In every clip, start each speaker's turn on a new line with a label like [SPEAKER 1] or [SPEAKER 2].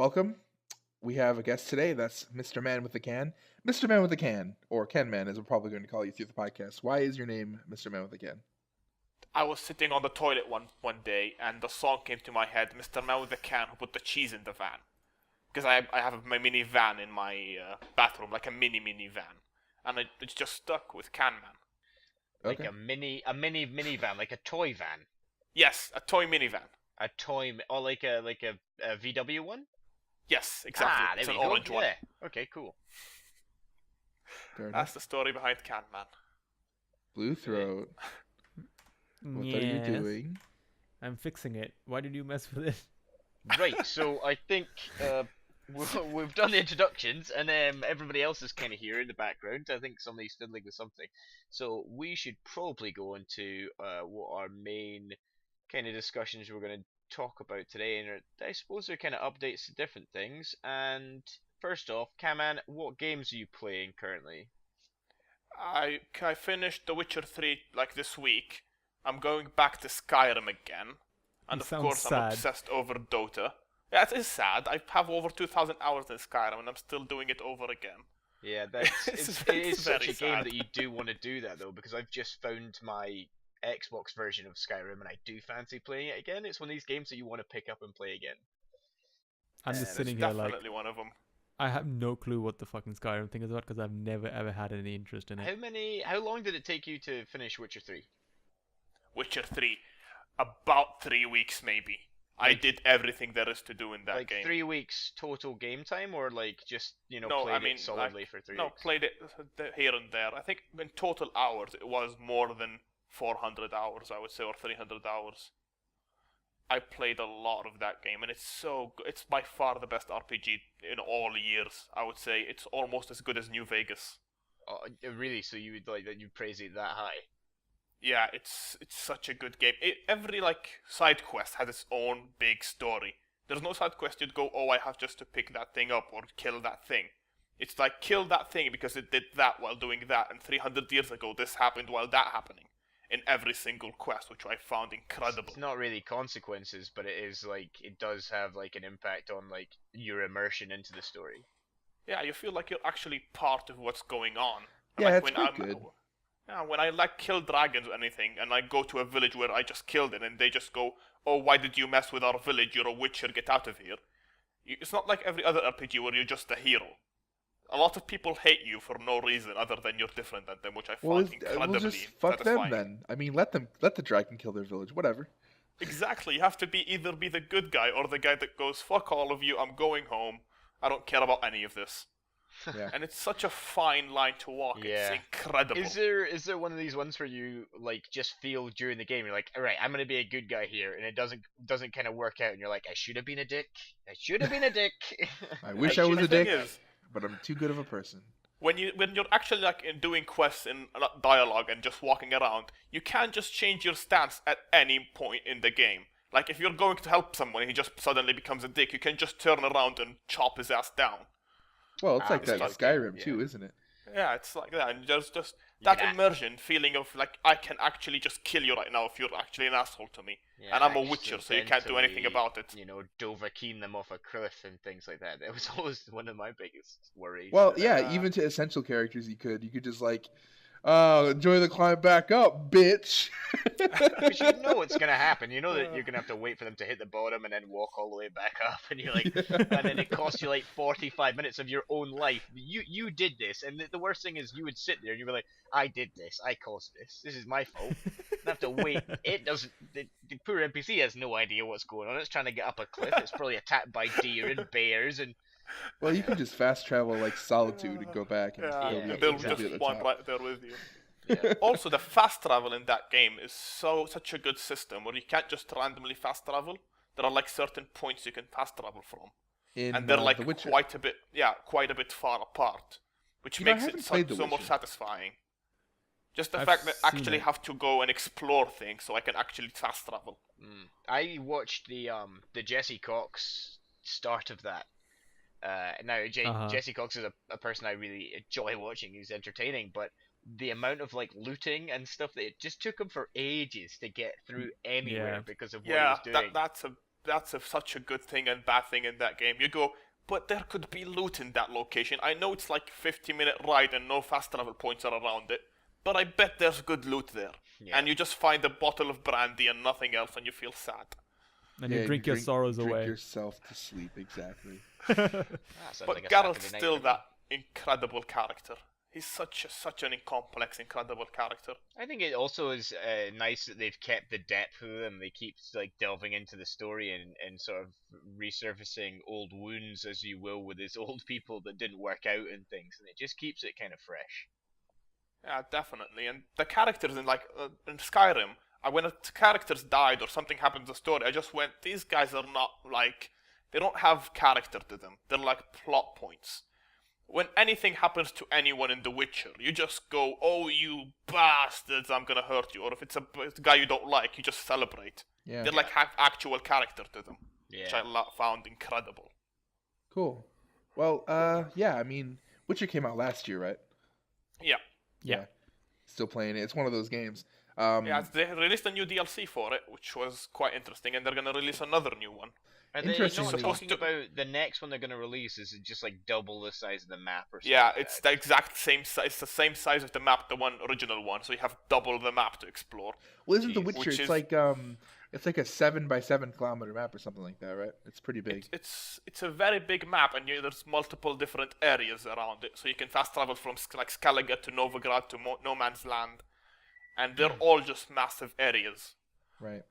[SPEAKER 1] welcome. We have a guest today. That's Mr. Man with the Can. Mr. Man with the Can, or CanMan, as we're probably going to call you through the podcast. Why is your name Mr. Man with the Can?
[SPEAKER 2] I was sitting on the toilet one day, and the song came to my head, Mr. Man with the Can who put the cheese in the van. Because I have my mini van in my bathroom, like a mini van. And it's just stuck with CanMan.
[SPEAKER 3] Like
[SPEAKER 1] Okay.
[SPEAKER 3] a mini van, like a toy van.
[SPEAKER 2] Yes, a toy minivan.
[SPEAKER 3] A toy, or like a VW one.
[SPEAKER 2] Yes, exactly.
[SPEAKER 3] Ah, there
[SPEAKER 2] It's
[SPEAKER 3] we
[SPEAKER 2] an
[SPEAKER 3] go.
[SPEAKER 2] orange one.
[SPEAKER 3] Yeah. Okay, cool.
[SPEAKER 1] Fair enough.
[SPEAKER 2] That's the story behind CanMan.
[SPEAKER 1] BlueThoat. What are you doing?
[SPEAKER 4] I'm fixing it. Why did you mess with it?
[SPEAKER 3] Right. So I think we've done the introductions, and everybody else is kind of here in the background. I think somebody's fiddling with something. So we should probably go into what our main kind of discussions we're going to talk about today, and I suppose they're kind of updates to different things. And first off, CanMan, what games are you playing currently?
[SPEAKER 2] I finished The Witcher 3 like this week. I'm going back to Skyrim again. And
[SPEAKER 4] You
[SPEAKER 2] of
[SPEAKER 4] sound
[SPEAKER 2] course I'm
[SPEAKER 4] sad.
[SPEAKER 2] obsessed over Dota. Yeah, it is sad. I have over 2,000 hours in Skyrim and I'm still doing it over again.
[SPEAKER 3] Yeah, that's
[SPEAKER 2] It's
[SPEAKER 3] it is such
[SPEAKER 2] very
[SPEAKER 3] a game
[SPEAKER 2] sad.
[SPEAKER 3] that you do want to do that though, because I've just found my Xbox version of Skyrim and I do fancy playing it again. It's one of these games that you want to pick up and play again.
[SPEAKER 4] I'm
[SPEAKER 3] Yeah,
[SPEAKER 4] just
[SPEAKER 3] that's
[SPEAKER 4] sitting
[SPEAKER 2] It's
[SPEAKER 4] here like
[SPEAKER 2] definitely one of them.
[SPEAKER 4] I have no clue what the fucking Skyrim thing is about because I've never ever had any interest in it.
[SPEAKER 3] How long did it take you to finish Witcher 3?
[SPEAKER 2] Witcher 3, about 3 weeks maybe. I
[SPEAKER 3] Like-
[SPEAKER 2] did everything there is to do in that
[SPEAKER 3] Like
[SPEAKER 2] game.
[SPEAKER 3] 3 weeks total game time, or like just
[SPEAKER 2] No,
[SPEAKER 3] played
[SPEAKER 2] I mean,
[SPEAKER 3] it solidly
[SPEAKER 2] like,
[SPEAKER 3] for 3
[SPEAKER 2] No,
[SPEAKER 3] weeks?
[SPEAKER 2] played it here and there. I think in total hours it was more than 400 hours, I would say, or 300 hours. I played a lot of that game, and it's so good. It's by far the best RPG in all years, I would say. It's almost as good as New Vegas.
[SPEAKER 3] Oh, really? So you would like that? You praise it that high?
[SPEAKER 2] Yeah, it's such a good game. Every like side quest has its own big story. There's no side quest you'd go, oh, I have just to pick that thing up or kill that thing. It's like kill that thing because it did that while doing that, and 300 years ago this happened while that happening. In every single quest, which I found incredible.
[SPEAKER 3] It's not really consequences, but it is like it does have like an impact on like your immersion into the story.
[SPEAKER 2] Yeah, you feel like you're actually part of what's going on.
[SPEAKER 1] Yeah,
[SPEAKER 2] like
[SPEAKER 1] it's
[SPEAKER 2] when
[SPEAKER 1] quite good.
[SPEAKER 2] Yeah, when I like kill dragons or anything, and I go to a village where I just killed it, and they just go, "Oh, why did you mess with our village? You're a witcher. Get out of here." It's not like every other RPG where you're just a hero. A lot of people hate you for no reason other than you're different than them, which I
[SPEAKER 1] Well,
[SPEAKER 2] find incredibly
[SPEAKER 1] we'll just fuck them
[SPEAKER 2] satisfying.
[SPEAKER 1] then. I mean, let the dragon kill their village. Whatever.
[SPEAKER 2] Exactly, you have to either be the good guy or the guy that goes, "Fuck all of you. I'm going home. I don't care about any of this."
[SPEAKER 1] Yeah.
[SPEAKER 2] And it's such a fine line to walk.
[SPEAKER 3] Yeah.
[SPEAKER 2] It's incredible.
[SPEAKER 3] Is there one of these ones where you like just feel during the game you're like, all right, I'm gonna be a good guy here, and it doesn't kind of work out, and you're like, I should have been a dick. I should have been a dick.
[SPEAKER 1] I wish I was
[SPEAKER 2] The
[SPEAKER 1] a
[SPEAKER 2] thing
[SPEAKER 1] dick,
[SPEAKER 2] is,
[SPEAKER 1] but I'm too good of a person.
[SPEAKER 2] when you're actually like in doing quests in dialogue and just walking around, you can't just change your stance at any point in the game. Like if you're going to help someone and he just suddenly becomes a dick, you can just turn around and chop his ass down.
[SPEAKER 1] Well, it's like
[SPEAKER 3] it's
[SPEAKER 1] that in
[SPEAKER 3] like-
[SPEAKER 1] Skyrim
[SPEAKER 3] yeah.
[SPEAKER 1] too, isn't it?
[SPEAKER 2] Yeah, it's like that, and there's just
[SPEAKER 3] You
[SPEAKER 2] that
[SPEAKER 3] can
[SPEAKER 2] immersion feeling of like I can actually just kill you right now if you're actually an asshole to me,
[SPEAKER 3] Yeah,
[SPEAKER 2] and I'm a witcher, so you can't do anything
[SPEAKER 3] accidentally,
[SPEAKER 2] about it.
[SPEAKER 3] You know, Dovahkiin them off a cliff and things like that. That was always one of my biggest worries.
[SPEAKER 1] Well,
[SPEAKER 3] But,
[SPEAKER 1] yeah, even to essential characters, you could just like, oh, enjoy the climb back up, bitch.
[SPEAKER 3] Because you know what's gonna happen. You know that you're gonna have to wait for them to hit the bottom and then walk all the way back up, and you're like, and then it costs you like 45 minutes of your own life. You did this, and the worst thing is you would sit there and you'd be like, I did this, I caused this, this is my fault. I have to wait. It doesn't. The poor NPC has no idea what's going on. It's trying to get up a cliff. It's probably attacked by deer and bears and.
[SPEAKER 1] Well, you can just fast travel like Solitude and go back, and
[SPEAKER 2] Yeah,
[SPEAKER 1] you'll be
[SPEAKER 2] they'll
[SPEAKER 3] exactly.
[SPEAKER 2] just
[SPEAKER 1] at the
[SPEAKER 2] spawn
[SPEAKER 1] top.
[SPEAKER 2] right there with you.
[SPEAKER 3] Yeah.
[SPEAKER 2] Also, the fast travel in that game is such a good system where you can't just randomly fast travel. There are like certain points you can fast travel from,
[SPEAKER 1] In
[SPEAKER 2] and they're like
[SPEAKER 1] The Witcher.
[SPEAKER 2] quite a bit far apart, which
[SPEAKER 1] You know, I
[SPEAKER 2] makes it
[SPEAKER 1] haven't played The
[SPEAKER 2] so more
[SPEAKER 1] Witcher.
[SPEAKER 2] satisfying. Just the
[SPEAKER 4] I've
[SPEAKER 2] fact that I
[SPEAKER 4] seen
[SPEAKER 2] actually
[SPEAKER 4] it.
[SPEAKER 2] have to go and explore things, so I can actually fast travel.
[SPEAKER 3] I watched the Jesse Cox start of that. Now Jesse Cox is a person I really enjoy watching. He's entertaining, but the amount of like looting and stuff that it just took him for ages to get through anywhere
[SPEAKER 4] Yeah.
[SPEAKER 3] because of what
[SPEAKER 2] Yeah,
[SPEAKER 3] he was doing.
[SPEAKER 2] that's a such a good thing and bad thing in that game. You go, but there could be loot in that location. I know it's like 50-minute ride and no fast travel points are around it, but I bet there's good loot there.
[SPEAKER 3] Yeah.
[SPEAKER 2] And you just find a bottle of brandy and nothing else, and you feel sad.
[SPEAKER 4] And you drink your sorrows
[SPEAKER 1] drink
[SPEAKER 4] away.
[SPEAKER 1] yourself to sleep, exactly.
[SPEAKER 3] That sounds
[SPEAKER 2] But
[SPEAKER 3] like a
[SPEAKER 2] Geralt's
[SPEAKER 3] Saturday night
[SPEAKER 2] still
[SPEAKER 3] for me.
[SPEAKER 2] that incredible character. He's such an complex, incredible character.
[SPEAKER 3] I think it also is nice that they've kept the depth of them. They keep like delving into the story and sort of resurfacing old wounds, as you will, with his old people that didn't work out and things, and it just keeps it kind of fresh.
[SPEAKER 2] Yeah, definitely. And the characters in Skyrim, when the characters died or something happened to the story, I just went, these guys are not they don't have character to them. They're like plot points. When anything happens to anyone in The Witcher, you just go, oh, you bastards, I'm gonna hurt you. Or if it's a guy you don't like, you just celebrate.
[SPEAKER 1] Yeah.
[SPEAKER 2] They have actual character to them,
[SPEAKER 3] Yeah.
[SPEAKER 2] which I found incredible.
[SPEAKER 1] Cool. Well, yeah, I mean, Witcher came out last year, right?
[SPEAKER 2] Yeah.
[SPEAKER 1] Still playing it. It's one of those games.
[SPEAKER 2] Yeah, they released a new DLC for it, which was quite interesting, and they're gonna release another new one.
[SPEAKER 3] Are they not
[SPEAKER 1] Interestingly-
[SPEAKER 3] talking about the next one they're going to release? Is it just like double the size of the map or something?
[SPEAKER 2] Yeah,
[SPEAKER 3] like
[SPEAKER 2] it's
[SPEAKER 3] that?
[SPEAKER 2] the exact same size. It's the same size of the map, the original one. So you have double the map to explore.
[SPEAKER 1] Well, isn't The
[SPEAKER 3] Jeez.
[SPEAKER 1] Witcher?
[SPEAKER 2] Which
[SPEAKER 1] It's
[SPEAKER 2] is-
[SPEAKER 1] like it's like a 7x7 kilometer map or something like that, right? It's pretty big.
[SPEAKER 2] It's a very big map, and there's multiple different areas around it. So you can fast travel from Skellige to Novigrad to No Man's Land, and they're all just massive areas.
[SPEAKER 1] Right.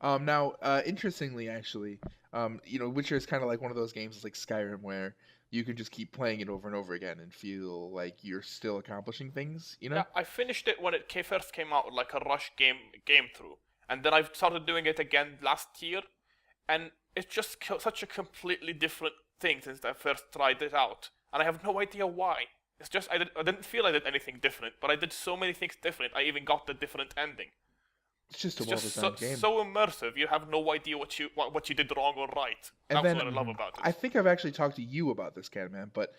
[SPEAKER 1] Now, interestingly, actually, Witcher is kind of like one of those games, it's like Skyrim, where you can just keep playing it over and over again and feel like you're still accomplishing things, you know?
[SPEAKER 2] Yeah, I finished it when it first came out, like a rush game through, and then I started doing it again last year, and it's just such a completely different thing since I first tried it out, and I have no idea why. It's just I didn't feel I did anything different, but I did so many things different. I even got the different ending.
[SPEAKER 1] It's just a
[SPEAKER 2] It's just
[SPEAKER 1] well-designed game.
[SPEAKER 2] so immersive. You have no idea what you did wrong or right.
[SPEAKER 1] And
[SPEAKER 2] That's
[SPEAKER 1] then,
[SPEAKER 2] what I love about it.
[SPEAKER 1] I think I've actually talked to you about this, CanMan, but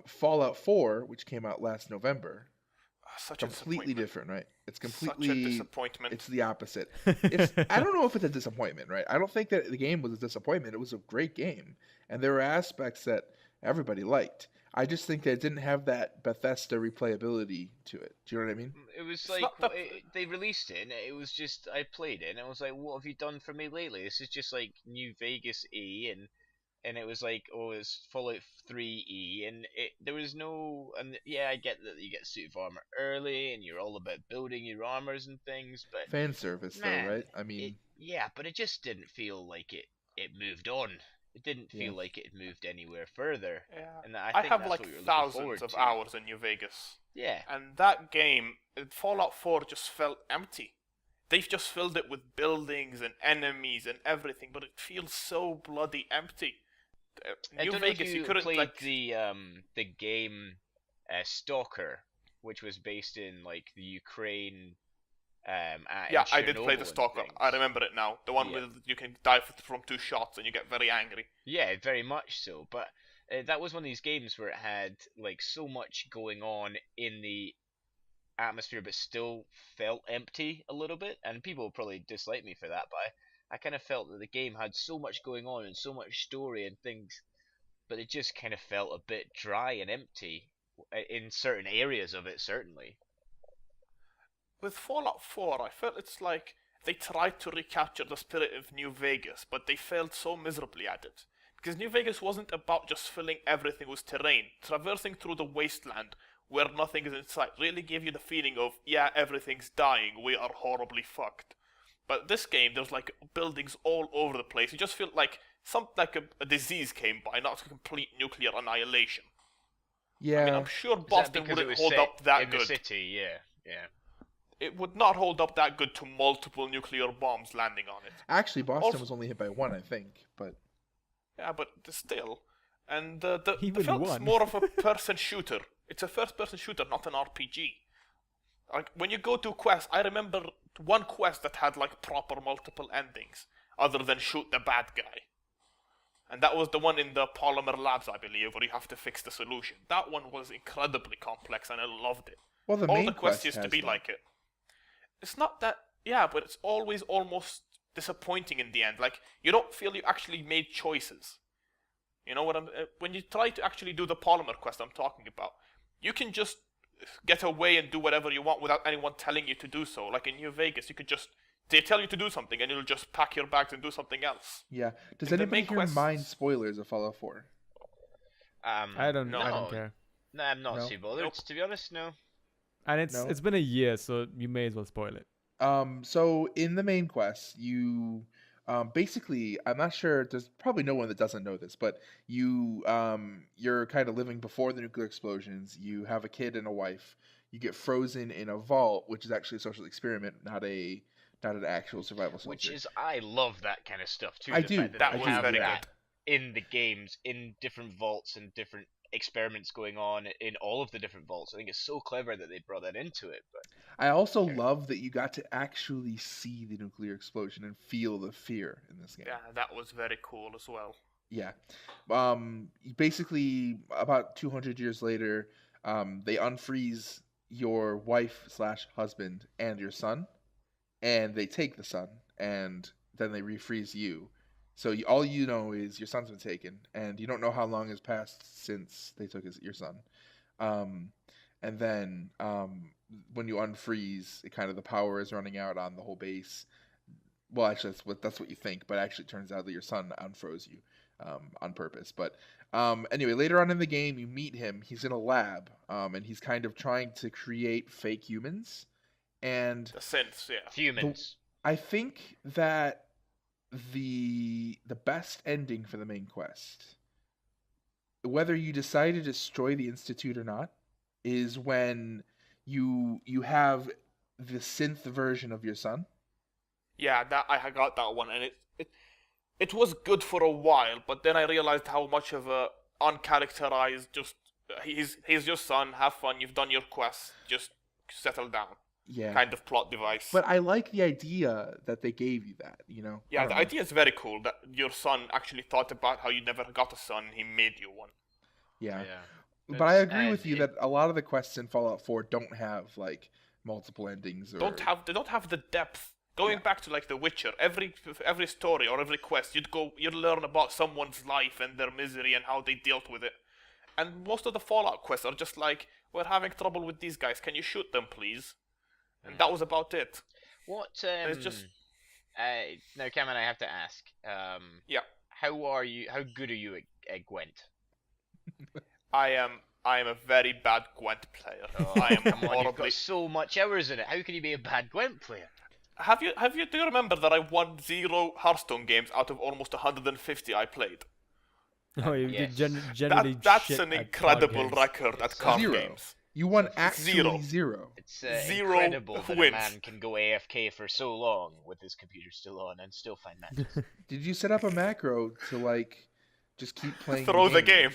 [SPEAKER 1] Fallout 4, which came out last November,
[SPEAKER 2] Such a
[SPEAKER 1] completely
[SPEAKER 2] disappointment.
[SPEAKER 1] different, right? It's
[SPEAKER 2] Such a
[SPEAKER 1] completely...
[SPEAKER 2] disappointment.
[SPEAKER 1] It's the opposite. I don't know if it's a disappointment, right? I don't think that the game was a disappointment. It was a great game, and there were aspects that everybody liked. I just think that it didn't have that Bethesda replayability to it. Do you know what I mean?
[SPEAKER 3] It was
[SPEAKER 2] It's
[SPEAKER 3] like
[SPEAKER 2] not that-
[SPEAKER 3] they released it, and it was just I played it, and I was like, "What have you done for me lately? This is just like New Vegas E, and it was like, oh, it's Fallout 3E, and there was no, and yeah, I get that you get suit of armor early, and you're all about building your armors and things, but
[SPEAKER 1] Fan service, though,
[SPEAKER 3] Man,
[SPEAKER 1] right? I mean,
[SPEAKER 3] yeah, but it just didn't feel like it moved on. It didn't feel
[SPEAKER 1] Yeah.
[SPEAKER 3] like it had moved anywhere further,
[SPEAKER 2] Yeah.
[SPEAKER 3] and I
[SPEAKER 2] I
[SPEAKER 3] think
[SPEAKER 2] have
[SPEAKER 3] that's
[SPEAKER 2] like
[SPEAKER 3] what we were looking
[SPEAKER 2] thousands
[SPEAKER 3] forward
[SPEAKER 2] of
[SPEAKER 3] to.
[SPEAKER 2] hours in New Vegas.
[SPEAKER 3] Yeah,
[SPEAKER 2] And that game, Fallout 4, just felt empty. They've just filled it with buildings and enemies and everything, but it feels so bloody empty.
[SPEAKER 3] I
[SPEAKER 2] New
[SPEAKER 3] don't know if
[SPEAKER 2] Vegas,
[SPEAKER 3] you
[SPEAKER 2] couldn't
[SPEAKER 3] played
[SPEAKER 2] like.
[SPEAKER 3] the game Stalker, which was based in like the Ukraine.
[SPEAKER 2] Yeah,
[SPEAKER 3] in
[SPEAKER 2] I did play
[SPEAKER 3] Chernobyl
[SPEAKER 2] the
[SPEAKER 3] and
[SPEAKER 2] Stalker.
[SPEAKER 3] things.
[SPEAKER 2] I remember it now. The one
[SPEAKER 3] Yeah.
[SPEAKER 2] with you can die from 2 shots and you get very angry.
[SPEAKER 3] Yeah, very much so. But that was one of these games where it had like so much going on in the atmosphere, but still felt empty a little bit. And people probably dislike me for that, but I kind of felt that the game had so much going on and so much story and things, but it just kind of felt a bit dry and empty in certain areas of it, certainly.
[SPEAKER 2] With Fallout 4, I felt it's like they tried to recapture the spirit of New Vegas, but they failed so miserably at it. Because New Vegas wasn't about just filling everything with terrain. Traversing through the wasteland where nothing is in sight really gave you the feeling of, yeah, everything's dying, we are horribly fucked. But this game, there's like buildings all over the place. You just feel like a disease came by, not a complete nuclear annihilation.
[SPEAKER 1] yeah.
[SPEAKER 2] I mean, I'm sure
[SPEAKER 3] Is that
[SPEAKER 2] Boston
[SPEAKER 3] because it
[SPEAKER 2] wouldn't
[SPEAKER 3] was
[SPEAKER 2] hold
[SPEAKER 3] set
[SPEAKER 2] up that
[SPEAKER 3] in
[SPEAKER 2] good.
[SPEAKER 3] the city? Yeah, yeah.
[SPEAKER 2] It would not hold up that good to multiple nuclear bombs landing on it.
[SPEAKER 1] Actually, Boston
[SPEAKER 2] Also-
[SPEAKER 1] was only hit by 1, I think. But
[SPEAKER 2] Yeah, but still. And the
[SPEAKER 4] Even
[SPEAKER 2] film's
[SPEAKER 4] one.
[SPEAKER 2] more of a person shooter. It's a first-person shooter, not an RPG. Like, when you go to quests, I remember one quest that had, like, proper multiple endings, other than shoot the bad guy. And that was the one in the Polymer Labs, I believe, where you have to fix the solution. That one was incredibly complex, and I loved it.
[SPEAKER 1] the
[SPEAKER 2] All
[SPEAKER 1] main
[SPEAKER 2] the quests
[SPEAKER 1] quest
[SPEAKER 2] used to
[SPEAKER 1] has
[SPEAKER 2] be
[SPEAKER 1] that.
[SPEAKER 2] like it. It's not that, yeah, but it's always almost disappointing in the end. Like, you don't feel you actually made choices. You know what when you try to actually do the polymer quest I'm talking about, you can just get away and do whatever you want without anyone telling you to do so. Like in New Vegas, you could just, they tell you to do something and you'll just pack your bags and do something else.
[SPEAKER 1] Yeah. Does
[SPEAKER 2] In the
[SPEAKER 1] anybody
[SPEAKER 2] main
[SPEAKER 1] here
[SPEAKER 2] quests-
[SPEAKER 1] mind spoilers of Fallout 4?
[SPEAKER 4] I don't care.
[SPEAKER 3] No, I'm not
[SPEAKER 1] No.
[SPEAKER 3] too bothered.
[SPEAKER 2] Nope.
[SPEAKER 3] To be honest, no.
[SPEAKER 4] And it's
[SPEAKER 1] No.
[SPEAKER 4] it's been a year, so you may as well spoil it.
[SPEAKER 1] So in the main quest, you basically, I'm not sure. There's probably no one that doesn't know this, but you're kind of living before the nuclear explosions. You have a kid and a wife. You get frozen in a vault, which is actually a social experiment, not an actual survival soldier.
[SPEAKER 3] Which is, I love that kind of stuff too.
[SPEAKER 1] I
[SPEAKER 3] the
[SPEAKER 1] do.
[SPEAKER 3] Fact that
[SPEAKER 2] That
[SPEAKER 3] they
[SPEAKER 2] was
[SPEAKER 3] have
[SPEAKER 2] very
[SPEAKER 3] that in the games, in different vaults and different experiments going on in all of the different vaults. I think it's so clever that they brought that into it. But
[SPEAKER 1] I also
[SPEAKER 3] Sure.
[SPEAKER 1] love that you got to actually see the nuclear explosion and feel the fear in this game.
[SPEAKER 2] Yeah, that was very cool as well.
[SPEAKER 1] Yeah. Basically, about 200 years later, they unfreeze your wife/husband and your son, and they take the son, and then they refreeze you. So all you know is your son's been taken, and you don't know how long has passed since they took your son. And then when you unfreeze, it kind of the power is running out on the whole base. Well, actually, that's what you think, but actually, it turns out that your son unfroze you on purpose. But anyway, later on in the game, you meet him. He's in a lab, and he's kind of trying to create fake humans. And
[SPEAKER 2] The synths, yeah.
[SPEAKER 3] humans.
[SPEAKER 1] I think that the best ending for the main quest, whether you decide to destroy the Institute or not, is when you have the synth version of your son.
[SPEAKER 2] Yeah, that I got that one, and it was good for a while, but then I realized how much of a uncharacterized, just he's your son, have fun, you've done your quest, just settle down
[SPEAKER 1] Yeah.
[SPEAKER 2] kind of plot device.
[SPEAKER 1] But I like the idea that they gave you that, you know? I
[SPEAKER 2] Yeah,
[SPEAKER 1] don't
[SPEAKER 2] the
[SPEAKER 1] know.
[SPEAKER 2] idea is very cool that your son actually thought about how you never got a son, he made you one.
[SPEAKER 1] Yeah.
[SPEAKER 3] Yeah.
[SPEAKER 1] But I
[SPEAKER 3] It's-
[SPEAKER 1] agree with
[SPEAKER 3] and
[SPEAKER 1] you
[SPEAKER 3] it-
[SPEAKER 1] that a lot of the quests in Fallout 4 don't have, like, multiple endings. Or...
[SPEAKER 2] They don't have the depth. Going back to like The Witcher, every story or every quest, you'd learn about someone's life and their misery and how they dealt with it. And most of the Fallout quests are just like, we're having trouble with these guys, can you shoot them please? And that was about it.
[SPEAKER 3] What?
[SPEAKER 2] It's just-
[SPEAKER 3] Now, CanMan, I have to ask.
[SPEAKER 2] Yeah.
[SPEAKER 3] How are you? How good are you at Gwent?
[SPEAKER 2] I am a very bad Gwent player. I am
[SPEAKER 3] Come on, you've
[SPEAKER 2] horribly.
[SPEAKER 3] got so much hours in it. How can you be a bad Gwent player?
[SPEAKER 2] Do you remember that I won 0 Hearthstone games out of almost 150 I played?
[SPEAKER 4] Oh, you
[SPEAKER 3] Yes.
[SPEAKER 4] generally
[SPEAKER 2] That's
[SPEAKER 4] shit
[SPEAKER 2] an
[SPEAKER 4] at
[SPEAKER 2] incredible
[SPEAKER 4] card games.
[SPEAKER 2] record at
[SPEAKER 3] It's
[SPEAKER 2] card
[SPEAKER 1] 0.
[SPEAKER 2] games.
[SPEAKER 1] You won actually
[SPEAKER 2] Zero.
[SPEAKER 1] 0.
[SPEAKER 3] It's
[SPEAKER 2] 0
[SPEAKER 3] incredible that
[SPEAKER 2] wins.
[SPEAKER 3] a man can go AFK for so long with his computer still on and still find matches.
[SPEAKER 1] Did you set up a macro to, like, just keep playing
[SPEAKER 2] Throw the game.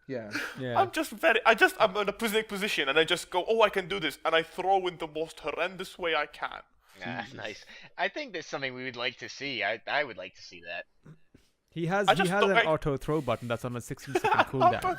[SPEAKER 1] Yeah.
[SPEAKER 4] Yeah.
[SPEAKER 2] I'm in a position and I just go, oh, I can do this, and I throw in the most horrendous way I can.
[SPEAKER 3] Nice. I think that's something we would like to see. I would like to see that.
[SPEAKER 4] He has
[SPEAKER 2] I just
[SPEAKER 4] an
[SPEAKER 2] don't- I-
[SPEAKER 4] auto throw button that's on a 16-second cooldown,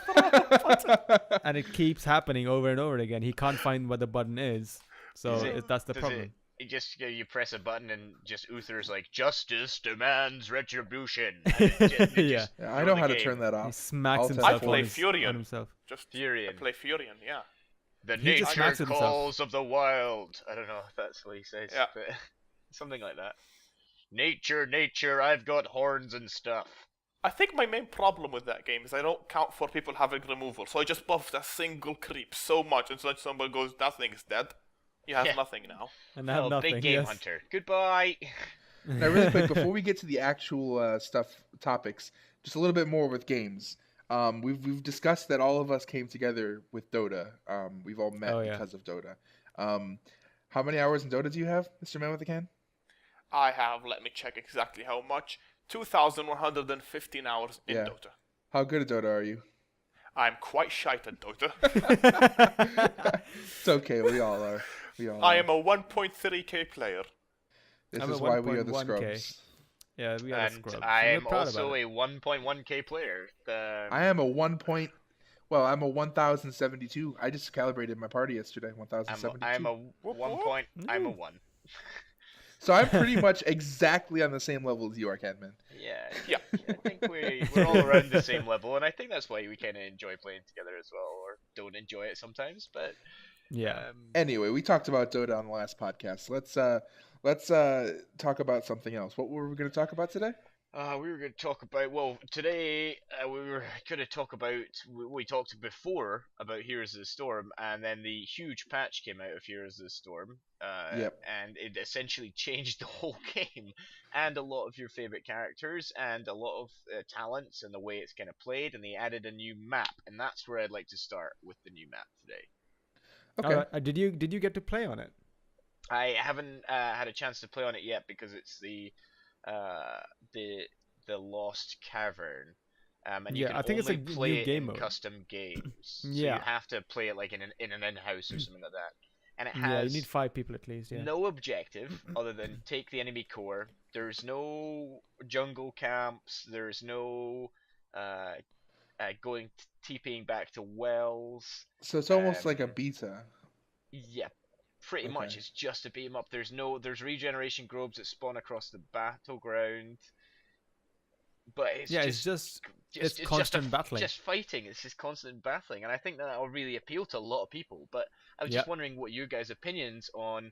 [SPEAKER 4] and it keeps happening over and over again. He can't find what the button is, so
[SPEAKER 3] Is it-
[SPEAKER 4] that's the
[SPEAKER 3] Does
[SPEAKER 4] problem.
[SPEAKER 3] it just you press a button and just Uther's like, justice demands retribution. And it just
[SPEAKER 4] Yeah.
[SPEAKER 1] Yeah, I
[SPEAKER 3] throw
[SPEAKER 1] know
[SPEAKER 3] the
[SPEAKER 1] how to
[SPEAKER 3] game.
[SPEAKER 1] turn that
[SPEAKER 4] He
[SPEAKER 1] off.
[SPEAKER 4] smacks
[SPEAKER 1] I'll
[SPEAKER 4] himself
[SPEAKER 1] play
[SPEAKER 4] on
[SPEAKER 2] Furion.
[SPEAKER 4] himself.
[SPEAKER 2] Just
[SPEAKER 3] Furion.
[SPEAKER 2] I play Furion, yeah.
[SPEAKER 3] The
[SPEAKER 4] He just smacks
[SPEAKER 3] nature
[SPEAKER 4] himself.
[SPEAKER 3] calls of the wild. I don't know if that's what he says.
[SPEAKER 2] Yeah.
[SPEAKER 3] But something like that. Nature, nature, I've got horns and stuff.
[SPEAKER 2] I think my main problem with that game is I don't count for people having removal, so I just buffed a single creep so much until somebody goes, that thing is dead. You have
[SPEAKER 3] Yeah.
[SPEAKER 2] nothing now.
[SPEAKER 4] And I have
[SPEAKER 3] Oh,
[SPEAKER 4] nothing.
[SPEAKER 3] big game
[SPEAKER 4] yes.
[SPEAKER 3] hunter. Goodbye.
[SPEAKER 1] Now, really quick, before we get to the actual topics, just a little bit more with games. We've discussed that all of us came together with Dota. We've all met
[SPEAKER 4] Oh, yeah.
[SPEAKER 1] because of Dota. How many hours in Dota do you have, Mr. ManWithTheCan?
[SPEAKER 2] I have, let me check exactly how much, 2,115 hours in
[SPEAKER 1] Yeah.
[SPEAKER 2] Dota.
[SPEAKER 1] How good at Dota are you?
[SPEAKER 2] I'm quite shite at Dota.
[SPEAKER 1] It's okay, we all are. We all
[SPEAKER 2] I
[SPEAKER 1] are.
[SPEAKER 2] am a 1.3k player.
[SPEAKER 1] This
[SPEAKER 4] I'm
[SPEAKER 1] is
[SPEAKER 4] a
[SPEAKER 1] why we are the
[SPEAKER 4] 1.1K.
[SPEAKER 1] Scrubs.
[SPEAKER 4] Yeah, we are the
[SPEAKER 3] And
[SPEAKER 4] scrubs.
[SPEAKER 3] I
[SPEAKER 4] We're
[SPEAKER 3] am
[SPEAKER 4] proud
[SPEAKER 3] also
[SPEAKER 4] about it.
[SPEAKER 3] a 1.1k player.
[SPEAKER 1] I am a I'm a 1072. I just calibrated my party yesterday.
[SPEAKER 3] I'm
[SPEAKER 1] 1072.
[SPEAKER 3] a 1 point. I'm a 1.
[SPEAKER 1] So I'm pretty much exactly on the same level as you are, CanMan.
[SPEAKER 3] Yeah, I think we're all around the same level, and I think that's why we kind of enjoy playing together as well, or don't enjoy it sometimes. But
[SPEAKER 4] Yeah.
[SPEAKER 1] Anyway, we talked about Dota on the last podcast. Let's talk about something else. What were we going to talk about today?
[SPEAKER 3] We were going to talk about, well, today we were going to talk about, we talked before about Heroes of the Storm, and then the huge patch came out of Heroes of the Storm,
[SPEAKER 1] Yep.
[SPEAKER 3] and it essentially changed the whole game, and a lot of your favorite characters, and a lot of talents, and the way it's kind of played, and they added a new map, and that's where I'd like to start with the new map today.
[SPEAKER 1] Okay.
[SPEAKER 4] All right. Did you get to play on it?
[SPEAKER 3] I haven't had a chance to play on it yet because it's the Lost Cavern, and you can
[SPEAKER 4] I think it's a
[SPEAKER 3] only play
[SPEAKER 4] new
[SPEAKER 3] it
[SPEAKER 4] game
[SPEAKER 3] in
[SPEAKER 4] mode.
[SPEAKER 3] custom games. So
[SPEAKER 4] Yeah.
[SPEAKER 3] you have to play it like in an in-house or something like that. And it
[SPEAKER 4] Yeah, you
[SPEAKER 3] has
[SPEAKER 4] need 5 people at least. Yeah.
[SPEAKER 3] no objective other than take the enemy core. There's no jungle camps. There's no going TPing back to wells.
[SPEAKER 1] So it's almost like a beta.
[SPEAKER 3] Yeah, pretty much.
[SPEAKER 1] Okay.
[SPEAKER 3] It's just a beat 'em up. There's regeneration globes that spawn across the battleground, but it's
[SPEAKER 4] Yeah,
[SPEAKER 3] just
[SPEAKER 4] it's constant battling.
[SPEAKER 3] just fighting. It's just constant battling, and I think that'll really appeal to a lot of people. But I was just wondering what your guys' opinions on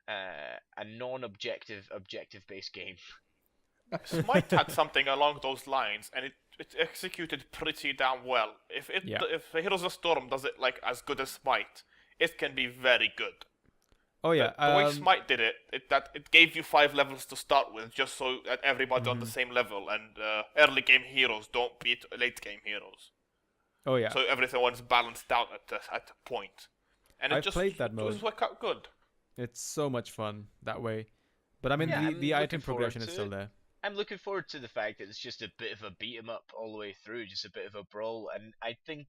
[SPEAKER 3] a non-objective, objective-based game.
[SPEAKER 2] Smite had something along those lines, and it executed pretty damn well. If Heroes of the Storm does it like as good as Smite, it can be very good.
[SPEAKER 4] Oh yeah.
[SPEAKER 2] The way Smite did it gave you 5 levels to start with, just so that everybody's on the same level, and early game heroes don't beat late game heroes.
[SPEAKER 4] Oh yeah.
[SPEAKER 2] So everyone's balanced out at a point. And
[SPEAKER 4] I've played that mode.
[SPEAKER 2] It was work out good.
[SPEAKER 4] It's so much fun that way. But I mean,
[SPEAKER 3] Yeah,
[SPEAKER 4] the
[SPEAKER 3] I'm
[SPEAKER 4] item
[SPEAKER 3] looking forward
[SPEAKER 4] progression is
[SPEAKER 3] to
[SPEAKER 4] still
[SPEAKER 3] it.
[SPEAKER 4] there.
[SPEAKER 3] I'm looking forward to the fact that it's just a bit of a beat 'em up all the way through, just a bit of a brawl, and I think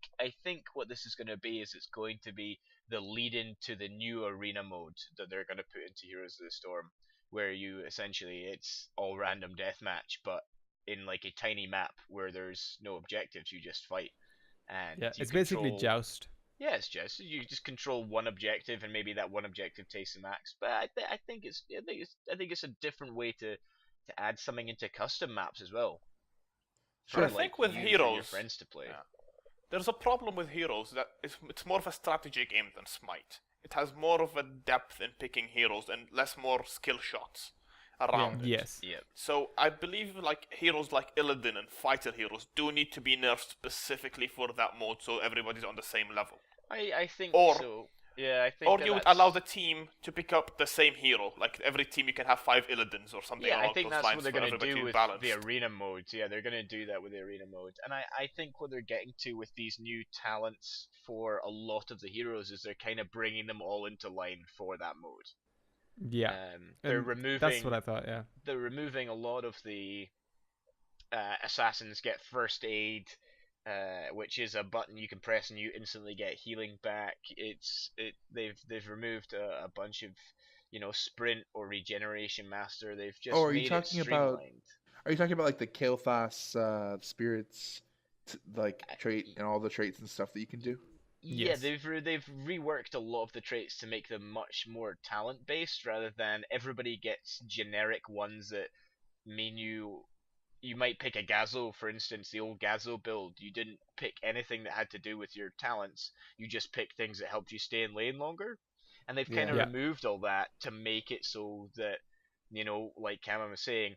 [SPEAKER 3] what this is going to be is it's going to be the lead into the new arena mode that they're going to put into Heroes of the Storm, where you essentially it's all random deathmatch, but in like a tiny map where there's no objectives, you just fight. And
[SPEAKER 4] Yeah,
[SPEAKER 3] you
[SPEAKER 4] it's basically
[SPEAKER 3] control-
[SPEAKER 4] joust.
[SPEAKER 3] Yeah, it's just you just control one objective, and maybe that one objective takes the max. But I think it's a different way to add something into custom maps as well.
[SPEAKER 1] Sure.
[SPEAKER 2] I think with
[SPEAKER 3] for your
[SPEAKER 2] Heroes,
[SPEAKER 3] friends to play.
[SPEAKER 2] there's a problem with Heroes that it's more of a strategy game than Smite. It has more of a depth in picking heroes and more skill shots around it.
[SPEAKER 4] Yes.
[SPEAKER 3] Yeah.
[SPEAKER 2] So I believe like heroes like Illidan and fighter heroes do need to be nerfed specifically for that mode, so everybody's on the same level.
[SPEAKER 3] I think
[SPEAKER 2] Or-
[SPEAKER 3] so. Yeah, I think.
[SPEAKER 2] Or
[SPEAKER 3] that
[SPEAKER 2] you would
[SPEAKER 3] that's-
[SPEAKER 2] allow the team to pick up the same hero. Like every team, you can have 5 Illadins or something
[SPEAKER 3] Yeah,
[SPEAKER 2] along
[SPEAKER 3] I think
[SPEAKER 2] those
[SPEAKER 3] that's
[SPEAKER 2] lines
[SPEAKER 3] what they're
[SPEAKER 2] for
[SPEAKER 3] going to
[SPEAKER 2] everybody
[SPEAKER 3] do
[SPEAKER 2] to be
[SPEAKER 3] with
[SPEAKER 2] balanced.
[SPEAKER 3] the arena modes. Yeah, they're going to do that with the arena mode. And I think what they're getting to with these new talents for a lot of the heroes is they're kind of bringing them all into line for that mode.
[SPEAKER 4] Yeah.
[SPEAKER 3] They're
[SPEAKER 4] And
[SPEAKER 3] removing.
[SPEAKER 4] That's what I thought. Yeah.
[SPEAKER 3] They're removing a lot of the assassins get first aid, which is a button you can press and you instantly get healing back. They've removed a bunch of sprint or regeneration master. They've just
[SPEAKER 1] Are you
[SPEAKER 3] made it
[SPEAKER 1] talking about?
[SPEAKER 3] streamlined.
[SPEAKER 1] Are you talking about like the Kael'thas spirits, trait and all the traits and stuff that you can do?
[SPEAKER 3] Yeah,
[SPEAKER 4] Yes.
[SPEAKER 3] they've reworked a lot of the traits to make them much more talent based rather than everybody gets generic ones that mean you might pick a Gazo, for instance, the old Gazo build. You didn't pick anything that had to do with your talents. You just picked things that helped you stay in lane longer. And they've kind of
[SPEAKER 4] Yeah.
[SPEAKER 3] removed all that to make it so that, like CanMan was saying,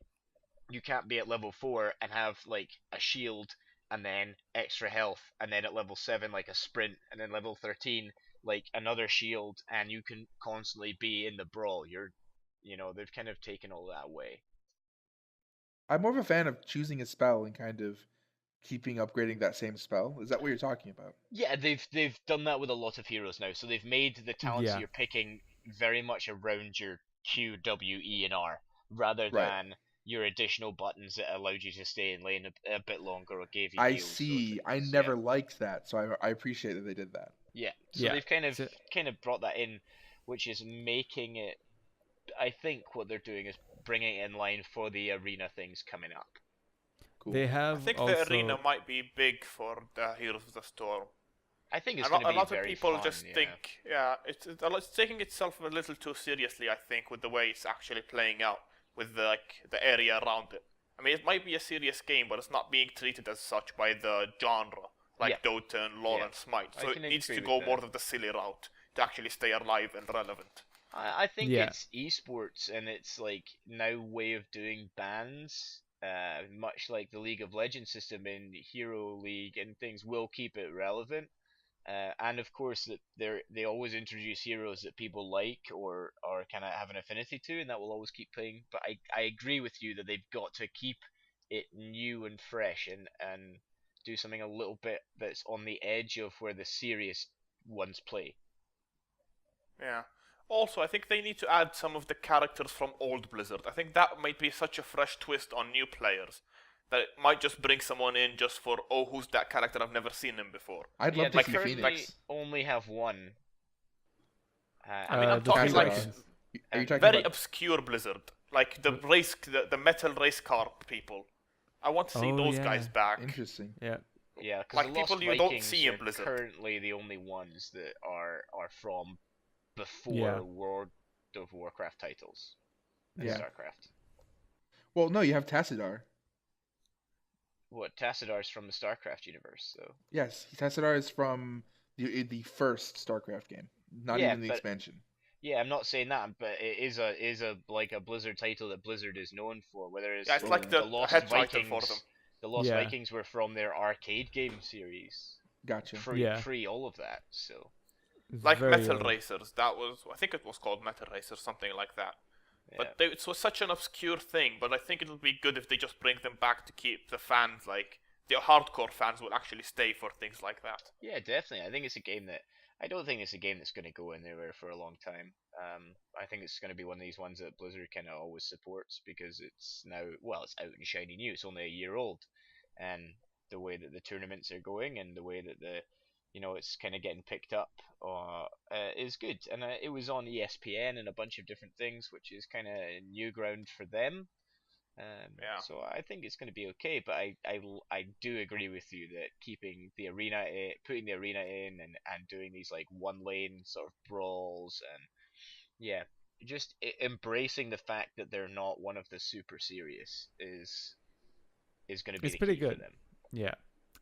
[SPEAKER 3] you can't be at level 4 and have like a shield and then extra health, and then at level 7 like a sprint, and then level 13 like another shield, and you can constantly be in the brawl. They've kind of taken all that away.
[SPEAKER 1] I'm more of a fan of choosing a spell and kind of keeping upgrading that same spell. Is that what you're talking about?
[SPEAKER 3] Yeah, they've done that with a lot of heroes now. So they've made the talents
[SPEAKER 4] Yeah.
[SPEAKER 3] you're picking very much around your Q, W, E, and R, rather
[SPEAKER 1] Right.
[SPEAKER 3] than your additional buttons that allowed you to stay in lane a bit longer or gave you
[SPEAKER 1] I
[SPEAKER 3] heals, those
[SPEAKER 1] see. I
[SPEAKER 3] things.
[SPEAKER 1] never liked that, so I appreciate that they did that.
[SPEAKER 3] Yeah. So
[SPEAKER 4] Yeah.
[SPEAKER 3] they've kind of
[SPEAKER 4] So-
[SPEAKER 3] brought that in, which is making it. I think what they're doing is bringing it in line for the arena things coming up.
[SPEAKER 1] Cool.
[SPEAKER 4] They
[SPEAKER 2] I
[SPEAKER 4] have
[SPEAKER 2] think
[SPEAKER 4] also.
[SPEAKER 2] the arena might be big for the Heroes of the Storm.
[SPEAKER 3] I think it's
[SPEAKER 2] A
[SPEAKER 3] going to be
[SPEAKER 2] lot of
[SPEAKER 3] very
[SPEAKER 2] people
[SPEAKER 3] fun,
[SPEAKER 2] just
[SPEAKER 3] yeah.
[SPEAKER 2] think, it's taking itself a little too seriously, I think, with the way it's actually playing out, with the area around it. I mean, it might be a serious game, but it's not being treated as such by the genre, like
[SPEAKER 3] Yeah.
[SPEAKER 2] Dota and LoL
[SPEAKER 3] Yeah.
[SPEAKER 2] and Smite.
[SPEAKER 3] I
[SPEAKER 2] So
[SPEAKER 3] can
[SPEAKER 2] it needs
[SPEAKER 3] agree
[SPEAKER 2] to
[SPEAKER 3] with
[SPEAKER 2] go
[SPEAKER 3] that.
[SPEAKER 2] more of the silly route to actually stay alive and relevant.
[SPEAKER 3] I think
[SPEAKER 4] Yeah.
[SPEAKER 3] it's esports and it's like now way of doing bans, much like the League of Legends system in Hero League and things will keep it relevant. And of course that they always introduce heroes that people like or kind of have an affinity to, and that will always keep playing. But I agree with you that they've got to keep it new and fresh and do something a little bit that's on the edge of where the serious ones play.
[SPEAKER 2] Yeah. Also, I think they need to add some of the characters from old Blizzard. I think that might be such a fresh twist on new players that it might just bring someone in just for, oh, who's that character? I've never seen him before.
[SPEAKER 1] I'd
[SPEAKER 3] Yeah,
[SPEAKER 1] love
[SPEAKER 3] they
[SPEAKER 1] to see
[SPEAKER 3] currently
[SPEAKER 1] Phoenix.
[SPEAKER 3] only have one.
[SPEAKER 2] I mean, I'm
[SPEAKER 4] The
[SPEAKER 2] talking
[SPEAKER 4] Three
[SPEAKER 2] like
[SPEAKER 4] Titans.
[SPEAKER 1] Are you talking
[SPEAKER 2] very
[SPEAKER 1] about?
[SPEAKER 2] obscure Blizzard, like the metal race car people. I want to see
[SPEAKER 4] Oh,
[SPEAKER 2] those
[SPEAKER 4] yeah.
[SPEAKER 2] guys back.
[SPEAKER 1] Interesting.
[SPEAKER 4] Yeah.
[SPEAKER 3] Yeah, because
[SPEAKER 2] Like
[SPEAKER 3] the Lost
[SPEAKER 2] people you don't
[SPEAKER 3] Vikings
[SPEAKER 2] see in
[SPEAKER 3] are
[SPEAKER 2] Blizzard.
[SPEAKER 3] currently the only ones that are from before
[SPEAKER 4] Yeah.
[SPEAKER 3] World of Warcraft titles and
[SPEAKER 1] Yeah.
[SPEAKER 3] StarCraft.
[SPEAKER 1] Well, no, you have Tassadar.
[SPEAKER 3] What Tassidar's from the StarCraft universe, though.
[SPEAKER 1] Yes, Tassadar is from the first StarCraft game, not
[SPEAKER 3] Yeah,
[SPEAKER 1] even the
[SPEAKER 3] but-
[SPEAKER 1] expansion.
[SPEAKER 3] Yeah, I'm not saying that, but it is a like a Blizzard title that Blizzard is known for. Whether it's
[SPEAKER 2] Yeah, it's like the
[SPEAKER 3] Lost
[SPEAKER 2] head title
[SPEAKER 3] Vikings,
[SPEAKER 2] for them.
[SPEAKER 3] the Lost
[SPEAKER 4] Yeah.
[SPEAKER 3] Vikings were from their arcade game series,
[SPEAKER 1] Gotcha.
[SPEAKER 4] Yeah.
[SPEAKER 3] pre all of that. So
[SPEAKER 4] It's
[SPEAKER 2] Like
[SPEAKER 4] very
[SPEAKER 2] Metal
[SPEAKER 4] old.
[SPEAKER 2] Racers. That was, I think it was called Metal Racers, something like that.
[SPEAKER 3] yeah.
[SPEAKER 2] But it was such an obscure thing. But I think it'll be good if they just bring them back to keep the fans, like the hardcore fans, will actually stay for things like that.
[SPEAKER 3] Yeah, definitely. I think it's a game that I don't think it's a game that's going to go anywhere for a long time. I think it's going to be one of these ones that Blizzard kind of always supports because it's now, well, it's out and shiny new. It's only a year old, and the way that the tournaments are going and the way that it's kind of getting picked up is good. And it was on ESPN and a bunch of different things, which is kind of new ground for them.
[SPEAKER 2] Yeah.
[SPEAKER 3] So I think it's going to be okay, but I do agree with you that keeping the arena, putting the arena in and doing these like one lane sort of brawls and yeah, just embracing the fact that they're not one of the super serious is going to be
[SPEAKER 4] It's
[SPEAKER 3] the
[SPEAKER 4] pretty
[SPEAKER 3] key for
[SPEAKER 4] good.
[SPEAKER 3] them.
[SPEAKER 4] Yeah.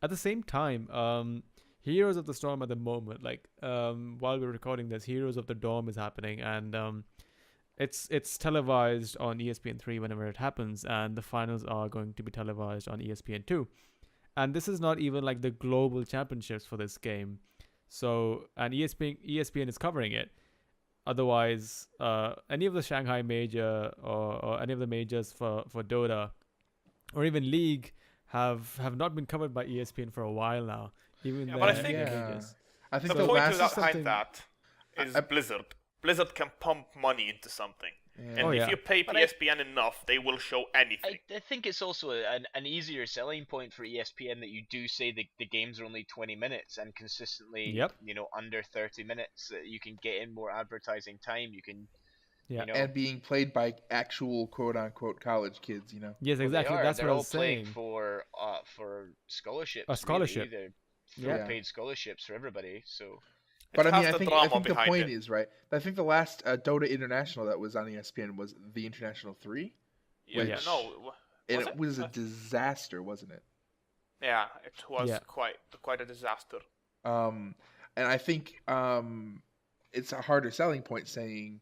[SPEAKER 4] At the same time, Heroes of the Storm at the moment, like while we're recording this, Heroes of the Dome is happening, and it's televised on ESPN3 whenever it happens, and the finals are going to be televised on ESPN2. And this is not even like the global championships for this game. So, and ESPN is covering it. Otherwise, any of the Shanghai major or any of the majors for Dota or even League have not been covered by ESPN for a while now. Even
[SPEAKER 2] Yeah, but I
[SPEAKER 4] the
[SPEAKER 2] think-
[SPEAKER 4] majors.
[SPEAKER 1] I think
[SPEAKER 2] The
[SPEAKER 1] the
[SPEAKER 2] point
[SPEAKER 1] last
[SPEAKER 2] behind
[SPEAKER 4] something-
[SPEAKER 2] that is
[SPEAKER 1] I-
[SPEAKER 2] Blizzard. Blizzard can pump money into something.
[SPEAKER 1] Yeah.
[SPEAKER 2] And
[SPEAKER 4] Oh,
[SPEAKER 2] if
[SPEAKER 4] yeah.
[SPEAKER 2] you pay
[SPEAKER 3] But
[SPEAKER 2] ESPN enough, they will show anything.
[SPEAKER 3] I think it's also an easier selling point for ESPN that you do say the games are only 20 minutes and consistently,
[SPEAKER 4] Yep.
[SPEAKER 3] under 30 minutes. That you can get in more advertising time. You can,
[SPEAKER 4] Yeah.
[SPEAKER 1] And being played by actual quote unquote college kids, you know.
[SPEAKER 4] Yes,
[SPEAKER 3] Well, they
[SPEAKER 4] exactly.
[SPEAKER 3] are.
[SPEAKER 4] That's
[SPEAKER 3] They're
[SPEAKER 4] what I
[SPEAKER 3] all
[SPEAKER 4] was
[SPEAKER 3] playing
[SPEAKER 4] saying.
[SPEAKER 3] for scholarships.
[SPEAKER 4] A scholarship.
[SPEAKER 3] Really.
[SPEAKER 4] Yeah.
[SPEAKER 3] They're paid scholarships for everybody. So
[SPEAKER 1] But
[SPEAKER 2] It
[SPEAKER 1] I mean,
[SPEAKER 2] has
[SPEAKER 1] I
[SPEAKER 2] the
[SPEAKER 1] think
[SPEAKER 2] drama
[SPEAKER 1] the
[SPEAKER 2] behind
[SPEAKER 1] point
[SPEAKER 2] it.
[SPEAKER 1] is right. I think the last Dota International that was on ESPN was the International 3,
[SPEAKER 2] Yeah,
[SPEAKER 4] Yeah.
[SPEAKER 2] no,
[SPEAKER 1] and
[SPEAKER 2] Was
[SPEAKER 1] it
[SPEAKER 2] it?
[SPEAKER 1] was a disaster, wasn't it?
[SPEAKER 2] yeah, it was
[SPEAKER 4] Yeah.
[SPEAKER 2] quite a disaster.
[SPEAKER 1] And I think it's a harder selling point saying,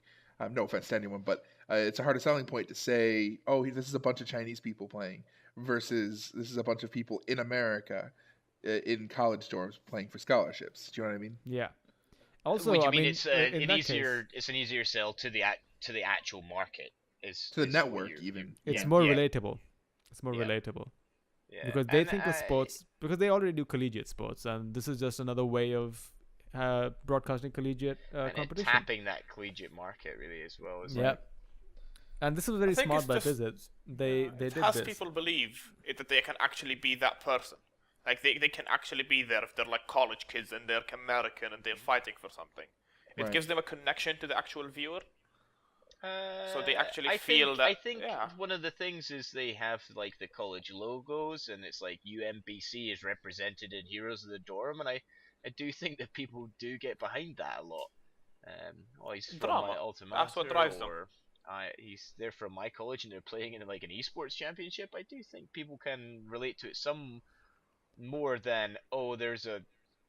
[SPEAKER 1] no offense to anyone, but it's a harder selling point to say, oh, this is a bunch of Chinese people playing versus this is a bunch of people in America in college dorms playing for scholarships. Do you know what I mean?
[SPEAKER 4] Yeah. Also,
[SPEAKER 3] What do you
[SPEAKER 4] I
[SPEAKER 3] mean
[SPEAKER 4] mean,
[SPEAKER 3] it's
[SPEAKER 4] in
[SPEAKER 3] an
[SPEAKER 4] that
[SPEAKER 3] easier
[SPEAKER 4] case,
[SPEAKER 3] it's an easier sell to the actual market is
[SPEAKER 1] To the
[SPEAKER 3] is what
[SPEAKER 1] network,
[SPEAKER 3] you're-
[SPEAKER 1] even.
[SPEAKER 4] it's
[SPEAKER 3] yeah,
[SPEAKER 4] more
[SPEAKER 3] yeah,
[SPEAKER 4] relatable. It's more
[SPEAKER 3] Yeah.
[SPEAKER 4] relatable
[SPEAKER 3] yeah.
[SPEAKER 4] because they
[SPEAKER 3] And
[SPEAKER 4] think of sports because they already do collegiate sports, and this is just another way of broadcasting collegiate
[SPEAKER 3] and
[SPEAKER 4] competition.
[SPEAKER 3] tapping that collegiate market really as well. Is
[SPEAKER 4] Yeah. And this is very
[SPEAKER 2] I think
[SPEAKER 4] smart
[SPEAKER 2] it's
[SPEAKER 4] by
[SPEAKER 2] just-
[SPEAKER 4] Blizzard. They
[SPEAKER 2] it
[SPEAKER 4] did
[SPEAKER 2] has
[SPEAKER 4] this.
[SPEAKER 2] people believe that they can actually be that person. Like they can actually be there if they're like college kids and they're American and they're fighting for something. It
[SPEAKER 1] Right.
[SPEAKER 2] gives them a connection to the actual viewer. So they actually
[SPEAKER 3] I
[SPEAKER 2] feel
[SPEAKER 3] think,
[SPEAKER 2] that-
[SPEAKER 3] I think
[SPEAKER 2] yeah.
[SPEAKER 3] one of the things is they have like the college logos, and it's like UMBC is represented in Heroes of the Dorm, and I do think that people do get behind that a lot. Oh, he's from my
[SPEAKER 2] Drama.
[SPEAKER 3] Ultimate,
[SPEAKER 2] That's what drives them.
[SPEAKER 3] or he's there from my college and they're playing in like an esports championship. I do think people can relate to it some more than, oh, there's a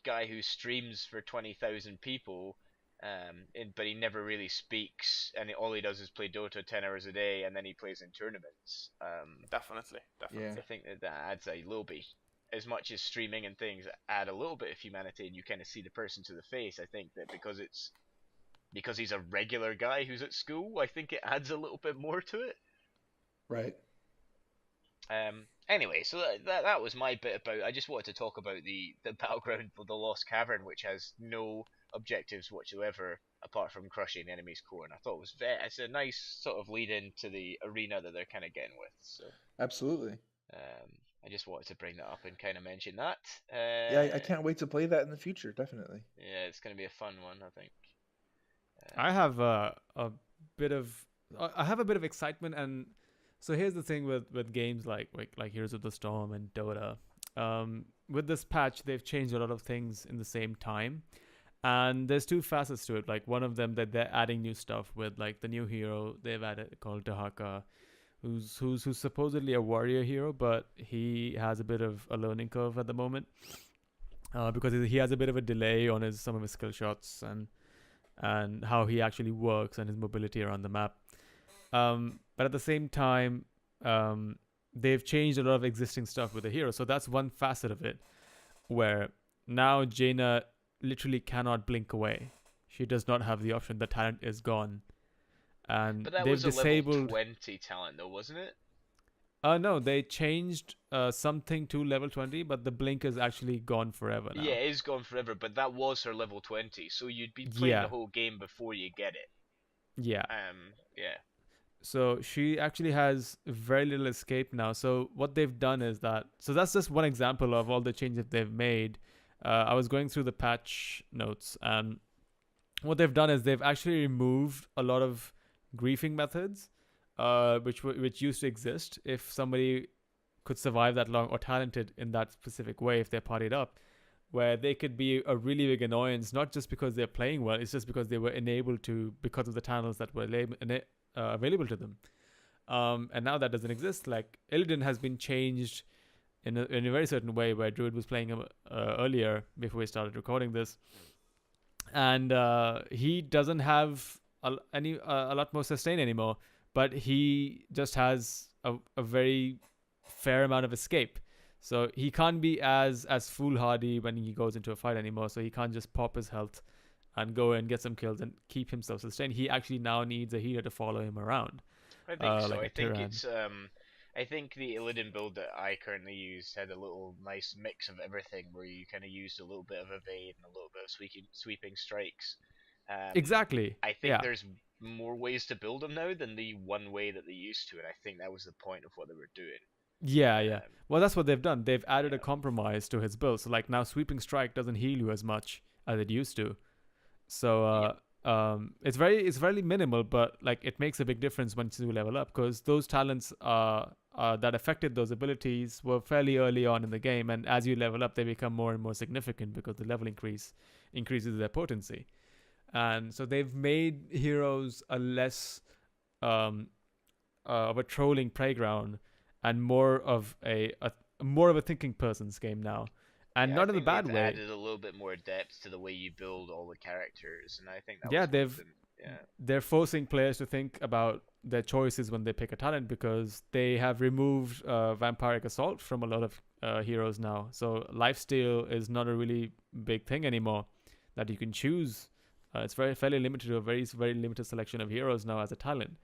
[SPEAKER 3] guy who streams for 20,000 people, but he never really speaks, and all he does is play Dota 10 hours a day, and then he plays in tournaments.
[SPEAKER 2] Definitely,
[SPEAKER 1] Yeah.
[SPEAKER 3] I think that adds a little bit, as much as streaming and things add a little bit of humanity, and you kind of see the person to the face. I think that because he's a regular guy who's at school, I think it adds a little bit more to it.
[SPEAKER 1] Right.
[SPEAKER 3] Anyway, so that was my bit about. I just wanted to talk about the battleground for the Lost Cavern, which has no objectives whatsoever apart from crushing the enemy's core, and I thought it's a nice sort of lead into the arena that they're kind of getting with. So
[SPEAKER 1] Absolutely.
[SPEAKER 3] I just wanted to bring that up and kind of mention that.
[SPEAKER 1] Yeah, I can't wait to play that in the future. Definitely.
[SPEAKER 3] Yeah, it's going to be a fun one, I think.
[SPEAKER 4] I have a bit of I have a bit of excitement, and so here's the thing with games like Heroes of the Storm and Dota. With this patch, they've changed a lot of things in the same time, and there's two facets to it. Like one of them that they're adding new stuff with, like the new hero they've added called Dehaka, who's supposedly a warrior hero, but he has a bit of a learning curve at the moment, because he has a bit of a delay on some of his skill shots and how he actually works and his mobility around the map. But at the same time, they've changed a lot of existing stuff with the hero. So that's one facet of it, where now Jaina literally cannot blink away. She does not have the option. The talent is gone. And
[SPEAKER 3] But that
[SPEAKER 4] they've
[SPEAKER 3] was a
[SPEAKER 4] disabled...
[SPEAKER 3] level 20 talent though, wasn't it?
[SPEAKER 4] No, they changed something to level 20, but the blink is actually gone forever now.
[SPEAKER 3] Yeah, it is gone forever, but that was her level 20, so you'd be playing the whole game before you get it.
[SPEAKER 4] Yeah.
[SPEAKER 3] Yeah.
[SPEAKER 4] So she actually has very little escape now. So what they've done is that... So that's just one example of all the changes they've made. I was going through the patch notes, and what they've done is they've actually removed a lot of griefing methods, which used to exist if somebody could survive that long or talented in that specific way if they're partied up, where they could be a really big annoyance, not just because they're playing well, it's just because they were enabled to because of the channels that were available to them. And now that doesn't exist. Like Illidan has been changed in a very certain way, where Druid was playing him earlier before we started recording this, and he doesn't have a lot more sustain anymore, but he just has a very fair amount of escape. So he can't be as foolhardy when he goes into a fight anymore. So he can't just pop his health and go and get some kills and keep himself sustained. He actually now needs a healer to follow him around.
[SPEAKER 3] I think so.
[SPEAKER 4] Like
[SPEAKER 3] I think the Illidan build that I currently use had a little nice mix of everything, where you kind of used a little bit of evade and a little bit of sweeping strikes.
[SPEAKER 4] Exactly.
[SPEAKER 3] I think there's more ways to build them now than the one way that they used to, and I think that was the point of what they were doing.
[SPEAKER 4] Yeah. Well, that's what they've done. They've added a compromise to his build. So like now sweeping strike doesn't heal you as much as it used to. So it's very minimal, but like it makes a big difference once you level up, because those talents that affected those abilities were fairly early on in the game, and as you level up, they become more and more significant because the level increases their potency. And so they've made heroes a less of a trolling playground and more of a thinking person's game now. And not in a bad way.
[SPEAKER 3] Added a little bit more depth to the way you build all the characters, and I think that
[SPEAKER 4] they're forcing players to think about their choices when they pick a talent, because they have removed vampiric assault from a lot of heroes now. So lifesteal is not a really big thing anymore that you can choose. It's fairly limited to a very limited selection of heroes now as a talent.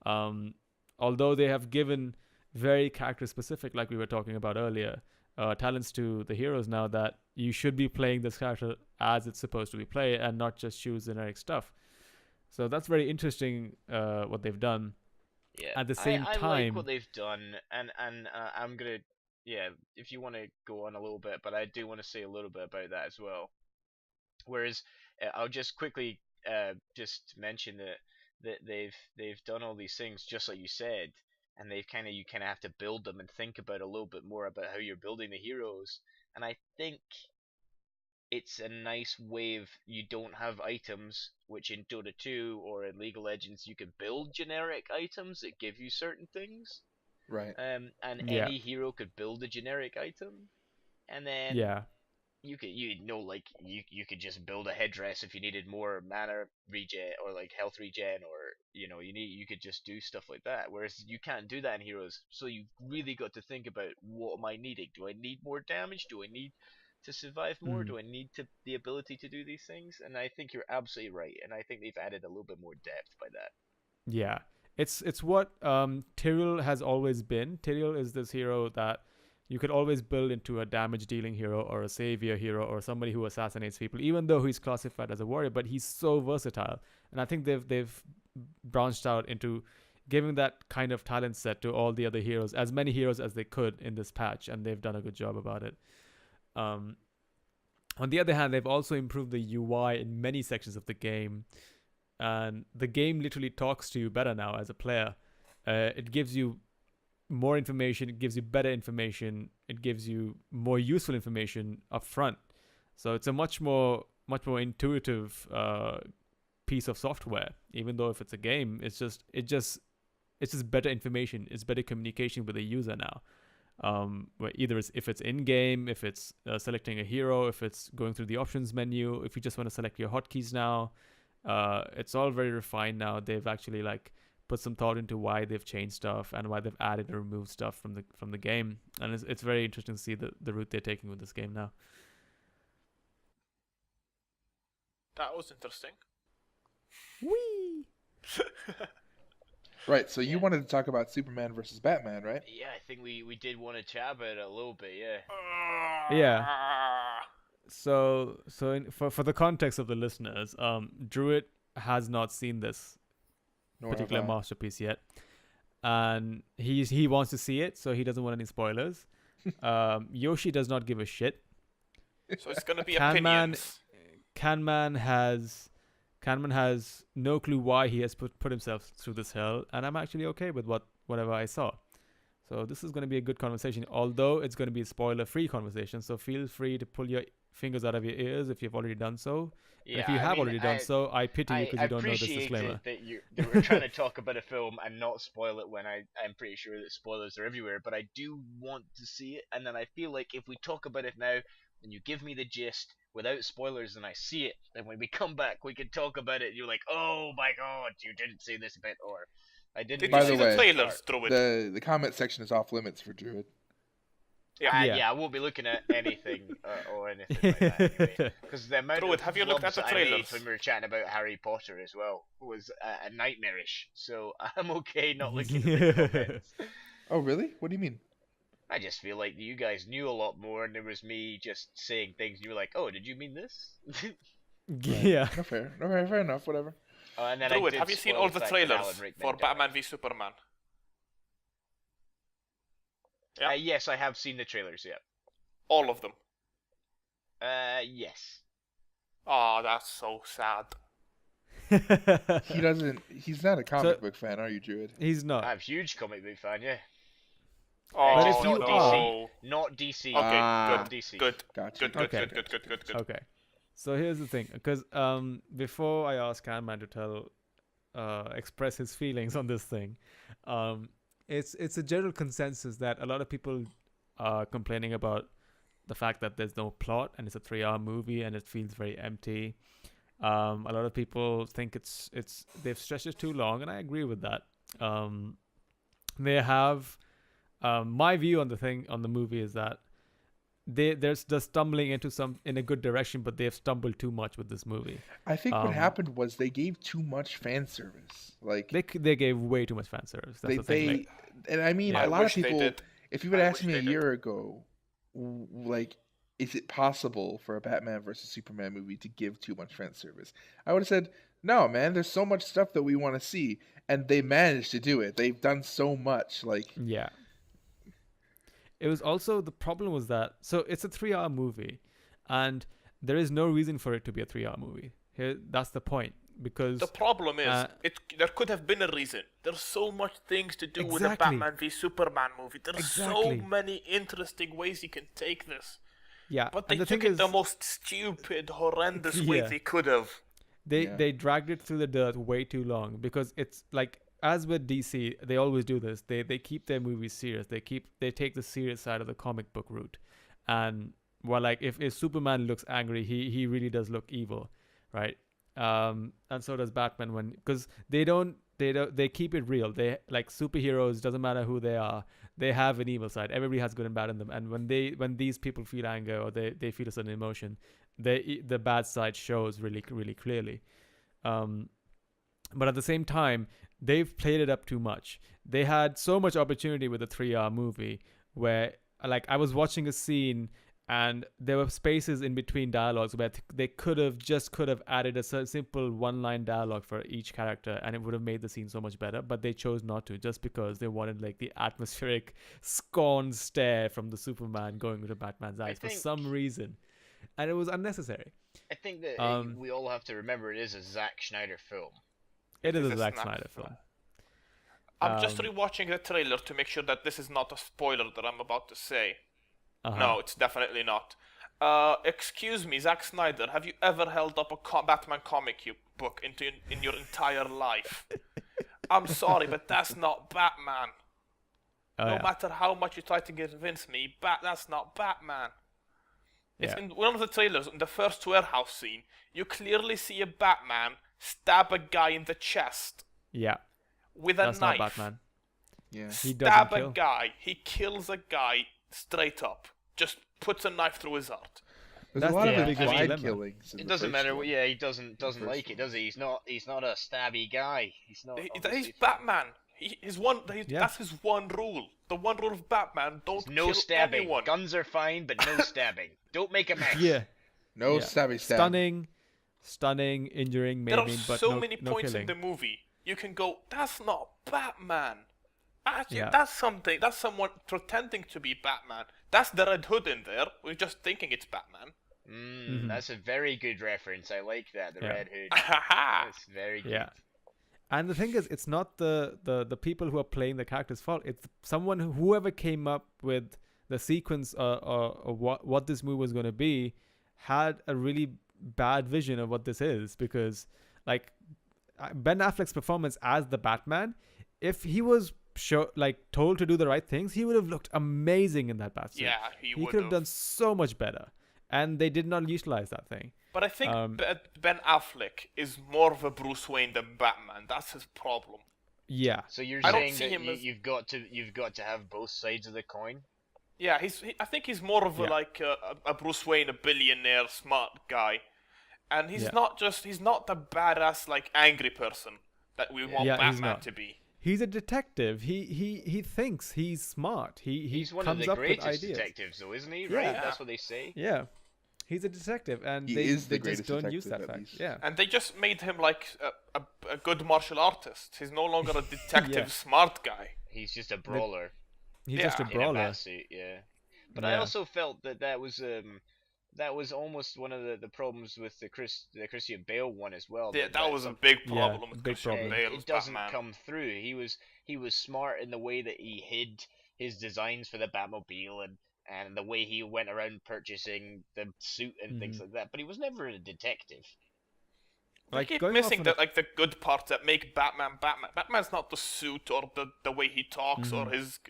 [SPEAKER 4] Although they have given very character specific, like we were talking about earlier, talents to the heroes now, that you should be playing this character as it's supposed to be played and not just choose generic stuff. So that's very interesting what they've done.
[SPEAKER 3] Yeah.
[SPEAKER 4] At the same time,
[SPEAKER 3] I like what they've done, and I'm gonna if you want to go on a little bit, but I do want to say a little bit about that as well. Whereas I'll just quickly just mention that they've done all these things just like you said, and you kind of have to build them and think about a little bit more about how you're building the heroes. And I think it's a nice way of you don't have items, which in Dota 2 or in League of Legends you can build generic items that give you certain things.
[SPEAKER 1] Right.
[SPEAKER 3] And
[SPEAKER 4] Yeah.
[SPEAKER 3] any hero could build a generic item, and then
[SPEAKER 4] Yeah.
[SPEAKER 3] you could just build a headdress if you needed more mana regen or like health regen, or you could just do stuff like that. Whereas you can't do that in heroes, so you've really got to think about, what am I needing? Do I need more damage? Do I need to survive more?
[SPEAKER 4] Mm.
[SPEAKER 3] Do I need the ability to do these things? And I think you're absolutely right, and I think they've added a little bit more depth by that.
[SPEAKER 4] Yeah. It's what Tyrael has always been. Tyrael is this hero that you could always build into a damage dealing hero or a savior hero or somebody who assassinates people, even though he's classified as a warrior, but he's so versatile. And I think they've branched out into giving that kind of talent set to all the other heroes, as many heroes as they could in this patch, and they've done a good job about it. On the other hand, they've also improved the UI in many sections of the game, and the game literally talks to you better now as a player. It gives you more information, it gives you better information, it gives you more useful information up front. So it's a much more intuitive piece of software. Even though if it's a game, it's just better information, it's better communication with the user now. Where either if it's in game, if it's selecting a hero, if it's going through the options menu, if you just want to select your hotkeys now, it's all very refined now. They've actually put some thought into why they've changed stuff and why they've added and removed stuff from the game, and it's very interesting to see the route they're taking with this game now.
[SPEAKER 2] That was interesting.
[SPEAKER 4] Whee!
[SPEAKER 1] Right. So you wanted to talk about Superman versus Batman, right?
[SPEAKER 3] Yeah, I think we did want to chat about it a little bit, yeah.
[SPEAKER 4] Yeah. So for the context of the listeners, Druid has not seen this
[SPEAKER 1] Nor have
[SPEAKER 4] particular
[SPEAKER 1] I.
[SPEAKER 4] masterpiece yet, and he wants to see it, so he doesn't want any spoilers. Yoshi does not give a shit.
[SPEAKER 2] So it's gonna be
[SPEAKER 4] CanMan
[SPEAKER 2] opinions.
[SPEAKER 4] CanMan has no clue why he has put himself through this hell, and I'm actually okay with whatever I saw. So this is going to be a good conversation, although it's going to be a spoiler-free conversation. So feel free to pull your fingers out of your ears if you've already done so.
[SPEAKER 3] Yeah,
[SPEAKER 4] If you have already done so, I pity you because you don't know this disclaimer.
[SPEAKER 3] That we're trying to talk about a film and not spoil it when I'm pretty sure that spoilers are everywhere, but I do want to see it, and then I feel like if we talk about it now and you give me the gist without spoilers and I see it, then when we come back we can talk about it and you're like, oh my god, you didn't see this bit, or I didn't.
[SPEAKER 2] Did
[SPEAKER 1] By
[SPEAKER 2] you
[SPEAKER 1] the
[SPEAKER 2] see the
[SPEAKER 1] way,
[SPEAKER 2] trailers, Druid?
[SPEAKER 1] The comment section is off limits for Druid.
[SPEAKER 3] Yeah, I won't be looking at anything or anything like that anyway. Because the amount
[SPEAKER 2] Druid,
[SPEAKER 3] of
[SPEAKER 2] have you looked at
[SPEAKER 3] flubs
[SPEAKER 2] the
[SPEAKER 3] I made
[SPEAKER 2] trailers?
[SPEAKER 3] when we were chatting about Harry Potter as well was nightmarish. So I'm okay not looking at the comments.
[SPEAKER 1] Oh, really? What do you mean?
[SPEAKER 3] I just feel like you guys knew a lot more, and there was me just saying things. And you were like, "Oh, did you mean this?"
[SPEAKER 4] Yeah.
[SPEAKER 1] No fair. No fair. Fair enough. Whatever.
[SPEAKER 3] And then
[SPEAKER 2] Druid,
[SPEAKER 3] I did
[SPEAKER 2] have you seen
[SPEAKER 3] spoil
[SPEAKER 2] all the
[SPEAKER 3] fact that
[SPEAKER 2] trailers
[SPEAKER 3] Alan Rickman
[SPEAKER 2] for
[SPEAKER 3] died.
[SPEAKER 2] Batman v Superman? Yeah.
[SPEAKER 3] Yes, I have seen the trailers. Yeah.
[SPEAKER 2] All of them.
[SPEAKER 3] Yes.
[SPEAKER 2] Oh, that's so sad.
[SPEAKER 1] He's not a comic book fan, are you, Druid?
[SPEAKER 4] He's not.
[SPEAKER 3] I'm a huge comic book fan. Yeah.
[SPEAKER 2] Oh,
[SPEAKER 4] But if
[SPEAKER 3] just
[SPEAKER 4] you
[SPEAKER 3] not
[SPEAKER 4] are-
[SPEAKER 3] DC. Not DC.
[SPEAKER 2] Okay,
[SPEAKER 1] Ah.
[SPEAKER 3] DC.
[SPEAKER 2] Good.
[SPEAKER 1] Gotcha.
[SPEAKER 2] Good.
[SPEAKER 4] Okay.
[SPEAKER 2] Good.
[SPEAKER 4] Okay. So here's the thing, because before I ask CanMan to express his feelings on this thing, it's a general consensus that a lot of people are complaining about the fact that there's no plot and it's a 3-hour movie and it feels very empty. A lot of people think they've stretched it too long, and I agree with that. They have my view on the movie is that they're stumbling in a good direction, but they've stumbled too much with this movie.
[SPEAKER 1] I think what happened was they gave too much fan service. Like
[SPEAKER 4] They gave way too much fan service. That's the thing.
[SPEAKER 1] and I mean,
[SPEAKER 2] I
[SPEAKER 1] a lot of
[SPEAKER 2] wish they
[SPEAKER 1] people.
[SPEAKER 2] did.
[SPEAKER 1] If you would
[SPEAKER 2] I
[SPEAKER 1] ask
[SPEAKER 2] wish
[SPEAKER 1] me a
[SPEAKER 2] they did.
[SPEAKER 1] year ago, like, is it possible for a Batman versus Superman movie to give too much fan service? I would have said, no, man. There's so much stuff that we want to see, and they managed to do it. They've done so much. Like,
[SPEAKER 4] Yeah. It was also, the problem was that, so it's a 3-hour movie, and there is no reason for it to be a 3-hour movie. That's the point, because
[SPEAKER 2] The problem is, there could have been a reason. There's so much things to do with a
[SPEAKER 4] Exactly.
[SPEAKER 2] Batman v Superman movie. There's
[SPEAKER 4] Exactly.
[SPEAKER 2] so many interesting ways you can take this.
[SPEAKER 4] Yeah,
[SPEAKER 2] But they
[SPEAKER 4] and the
[SPEAKER 2] took
[SPEAKER 4] thing
[SPEAKER 2] it
[SPEAKER 4] is,
[SPEAKER 2] the most stupid, horrendous way
[SPEAKER 4] Yeah.
[SPEAKER 2] they could have.
[SPEAKER 4] they dragged it through the dirt way too long because it's like, as with DC, they always do this. They keep their movies serious. They take the serious side of the comic book route, and well, like if Superman looks angry, he really does look evil, right? And so does Batman, because they keep it real. They, like, superheroes, doesn't matter who they are, they have an evil side. Everybody has good and bad in them, and when these people feel anger or they feel a certain emotion, the bad side shows really, really clearly. But at the same time, they've played it up too much. They had so much opportunity with the 3-hour movie where, like, I was watching a scene and there were spaces in between dialogues where they could have added a simple one-line dialogue for each character, and it would have made the scene so much better. But they chose not to, just because they wanted, like, the atmospheric scorn stare from the Superman going into Batman's eyes for some reason, and it was unnecessary.
[SPEAKER 3] I think that we all have to remember it is a Zack Snyder film.
[SPEAKER 4] It is a Zack Snyder film.
[SPEAKER 2] I'm just rewatching the trailer to make sure that this is not a spoiler that I'm about to say.
[SPEAKER 4] Uh-huh.
[SPEAKER 2] No, it's definitely not. Excuse me, Zack Snyder, have you ever held up a Batman comic book in your entire life? I'm sorry, but that's not Batman. No matter how much you try to convince me, that's not Batman. It's in one of the trailers, in the first warehouse scene, you clearly see a Batman stab a guy in the chest.
[SPEAKER 4] Yeah.
[SPEAKER 2] With a
[SPEAKER 4] That's
[SPEAKER 2] knife.
[SPEAKER 4] Not Batman.
[SPEAKER 1] Yeah.
[SPEAKER 2] Stab a guy. He kills a guy straight up. Just puts a knife through his heart.
[SPEAKER 1] There's a lot of
[SPEAKER 4] big
[SPEAKER 1] implied
[SPEAKER 4] dilemma.
[SPEAKER 1] killings.
[SPEAKER 3] It doesn't matter. Yeah, he doesn't like it, does he? He's not a stabby guy. He's not.
[SPEAKER 2] He's Batman. That's his one rule. The one rule of Batman: don't
[SPEAKER 3] no
[SPEAKER 2] kill
[SPEAKER 3] stabbing.
[SPEAKER 2] anyone.
[SPEAKER 3] Guns are fine, but no stabbing. Don't make a mess.
[SPEAKER 4] Yeah.
[SPEAKER 1] No stabby stab.
[SPEAKER 4] Stunning, injuring,
[SPEAKER 2] There are
[SPEAKER 4] maiming, but
[SPEAKER 2] so
[SPEAKER 4] no,
[SPEAKER 2] many
[SPEAKER 4] no
[SPEAKER 2] points
[SPEAKER 4] killing.
[SPEAKER 2] in the movie. You can go, that's not Batman. Actually,
[SPEAKER 4] Yeah.
[SPEAKER 2] that's someone pretending to be Batman. That's the Red Hood in there. We're just thinking it's Batman.
[SPEAKER 3] That's a very good reference. I like that. The Red Hood.
[SPEAKER 2] Haha.
[SPEAKER 3] That's very good.
[SPEAKER 4] Yeah. And the thing is, it's not the people who are playing the character's fault. It's whoever came up with the sequence or what this movie was going to be had a really bad vision of what this is, because, like, Ben Affleck's performance as the Batman, if he was told to do the right things, he would have looked amazing in that Batsuit.
[SPEAKER 2] Yeah, he would
[SPEAKER 4] could have done so much better, and they did not utilize that thing.
[SPEAKER 2] But I think Ben Affleck is more of a Bruce Wayne than Batman. That's his problem.
[SPEAKER 4] Yeah.
[SPEAKER 3] So you're
[SPEAKER 2] I don't
[SPEAKER 3] saying
[SPEAKER 2] see
[SPEAKER 3] that
[SPEAKER 2] him as-
[SPEAKER 3] you've got to have both sides of the coin?
[SPEAKER 2] Yeah, I think he's more of a Bruce Wayne, a billionaire, smart guy, and he's not the badass, like, angry person that we want Batman to be.
[SPEAKER 4] He's a detective. He thinks he's smart.
[SPEAKER 3] He's one
[SPEAKER 4] comes
[SPEAKER 3] of the
[SPEAKER 4] up with
[SPEAKER 3] greatest
[SPEAKER 4] ideas.
[SPEAKER 3] detectives, though, isn't he? Right?
[SPEAKER 2] Yeah.
[SPEAKER 3] That's what they say.
[SPEAKER 4] Yeah, he's a detective, and
[SPEAKER 1] He
[SPEAKER 4] they
[SPEAKER 1] is the
[SPEAKER 4] just
[SPEAKER 1] greatest
[SPEAKER 4] don't use
[SPEAKER 1] detective,
[SPEAKER 4] that
[SPEAKER 1] at
[SPEAKER 4] fact.
[SPEAKER 1] least.
[SPEAKER 4] Yeah,
[SPEAKER 2] And they just made him like a good martial artist. He's no longer a detective, smart guy.
[SPEAKER 3] He's just a brawler.
[SPEAKER 4] he's just a
[SPEAKER 2] in a
[SPEAKER 3] In a
[SPEAKER 4] brawler.
[SPEAKER 3] batsuit, yeah. But I also felt that was almost one of the problems with the Christian Bale one as well.
[SPEAKER 2] Yeah, that was a big problem with
[SPEAKER 4] big
[SPEAKER 2] Christian
[SPEAKER 4] problem.
[SPEAKER 2] Bale as
[SPEAKER 3] It doesn't
[SPEAKER 2] Batman.
[SPEAKER 3] come through. He was smart in the way that he hid his designs for the Batmobile and the way he went around purchasing the suit and things like that. But he was never a detective.
[SPEAKER 2] They keep missing the good parts that make Batman Batman. Batman's not the suit or the way he talks or his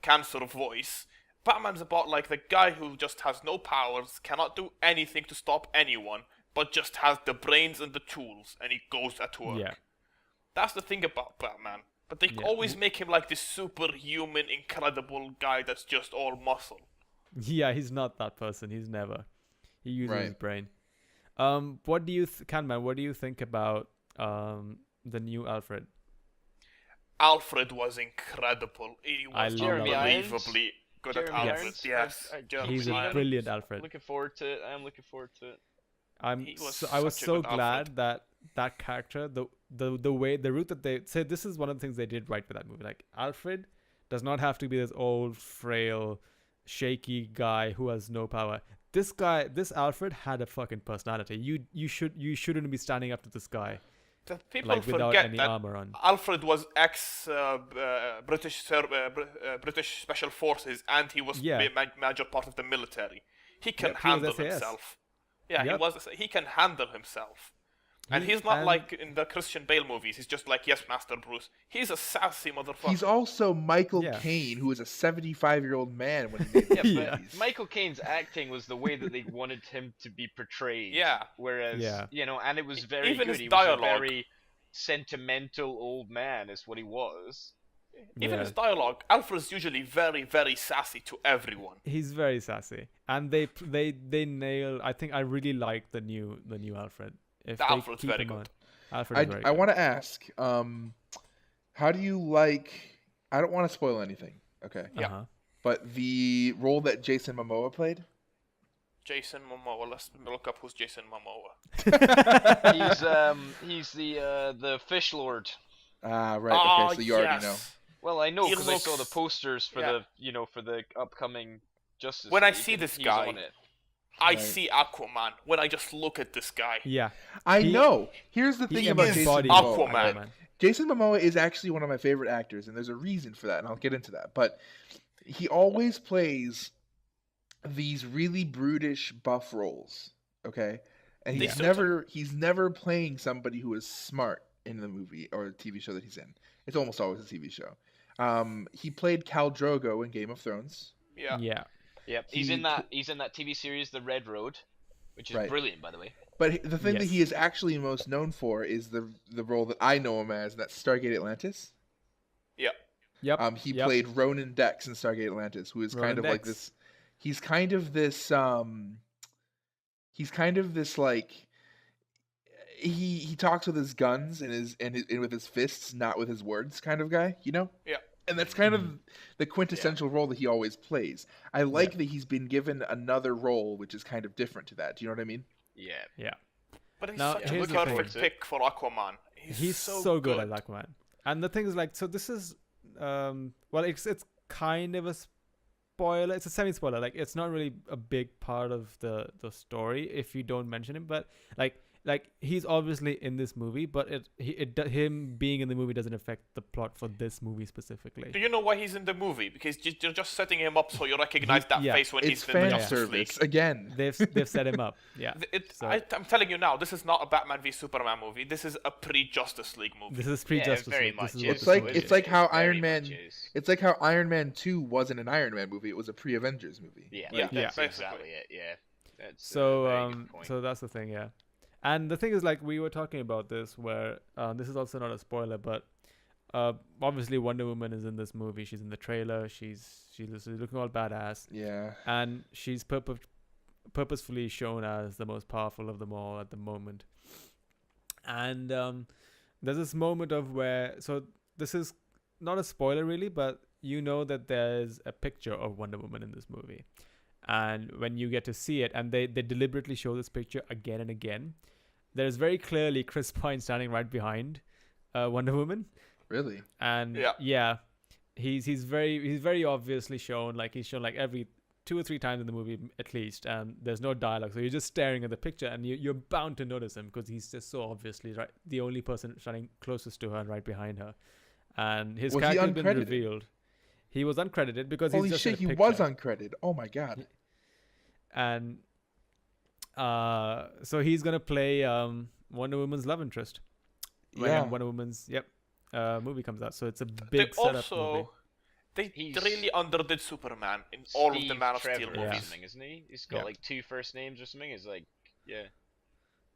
[SPEAKER 2] cancer voice. Batman's about, like, the guy who just has no powers, cannot do anything to stop anyone, but just has the brains and the tools, and he goes at work.
[SPEAKER 4] Yeah.
[SPEAKER 2] That's the thing about Batman. But they always make him like this superhuman, incredible guy that's just all muscle.
[SPEAKER 4] Yeah, he's not that person. He's never. He uses his
[SPEAKER 1] Right.
[SPEAKER 4] brain. What do you, CanMan? What do you think about the new Alfred?
[SPEAKER 2] Alfred was incredible. He
[SPEAKER 4] I
[SPEAKER 2] was
[SPEAKER 4] love
[SPEAKER 2] unbelievably good at
[SPEAKER 3] Jeremy
[SPEAKER 2] Alfred.
[SPEAKER 3] Irons?
[SPEAKER 2] Yes, Jeremy
[SPEAKER 4] He's a
[SPEAKER 2] Irons.
[SPEAKER 4] brilliant Alfred.
[SPEAKER 3] Looking forward to it. I'm looking forward to it.
[SPEAKER 4] I was
[SPEAKER 2] such a
[SPEAKER 4] so
[SPEAKER 2] good
[SPEAKER 4] glad that character, the way, the route that they said, this is one of the things they did right with that movie. Like, Alfred does not have to be this old, frail, shaky guy who has no power. This Alfred had a fucking personality. You shouldn't be standing up to this guy,
[SPEAKER 2] The people
[SPEAKER 4] like, without
[SPEAKER 2] forget
[SPEAKER 4] any
[SPEAKER 2] that
[SPEAKER 4] armor on.
[SPEAKER 2] Alfred was British Special Forces, and he was
[SPEAKER 4] Yeah.
[SPEAKER 2] major part of the military. he can
[SPEAKER 4] Yep, he was
[SPEAKER 2] handle
[SPEAKER 4] SAS.
[SPEAKER 2] himself. Yeah,
[SPEAKER 4] Yep.
[SPEAKER 2] he can handle himself. And he's not like in the Christian Bale movies. He's just like, yes, Master Bruce. He's a sassy motherfucker.
[SPEAKER 1] He's also Michael
[SPEAKER 4] Yeah.
[SPEAKER 1] Caine, who is a 75-year-old man when he made these
[SPEAKER 3] Yeah, but
[SPEAKER 1] movies.
[SPEAKER 3] Michael Caine's acting was the way that they wanted him to be portrayed.
[SPEAKER 2] Yeah.
[SPEAKER 3] Whereas,
[SPEAKER 4] Yeah.
[SPEAKER 3] and it was very
[SPEAKER 2] Even
[SPEAKER 3] good.
[SPEAKER 2] his
[SPEAKER 3] He was
[SPEAKER 2] dialogue.
[SPEAKER 3] a very sentimental old man, is what he was.
[SPEAKER 2] Even
[SPEAKER 4] Yeah.
[SPEAKER 2] his dialogue, Alfred's usually very, very sassy to everyone.
[SPEAKER 4] He's very sassy, and they nail. I think I really like the new Alfred. If
[SPEAKER 2] The
[SPEAKER 4] they
[SPEAKER 2] Alfred's
[SPEAKER 4] keep
[SPEAKER 2] very
[SPEAKER 4] him
[SPEAKER 2] good.
[SPEAKER 4] on- Alfred is very
[SPEAKER 1] I
[SPEAKER 4] good.
[SPEAKER 1] want to ask, how do you like? I don't want to spoil anything, okay?
[SPEAKER 2] Yeah.
[SPEAKER 4] Uh-huh.
[SPEAKER 1] But the role that Jason Momoa played,
[SPEAKER 2] Jason Momoa. Let's look up who's Jason Momoa.
[SPEAKER 3] He's the Fish Lord.
[SPEAKER 1] right?
[SPEAKER 2] Ah,
[SPEAKER 1] Okay, so you already know.
[SPEAKER 2] yes.
[SPEAKER 3] Well, I know
[SPEAKER 2] He
[SPEAKER 3] because I saw the
[SPEAKER 2] looks-
[SPEAKER 3] posters for
[SPEAKER 2] yeah.
[SPEAKER 3] for the upcoming Justice.
[SPEAKER 2] When I
[SPEAKER 3] League,
[SPEAKER 2] see
[SPEAKER 3] and
[SPEAKER 2] this
[SPEAKER 3] he's
[SPEAKER 2] guy-
[SPEAKER 3] on it.
[SPEAKER 2] I
[SPEAKER 1] Right.
[SPEAKER 2] see Aquaman when I just look at this guy.
[SPEAKER 4] Yeah,
[SPEAKER 1] I
[SPEAKER 4] He-
[SPEAKER 1] know. Here's the
[SPEAKER 4] he
[SPEAKER 1] thing about Jason
[SPEAKER 4] embodies
[SPEAKER 1] Momoa.
[SPEAKER 2] Aquaman.
[SPEAKER 1] Jason Momoa is actually one of my favorite actors, and there's a reason for that, and I'll get into that. But he always plays these really brutish buff roles, okay? And
[SPEAKER 2] They
[SPEAKER 1] he's
[SPEAKER 2] still
[SPEAKER 1] never playing somebody who is smart in the movie or TV show that he's in. It's almost always a TV show. He played Khal Drogo in Game of Thrones.
[SPEAKER 2] Yeah.
[SPEAKER 4] yeah.
[SPEAKER 3] Yep, he's
[SPEAKER 1] He
[SPEAKER 3] in that TV series The Red Road, which is
[SPEAKER 1] Right.
[SPEAKER 3] brilliant, by the way.
[SPEAKER 1] But the thing that
[SPEAKER 4] Yes.
[SPEAKER 1] he is actually most known for is the role that I know him as, and that's Stargate Atlantis.
[SPEAKER 2] Yeah.
[SPEAKER 4] Yep.
[SPEAKER 1] He
[SPEAKER 4] yep.
[SPEAKER 1] played Ronan Dex in Stargate Atlantis, who is kind
[SPEAKER 4] Ronan
[SPEAKER 1] of like
[SPEAKER 4] Dex.
[SPEAKER 1] this. He's kind of this. He's kind of this like. He talks with his guns and with his fists, not with his words, kind of guy. You know.
[SPEAKER 2] Yeah.
[SPEAKER 1] And that's kind of the quintessential role that he always plays. I like that he's been given another role, which is kind of different to that. Do you know what I mean?
[SPEAKER 3] Yeah.
[SPEAKER 4] Yeah.
[SPEAKER 2] But he's
[SPEAKER 4] Now,
[SPEAKER 2] such a
[SPEAKER 4] here's the
[SPEAKER 2] perfect
[SPEAKER 3] thing.
[SPEAKER 2] pick for Aquaman.
[SPEAKER 4] He's so good at Aquaman. And the thing is, like, so this is, well, it's kind of a spoiler. It's a semi-spoiler. Like, it's not really a big part of the story if you don't mention him. But like he's obviously in this movie, but him being in the movie doesn't affect the plot for this movie specifically.
[SPEAKER 2] Do you know why he's in the movie? Because you're just setting him up so you recognize that
[SPEAKER 4] yeah.
[SPEAKER 2] face when
[SPEAKER 1] It's
[SPEAKER 2] he's in the
[SPEAKER 1] fan
[SPEAKER 2] Justice League.
[SPEAKER 1] service again.
[SPEAKER 4] They've set him up. Yeah. So
[SPEAKER 2] I'm telling you now, this is not a Batman v Superman movie. This is a pre-Justice League movie.
[SPEAKER 4] this is
[SPEAKER 3] Yeah,
[SPEAKER 4] pre-Justice
[SPEAKER 3] very
[SPEAKER 4] League.
[SPEAKER 3] much
[SPEAKER 4] This is
[SPEAKER 3] is.
[SPEAKER 4] what
[SPEAKER 1] It's
[SPEAKER 4] this
[SPEAKER 1] like
[SPEAKER 4] movie
[SPEAKER 1] it's
[SPEAKER 4] is.
[SPEAKER 1] like how
[SPEAKER 3] Very
[SPEAKER 1] Iron
[SPEAKER 3] much
[SPEAKER 1] Man.
[SPEAKER 3] is.
[SPEAKER 1] It's like how Iron Man 2 wasn't an Iron Man movie. It was a pre-Avengers movie.
[SPEAKER 3] Yeah,
[SPEAKER 2] Yeah,
[SPEAKER 3] that's
[SPEAKER 2] basically.
[SPEAKER 3] exactly it. Yeah. That's
[SPEAKER 4] So
[SPEAKER 3] a very good point.
[SPEAKER 4] so that's the thing, yeah. And the thing is, like, we were talking about this where this is also not a spoiler, but obviously Wonder Woman is in this movie. She's in the trailer. She's looking all badass,
[SPEAKER 1] Yeah.
[SPEAKER 4] and she's purposefully shown as the most powerful of them all at the moment. And there's this moment of where, so this is not a spoiler really, but you know that there's a picture of Wonder Woman in this movie. And when you get to see it, and they deliberately show this picture again and again, there's very clearly Chris Pine standing right behind Wonder Woman.
[SPEAKER 1] Really?
[SPEAKER 4] And
[SPEAKER 2] Yeah.
[SPEAKER 4] he's very obviously shown, like he's shown like every 2 or 3 times in the movie at least, and there's no dialogue, so you're just staring at the picture, and you're bound to notice him because he's just so obviously right, the only person standing closest to her and right behind her, and his
[SPEAKER 1] Was he
[SPEAKER 4] character has been
[SPEAKER 1] uncredited?
[SPEAKER 4] revealed. He was uncredited because
[SPEAKER 1] Holy
[SPEAKER 4] he's just
[SPEAKER 1] shit,
[SPEAKER 4] in a
[SPEAKER 1] he
[SPEAKER 4] picture.
[SPEAKER 1] was uncredited. Oh my god.
[SPEAKER 4] And so he's gonna play Wonder Woman's love interest when
[SPEAKER 1] Yeah.
[SPEAKER 4] Wonder Woman's movie comes out. So it's a
[SPEAKER 2] They
[SPEAKER 4] big setup
[SPEAKER 2] also
[SPEAKER 4] movie.
[SPEAKER 2] they
[SPEAKER 3] He's-
[SPEAKER 2] really underdid Superman in all of the
[SPEAKER 3] Steve
[SPEAKER 2] Man of
[SPEAKER 3] Trevor
[SPEAKER 2] Steel
[SPEAKER 3] or
[SPEAKER 4] Yeah.
[SPEAKER 2] movies.
[SPEAKER 3] something, isn't he? He's got
[SPEAKER 4] Yeah.
[SPEAKER 3] like 2 first names or something. He's like, yeah.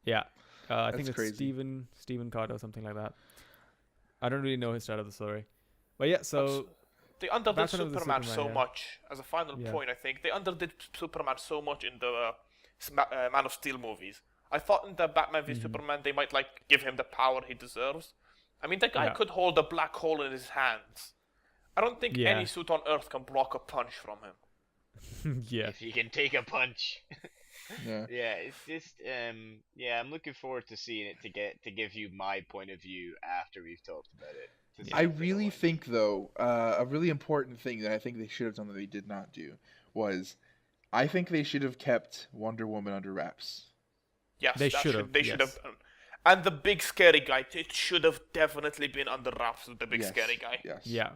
[SPEAKER 4] Yeah, I think
[SPEAKER 1] That's
[SPEAKER 4] it's
[SPEAKER 1] crazy.
[SPEAKER 4] Stephen Carter or something like that. I don't really know his side of the story, but yeah. So
[SPEAKER 2] They underdid
[SPEAKER 4] Batman of the
[SPEAKER 2] Superman
[SPEAKER 4] Superman,
[SPEAKER 2] so
[SPEAKER 4] yeah.
[SPEAKER 2] much. As a final
[SPEAKER 4] Yeah.
[SPEAKER 2] point, I think they underdid Superman so much in the Man of Steel movies. I thought in the Batman v Superman they might like give him the power he deserves. I mean, the guy
[SPEAKER 4] Yeah.
[SPEAKER 2] could hold a black hole in his hands. I don't think
[SPEAKER 4] Yeah.
[SPEAKER 2] any suit on Earth can block a punch from him.
[SPEAKER 4] yeah,
[SPEAKER 3] If he can take a punch.
[SPEAKER 1] Yeah.
[SPEAKER 3] Yeah, it's just yeah, I'm looking forward to seeing it to give you my point of view after we've talked about it. to see
[SPEAKER 1] I
[SPEAKER 3] if they
[SPEAKER 1] really
[SPEAKER 3] like it.
[SPEAKER 1] think, though, a really important thing that I think they should have done that they did not do was, I think they should have kept Wonder Woman under wraps.
[SPEAKER 2] Yes,
[SPEAKER 4] They
[SPEAKER 2] that
[SPEAKER 4] should've,
[SPEAKER 2] They should
[SPEAKER 4] yes.
[SPEAKER 2] have done. And the big scary guy, it should have definitely been under wraps with the big
[SPEAKER 1] Yes,
[SPEAKER 2] scary guy.
[SPEAKER 1] Yes.
[SPEAKER 4] yeah.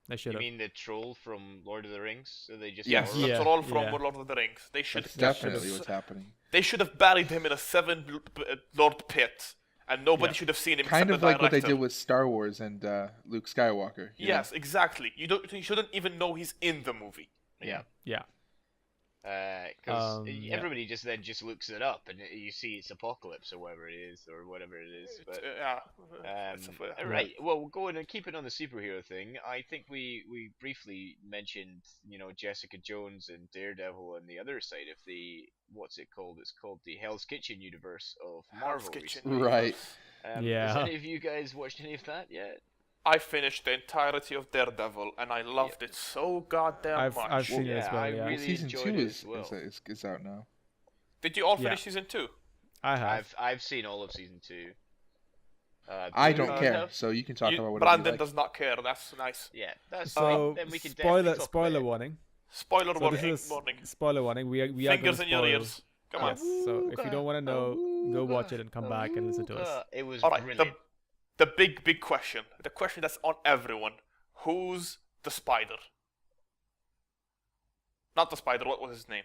[SPEAKER 4] They should
[SPEAKER 3] You
[SPEAKER 4] have.
[SPEAKER 3] mean the troll from Lord of the Rings? So they just
[SPEAKER 2] Yes,
[SPEAKER 3] ignore him?
[SPEAKER 2] that's
[SPEAKER 4] Yeah,
[SPEAKER 2] all from
[SPEAKER 4] yeah.
[SPEAKER 2] Lord of the Rings. They should
[SPEAKER 1] That's definitely what's happening.
[SPEAKER 2] They should have buried him in a seven Lord pit, and nobody
[SPEAKER 4] Yeah.
[SPEAKER 2] should have seen him.
[SPEAKER 1] Kind
[SPEAKER 2] except
[SPEAKER 1] of
[SPEAKER 2] the
[SPEAKER 1] like what they
[SPEAKER 2] director.
[SPEAKER 1] did with Star Wars and Luke Skywalker. you know?
[SPEAKER 2] Yes, exactly. You shouldn't even know he's in the movie.
[SPEAKER 3] Yeah.
[SPEAKER 4] Yeah.
[SPEAKER 3] Because
[SPEAKER 4] Yeah.
[SPEAKER 3] everybody just looks it up, and you see it's Apocalypse or whatever it is, or whatever it is. But right, well, going and keeping on the superhero thing, I think we briefly mentioned Jessica Jones and Daredevil and the other side of the what's it called? It's called the Hell's Kitchen universe of Marvel.
[SPEAKER 2] Kitchen.
[SPEAKER 3] Recently.
[SPEAKER 1] Right.
[SPEAKER 4] Yeah.
[SPEAKER 3] Has any of you guys watched any of that yet?
[SPEAKER 2] I finished the entirety of Daredevil, and I loved it so goddamn much.
[SPEAKER 4] I've seen it as well.
[SPEAKER 3] I
[SPEAKER 4] Yeah.
[SPEAKER 3] really
[SPEAKER 1] Season
[SPEAKER 3] enjoyed
[SPEAKER 1] 2
[SPEAKER 3] it
[SPEAKER 1] is,
[SPEAKER 3] as well.
[SPEAKER 1] is out now.
[SPEAKER 2] Did you all
[SPEAKER 4] Yeah.
[SPEAKER 2] finish season 2?
[SPEAKER 4] I have.
[SPEAKER 3] I've seen all of season 2.
[SPEAKER 1] I
[SPEAKER 3] Blue
[SPEAKER 1] don't
[SPEAKER 3] Thoat
[SPEAKER 1] care,
[SPEAKER 3] have?
[SPEAKER 1] so you can talk about whatever
[SPEAKER 2] Brandon
[SPEAKER 1] you like.
[SPEAKER 2] does not care. That's nice.
[SPEAKER 3] Yeah, that's
[SPEAKER 4] So
[SPEAKER 3] then we can definitely talk
[SPEAKER 4] spoiler
[SPEAKER 3] about it.
[SPEAKER 4] warning.
[SPEAKER 2] Spoiler
[SPEAKER 4] So
[SPEAKER 2] warning.
[SPEAKER 4] this is
[SPEAKER 2] warning.
[SPEAKER 4] spoiler warning. We are
[SPEAKER 2] Fingers
[SPEAKER 4] gonna
[SPEAKER 2] in your
[SPEAKER 4] spoil-
[SPEAKER 2] ears. Come on.
[SPEAKER 4] Yes. So if you don't want to know, go watch it and come back and listen to us.
[SPEAKER 3] It was
[SPEAKER 2] All right.
[SPEAKER 3] brilliant.
[SPEAKER 2] The big question. The question that's on everyone. Who's the spider? Not the spider. What was his name?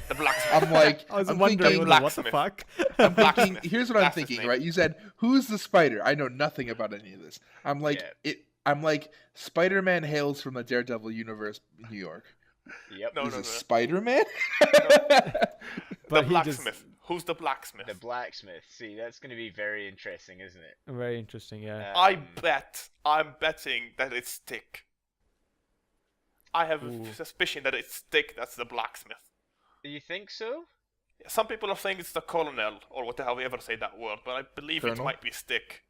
[SPEAKER 2] The blacksmith.
[SPEAKER 1] I'm like,
[SPEAKER 4] I was
[SPEAKER 1] I'm
[SPEAKER 4] wondering
[SPEAKER 1] thinking,
[SPEAKER 4] what the
[SPEAKER 2] blacksmith.
[SPEAKER 4] fuck.
[SPEAKER 1] I'm thinking,
[SPEAKER 2] Blacksmith.
[SPEAKER 1] here's what I'm
[SPEAKER 2] That's his
[SPEAKER 1] thinking,
[SPEAKER 2] name.
[SPEAKER 1] right? You said, who's the spider? I know nothing about any of this. I'm like,
[SPEAKER 3] Yeah.
[SPEAKER 1] I'm like, Spider-Man hails from the Daredevil universe in New York.
[SPEAKER 3] Yep.
[SPEAKER 2] No,
[SPEAKER 1] Is
[SPEAKER 2] no,
[SPEAKER 1] it
[SPEAKER 2] no.
[SPEAKER 1] Spider-Man?
[SPEAKER 2] The
[SPEAKER 4] But he
[SPEAKER 2] blacksmith. Who's the blacksmith?
[SPEAKER 3] The blacksmith. See, that's going to be very interesting, isn't it?
[SPEAKER 4] Very interesting. Yeah.
[SPEAKER 2] I'm betting that it's Stick. I have
[SPEAKER 4] Ooh.
[SPEAKER 2] a suspicion that it's Stick that's the blacksmith.
[SPEAKER 3] Do you think so?
[SPEAKER 2] Some people are saying it's the colonel, or whatever you ever say that word, but I believe it
[SPEAKER 1] Colonel?
[SPEAKER 2] might be Stick.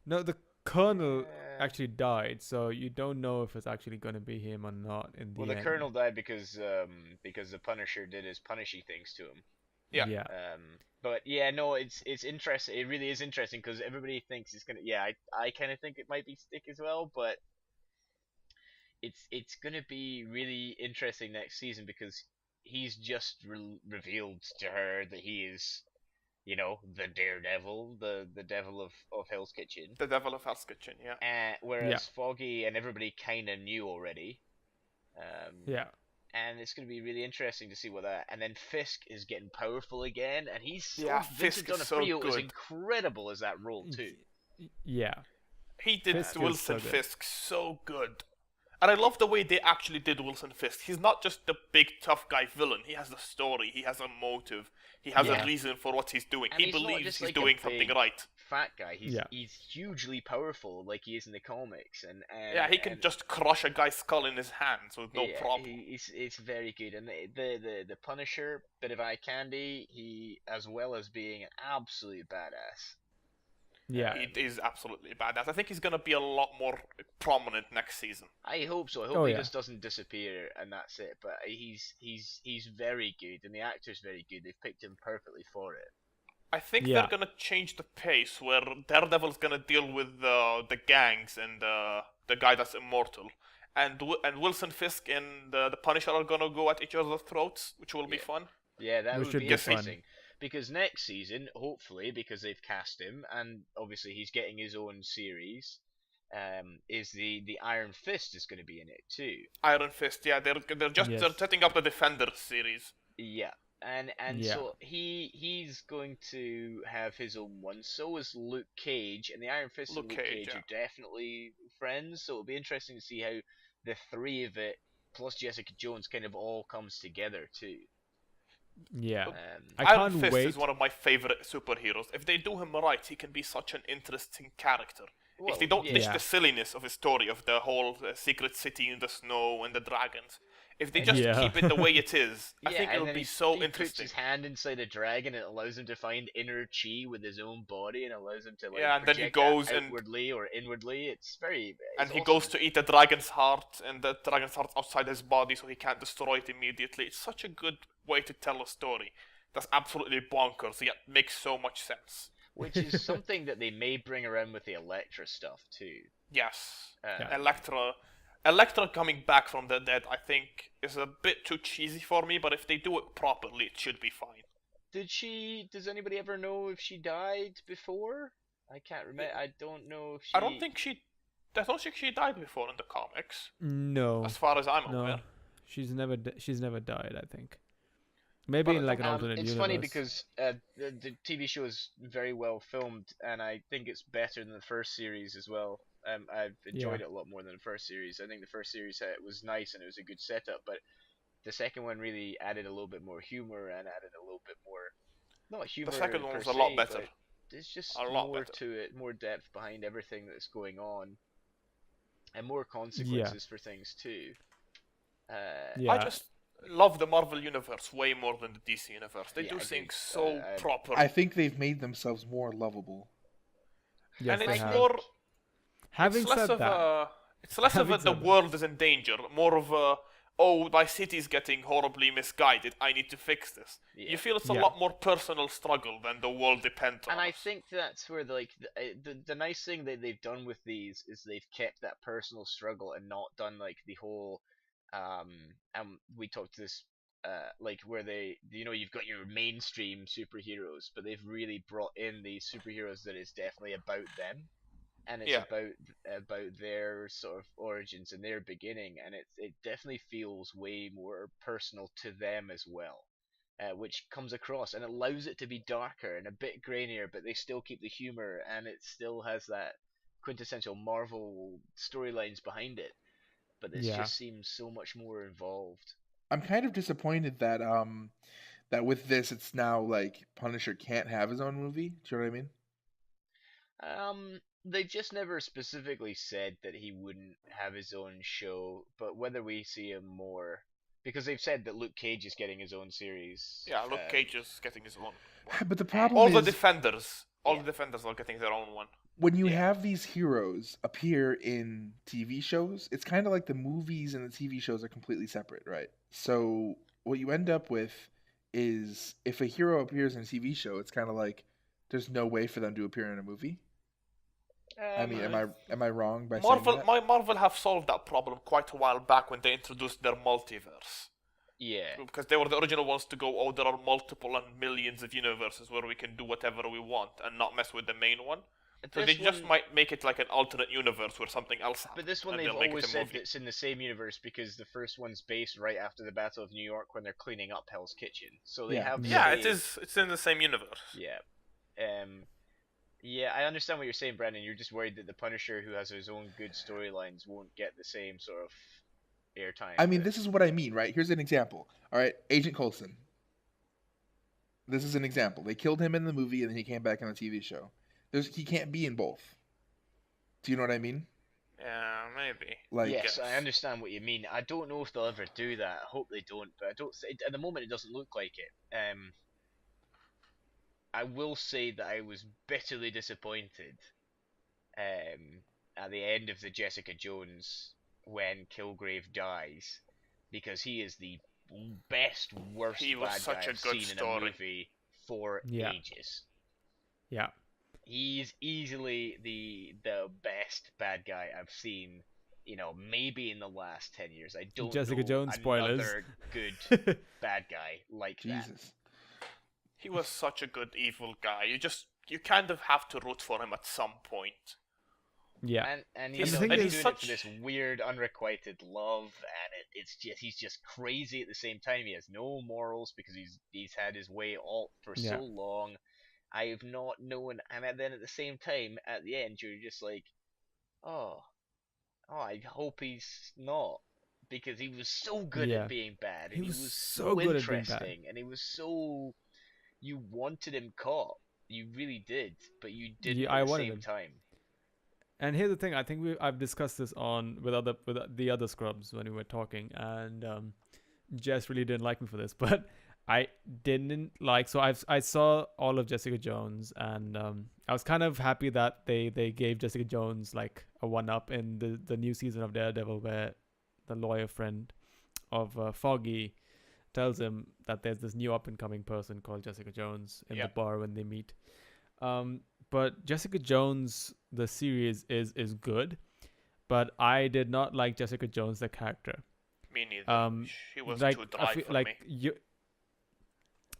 [SPEAKER 4] No, the colonel actually died, so you don't know if it's actually going to be him or not in the
[SPEAKER 3] Well, the
[SPEAKER 4] end.
[SPEAKER 3] colonel died because the Punisher did his punishy things to him.
[SPEAKER 2] Yeah.
[SPEAKER 4] Yeah.
[SPEAKER 3] But yeah, no, it's interesting. It really is interesting because everybody thinks it's gonna. Yeah, I kind of think it might be Stick as well, but it's gonna be really interesting next season because he's just revealed to her that he is, the Daredevil, the devil of Hell's Kitchen.
[SPEAKER 2] The Devil of Hell's Kitchen, yeah.
[SPEAKER 3] Whereas Foggy and everybody kind of knew already.
[SPEAKER 4] Yeah.
[SPEAKER 3] And it's going to be really interesting to see what that. And then Fisk is getting powerful again, and
[SPEAKER 2] Fisk
[SPEAKER 3] Vincent
[SPEAKER 2] is so
[SPEAKER 3] D'Onofrio is
[SPEAKER 2] good.
[SPEAKER 3] incredible as that role too.
[SPEAKER 4] Yeah.
[SPEAKER 2] He did
[SPEAKER 4] Fisk is
[SPEAKER 2] Wilson
[SPEAKER 4] so good.
[SPEAKER 2] Fisk so good. And I love the way they actually did Wilson Fisk. He's not just the big tough guy villain. He has a story. He has a motive. He has
[SPEAKER 3] Yeah.
[SPEAKER 2] a reason for what he's doing.
[SPEAKER 3] And
[SPEAKER 2] He
[SPEAKER 3] he's not
[SPEAKER 2] believes
[SPEAKER 3] just
[SPEAKER 2] he's
[SPEAKER 3] like a
[SPEAKER 2] doing something
[SPEAKER 3] big
[SPEAKER 2] right.
[SPEAKER 3] Fat guy. He's
[SPEAKER 4] Yeah.
[SPEAKER 3] he's hugely powerful, like he is in the comics, and
[SPEAKER 2] Yeah, he can just crush a guy's skull in his hands with no
[SPEAKER 3] yeah,
[SPEAKER 2] problem.
[SPEAKER 3] It's very good, and the Punisher, bit of eye candy. He, as well as being an absolute badass.
[SPEAKER 4] Yeah.
[SPEAKER 2] He is absolutely badass. I think he's going to be a lot more prominent next season.
[SPEAKER 3] I hope so. I hope
[SPEAKER 4] Oh,
[SPEAKER 3] he
[SPEAKER 4] yeah.
[SPEAKER 3] just doesn't disappear and that's it. But he's very good, and the actor's very good. They've picked him perfectly for it.
[SPEAKER 2] I think
[SPEAKER 4] Yeah.
[SPEAKER 2] they're going to change the pace where Daredevil's going to deal with the gangs and the guy that's immortal. And Wilson Fisk and the Punisher are going to go at each other's throats, which will be
[SPEAKER 3] Yeah.
[SPEAKER 2] fun.
[SPEAKER 3] Yeah, that
[SPEAKER 4] Which
[SPEAKER 3] would
[SPEAKER 4] should
[SPEAKER 3] be
[SPEAKER 4] be fun.
[SPEAKER 3] interesting. Because next season, hopefully, because they've cast him, and obviously he's getting his own series, is the Iron Fist is going to be in it too.
[SPEAKER 2] Iron Fist, yeah, they're
[SPEAKER 4] Yes.
[SPEAKER 2] setting up the Defenders series.
[SPEAKER 3] Yeah, and
[SPEAKER 4] Yeah.
[SPEAKER 3] so he's going to have his own one. So is Luke Cage, and the Iron Fist
[SPEAKER 2] Luke
[SPEAKER 3] and Luke
[SPEAKER 2] Cage,
[SPEAKER 3] Cage
[SPEAKER 2] yeah.
[SPEAKER 3] are definitely friends. So it'll be interesting to see how the three of it plus Jessica Jones kind of all comes together too.
[SPEAKER 4] Yeah.
[SPEAKER 3] Um,
[SPEAKER 4] I
[SPEAKER 2] Iron
[SPEAKER 4] can't
[SPEAKER 2] Fist
[SPEAKER 4] wait.
[SPEAKER 2] is one of my favorite superheroes. If they do him right, he can be such an interesting character. If they don't ditch
[SPEAKER 4] yeah.
[SPEAKER 2] the silliness of his story, of the whole secret city in the snow and the dragons, if they just
[SPEAKER 4] Yeah.
[SPEAKER 2] keep it the way it is, I think
[SPEAKER 3] and
[SPEAKER 2] it'll
[SPEAKER 3] then
[SPEAKER 2] be
[SPEAKER 3] he
[SPEAKER 2] so
[SPEAKER 3] puts
[SPEAKER 2] interesting.
[SPEAKER 3] his hand inside a dragon, and it allows him to find inner chi with his own body, and allows him to
[SPEAKER 2] Yeah, and then he
[SPEAKER 3] project
[SPEAKER 2] goes
[SPEAKER 3] that
[SPEAKER 2] and-
[SPEAKER 3] outwardly or inwardly. It's very.
[SPEAKER 2] And
[SPEAKER 3] it's
[SPEAKER 2] he
[SPEAKER 3] awesome.
[SPEAKER 2] goes to eat the dragon's heart, and the dragon's heart's outside his body, so he can't destroy it immediately. It's such a good way to tell a story. That's absolutely bonkers, yet makes so much sense.
[SPEAKER 3] Which is something that they may bring around with the Elektra stuff too.
[SPEAKER 2] Yes.
[SPEAKER 4] Yeah.
[SPEAKER 2] Elektra coming back from the dead, I think, is a bit too cheesy for me, but if they do it properly, it should be fine.
[SPEAKER 3] Does anybody ever know if she died before? I can't remember. I don't know if she.
[SPEAKER 2] I don't think she I don't think she died before in the comics,
[SPEAKER 4] No,
[SPEAKER 2] as far as I'm
[SPEAKER 4] no,
[SPEAKER 2] aware.
[SPEAKER 4] she's never died. I think maybe
[SPEAKER 2] But
[SPEAKER 4] in like an alternate
[SPEAKER 3] It's
[SPEAKER 4] universe.
[SPEAKER 3] funny because the TV show is very well filmed, and I think it's better than the first series as well. I've enjoyed it a lot more than the first series. I think the first series was nice and it was a good setup, but the second one really added a little bit more humor and added a little bit more, not humor
[SPEAKER 2] The second one
[SPEAKER 3] per
[SPEAKER 2] was a lot
[SPEAKER 3] se,
[SPEAKER 2] better.
[SPEAKER 3] but there's just
[SPEAKER 2] A lot
[SPEAKER 3] more
[SPEAKER 2] better.
[SPEAKER 3] to it, more depth behind everything that's going on, and more consequences for things too.
[SPEAKER 4] Yeah.
[SPEAKER 2] I just love the Marvel universe way more than the DC universe. They
[SPEAKER 3] Yeah,
[SPEAKER 2] do
[SPEAKER 3] agreed.
[SPEAKER 2] things so proper.
[SPEAKER 1] I think they've made themselves more lovable.
[SPEAKER 4] Yes,
[SPEAKER 2] and
[SPEAKER 4] they
[SPEAKER 2] it's
[SPEAKER 4] have.
[SPEAKER 2] more.
[SPEAKER 4] Having
[SPEAKER 2] It's less
[SPEAKER 4] said
[SPEAKER 2] of
[SPEAKER 4] that,
[SPEAKER 2] a. It's less of
[SPEAKER 4] having
[SPEAKER 2] a the
[SPEAKER 4] said that-
[SPEAKER 2] world is in danger, more of a my city's getting horribly misguided. I need to fix this.
[SPEAKER 3] Yeah.
[SPEAKER 2] You feel it's a
[SPEAKER 4] Yeah.
[SPEAKER 2] lot more personal struggle than the world depends on.
[SPEAKER 3] And I
[SPEAKER 2] us.
[SPEAKER 3] think that's where the nice thing that they've done with these is they've kept that personal struggle and not done like the whole and we talked to this like where they you've got your mainstream superheroes, but they've really brought in these superheroes that is definitely about them, and it's about their sort of origins and their beginning, and it definitely feels way more personal to them as well. Which comes across and allows it to be darker and a bit grainier, but they still keep the humor and it still has that quintessential Marvel storylines behind it. But this
[SPEAKER 4] Yeah.
[SPEAKER 3] just seems so much more involved.
[SPEAKER 1] I'm kind of disappointed that that with this it's now like Punisher can't have his own movie. Do you know what I mean?
[SPEAKER 3] They just never specifically said that he wouldn't have his own show, but whether we see him more, because they've said that Luke Cage is getting his own series.
[SPEAKER 2] Yeah, Luke Cage is getting his own.
[SPEAKER 1] But the problem
[SPEAKER 2] All
[SPEAKER 1] is
[SPEAKER 2] the defenders,
[SPEAKER 3] Yeah.
[SPEAKER 2] the defenders are getting their own one.
[SPEAKER 1] when you
[SPEAKER 3] Yeah.
[SPEAKER 1] have these heroes appear in TV shows, it's kind of like the movies and the TV shows are completely separate, right? So what you end up with is if a hero appears in a TV show, it's kind of like there's no way for them to appear in a movie. I mean, am I wrong by saying that?
[SPEAKER 2] Marvel have solved that problem quite a while back when they introduced their multiverse.
[SPEAKER 3] Yeah.
[SPEAKER 2] Because they were the original ones to go, there are multiple and millions of universes where we can do whatever we want and not mess with the main one. So they just might make it like an alternate universe where something else happens.
[SPEAKER 3] But this one
[SPEAKER 2] and
[SPEAKER 3] they've
[SPEAKER 2] they'll make it
[SPEAKER 3] always
[SPEAKER 2] a
[SPEAKER 3] said
[SPEAKER 2] movie.
[SPEAKER 3] it's in the same universe because the first one's based right after the Battle of New York when they're cleaning up Hell's Kitchen. So they
[SPEAKER 1] Yeah.
[SPEAKER 3] have
[SPEAKER 2] Yeah,
[SPEAKER 3] stayed-
[SPEAKER 2] it is. It's in the same universe.
[SPEAKER 3] Yeah. Yeah, I understand what you're saying, Brandon. You're just worried that the Punisher, who has his own good storylines, won't get the same sort of airtime.
[SPEAKER 1] I mean,
[SPEAKER 3] but-
[SPEAKER 1] this is what I mean, right? Here's an example. All right, Agent Coulson. This is an example. They killed him in the movie, and then he came back on the TV show. He can't be in both. Do you know what I mean?
[SPEAKER 2] Yeah, maybe.
[SPEAKER 1] Like,
[SPEAKER 3] Yes, I understand what you mean. I don't know if they'll ever do that. I hope they don't, but I don't. At the moment, it doesn't look like it. I will say that I was bitterly disappointed at the end of the Jessica Jones when Kilgrave dies, because he is the best, worst
[SPEAKER 2] He was
[SPEAKER 3] bad
[SPEAKER 2] such
[SPEAKER 3] guy
[SPEAKER 2] a
[SPEAKER 3] I've
[SPEAKER 2] good
[SPEAKER 3] seen in a
[SPEAKER 2] story.
[SPEAKER 3] movie for
[SPEAKER 4] Yeah.
[SPEAKER 3] ages.
[SPEAKER 4] Yeah.
[SPEAKER 3] He's easily the best bad guy I've seen. Maybe in the last 10 years. I don't
[SPEAKER 4] Jessica
[SPEAKER 3] know
[SPEAKER 4] Jones spoilers.
[SPEAKER 3] another good bad guy like that.
[SPEAKER 1] Jesus.
[SPEAKER 2] He was such a good evil guy. You kind of have to root for him at some point.
[SPEAKER 4] Yeah.
[SPEAKER 3] And
[SPEAKER 2] He's-
[SPEAKER 3] he's
[SPEAKER 4] and
[SPEAKER 3] doing
[SPEAKER 2] he's
[SPEAKER 3] it
[SPEAKER 2] such-
[SPEAKER 3] for this weird unrequited love, and he's just crazy at the same time. He has no morals because he's had his way all for
[SPEAKER 4] Yeah.
[SPEAKER 3] so long. I've not known, and then at the same time, at the end, you're just like, oh, I hope he's not, because he was so good
[SPEAKER 4] Yeah.
[SPEAKER 3] at being bad, and
[SPEAKER 4] He
[SPEAKER 3] he
[SPEAKER 4] was
[SPEAKER 3] was
[SPEAKER 4] so
[SPEAKER 3] so
[SPEAKER 4] good at being bad.
[SPEAKER 3] interesting, and he was so, you wanted him caught, you really did, but you didn't
[SPEAKER 4] Yeah, I
[SPEAKER 3] at the
[SPEAKER 4] wanted
[SPEAKER 3] same
[SPEAKER 4] him.
[SPEAKER 3] time.
[SPEAKER 4] And here's the thing, I think I've discussed this with the other scrubs when we were talking, and Jess really didn't like me for this, but I didn't like. So I saw all of Jessica Jones, and I was kind of happy that they gave Jessica Jones like a one up in the new season of Daredevil, where the lawyer friend of Foggy tells him that there's this new up and coming person called Jessica Jones in the bar when they meet. But Jessica Jones, the series is good, but I did not like Jessica Jones the character.
[SPEAKER 2] Me neither. She was
[SPEAKER 4] Like
[SPEAKER 2] too
[SPEAKER 4] I
[SPEAKER 2] dry
[SPEAKER 4] feel
[SPEAKER 2] for
[SPEAKER 4] like
[SPEAKER 2] me.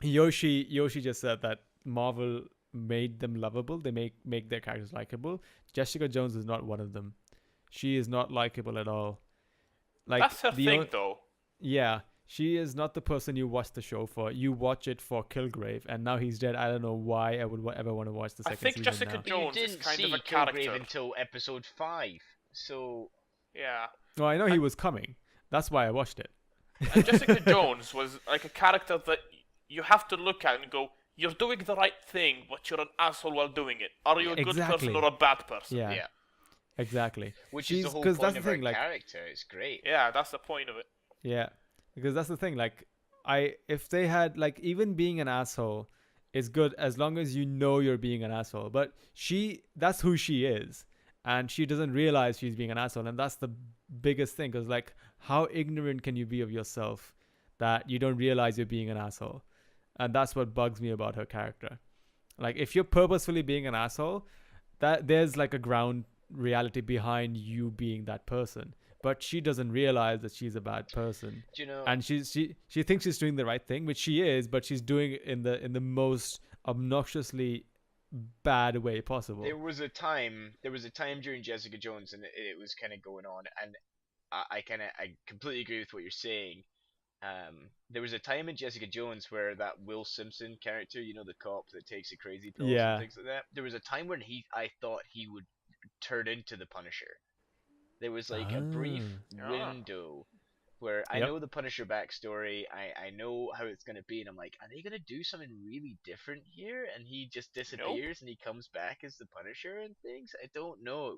[SPEAKER 4] Yoshi just said that Marvel made them lovable. They make their characters likable. Jessica Jones is not one of them. she is not likable at all. Like
[SPEAKER 2] That's her thing, though.
[SPEAKER 4] Yeah, she is not the person you watch the show for. You watch it for Kilgrave, and now he's dead. I don't know why I would ever want to watch the second season
[SPEAKER 2] Jessica
[SPEAKER 4] now.
[SPEAKER 3] But
[SPEAKER 2] Jones
[SPEAKER 3] you
[SPEAKER 2] is
[SPEAKER 3] didn't
[SPEAKER 2] kind
[SPEAKER 3] see
[SPEAKER 2] of a
[SPEAKER 3] Kilgrave
[SPEAKER 2] character.
[SPEAKER 3] until episode 5, so
[SPEAKER 2] Yeah.
[SPEAKER 4] Well, I know he was coming. That's why I watched it.
[SPEAKER 2] And Jessica Jones was like a character that you have to look at and go, you're doing the right thing, but you're an asshole while doing it. Are you a good
[SPEAKER 4] Exactly.
[SPEAKER 2] person or a bad person?
[SPEAKER 4] Yeah,
[SPEAKER 3] yeah.
[SPEAKER 4] exactly.
[SPEAKER 3] Which is the whole
[SPEAKER 4] 'cause
[SPEAKER 3] point
[SPEAKER 4] that's
[SPEAKER 3] of
[SPEAKER 4] the
[SPEAKER 3] her
[SPEAKER 4] thing, like,
[SPEAKER 3] character. It's great.
[SPEAKER 2] Yeah, that's the point of it.
[SPEAKER 4] yeah, because that's the thing. Like, if they had like even being an asshole is good as long as you know you're being an asshole. But that's who she is, and she doesn't realize she's being an asshole, and that's the biggest thing. Because like, how ignorant can you be of yourself that you don't realize you're being an asshole? And that's what bugs me about her character. Like, if you're purposefully being an asshole, that there's like a ground reality behind you being that person. But she doesn't realize that she's a bad person.
[SPEAKER 3] Do you know?
[SPEAKER 4] And she thinks she's doing the right thing, which she is, but she's doing it in the most obnoxiously bad way possible.
[SPEAKER 3] There was a time during Jessica Jones, and it was kind of going on, and I completely agree with what you're saying. There was a time in Jessica Jones where that Will Simpson character, you know, the cop that takes the crazy pills and things like that. There was a time when I thought he would turn into the Punisher. There was like a brief window where I know the Punisher backstory. I know how it's gonna be, and I'm like, are they gonna do something really different here? And he just disappears and he comes back as the Punisher and things. I don't know.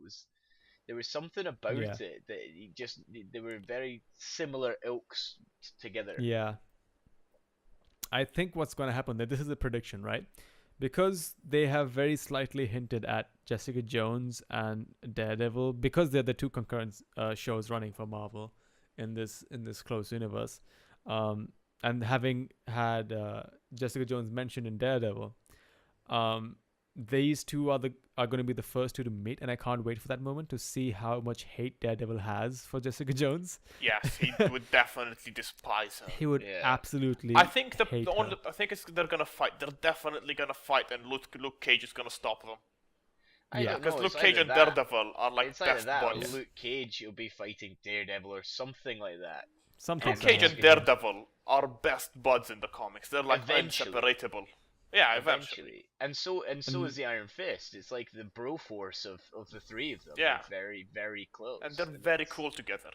[SPEAKER 3] There was something about it that they were very similar ilks together.
[SPEAKER 4] Yeah. I think what's going to happen, this is a prediction, right? Because they have very slightly hinted at Jessica Jones and Daredevil, because they're the two concurrent shows running for Marvel in this close universe, and having had Jessica Jones mentioned in Daredevil, these two are going to be the first two to meet, and I can't wait for that moment to see how much hate Daredevil has for Jessica Jones.
[SPEAKER 2] Yes, he would definitely despise her.
[SPEAKER 4] He would absolutely.
[SPEAKER 2] I think they're gonna fight. They're definitely gonna fight, and Luke Cage is gonna stop them. Because Luke Cage and Daredevil are like best buddies.
[SPEAKER 3] Luke Cage will be fighting Daredevil or something like that.
[SPEAKER 2] Luke Cage and Daredevil are best buds in the comics. They're like inseparable. Yeah, eventually.
[SPEAKER 3] And so is the Iron Fist. It's like the bro force of the three of them.
[SPEAKER 2] Yeah.
[SPEAKER 3] They're very, very close.
[SPEAKER 2] And they're very cool together.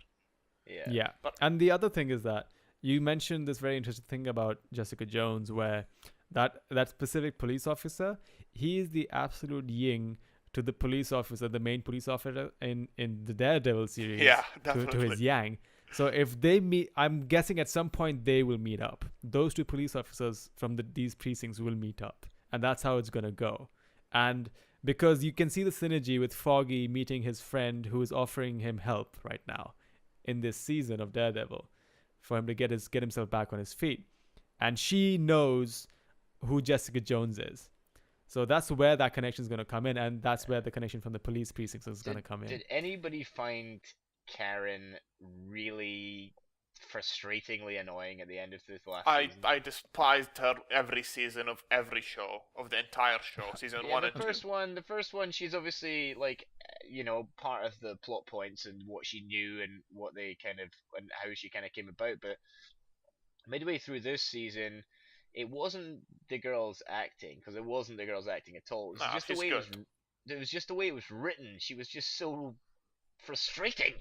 [SPEAKER 3] Yeah.
[SPEAKER 4] Yeah. And the other thing is that you mentioned this very interesting thing about Jessica Jones, where that specific police officer, he is the absolute yin to the police officer, the main police officer in the Daredevil series.
[SPEAKER 2] Yeah, definitely.
[SPEAKER 4] To his yang. So if they meet, I'm guessing at some point they will meet up. Those two police officers from these precincts will meet up. And that's how it's going to go. And because you can see the synergy with Foggy meeting his friend who is offering him help right now in this season of Daredevil for him to get himself back on his feet. And she knows who Jessica Jones is. So that's where that connection is going to come in. And that's where the connection from the police precincts is going to come in.
[SPEAKER 3] Did anybody find Karen really frustratingly annoying at the end of the last season?
[SPEAKER 2] I despised her every season of every show, of the entire show, season 1 and 2.
[SPEAKER 3] The first one, she's obviously like, you know, part of the plot points and what she knew and what they kind of, and how she kind of came about. But midway through this season, it wasn't the girl's acting, because it wasn't the girl's acting at all. It was just the way it was just the way it was written. She was just so frustrating.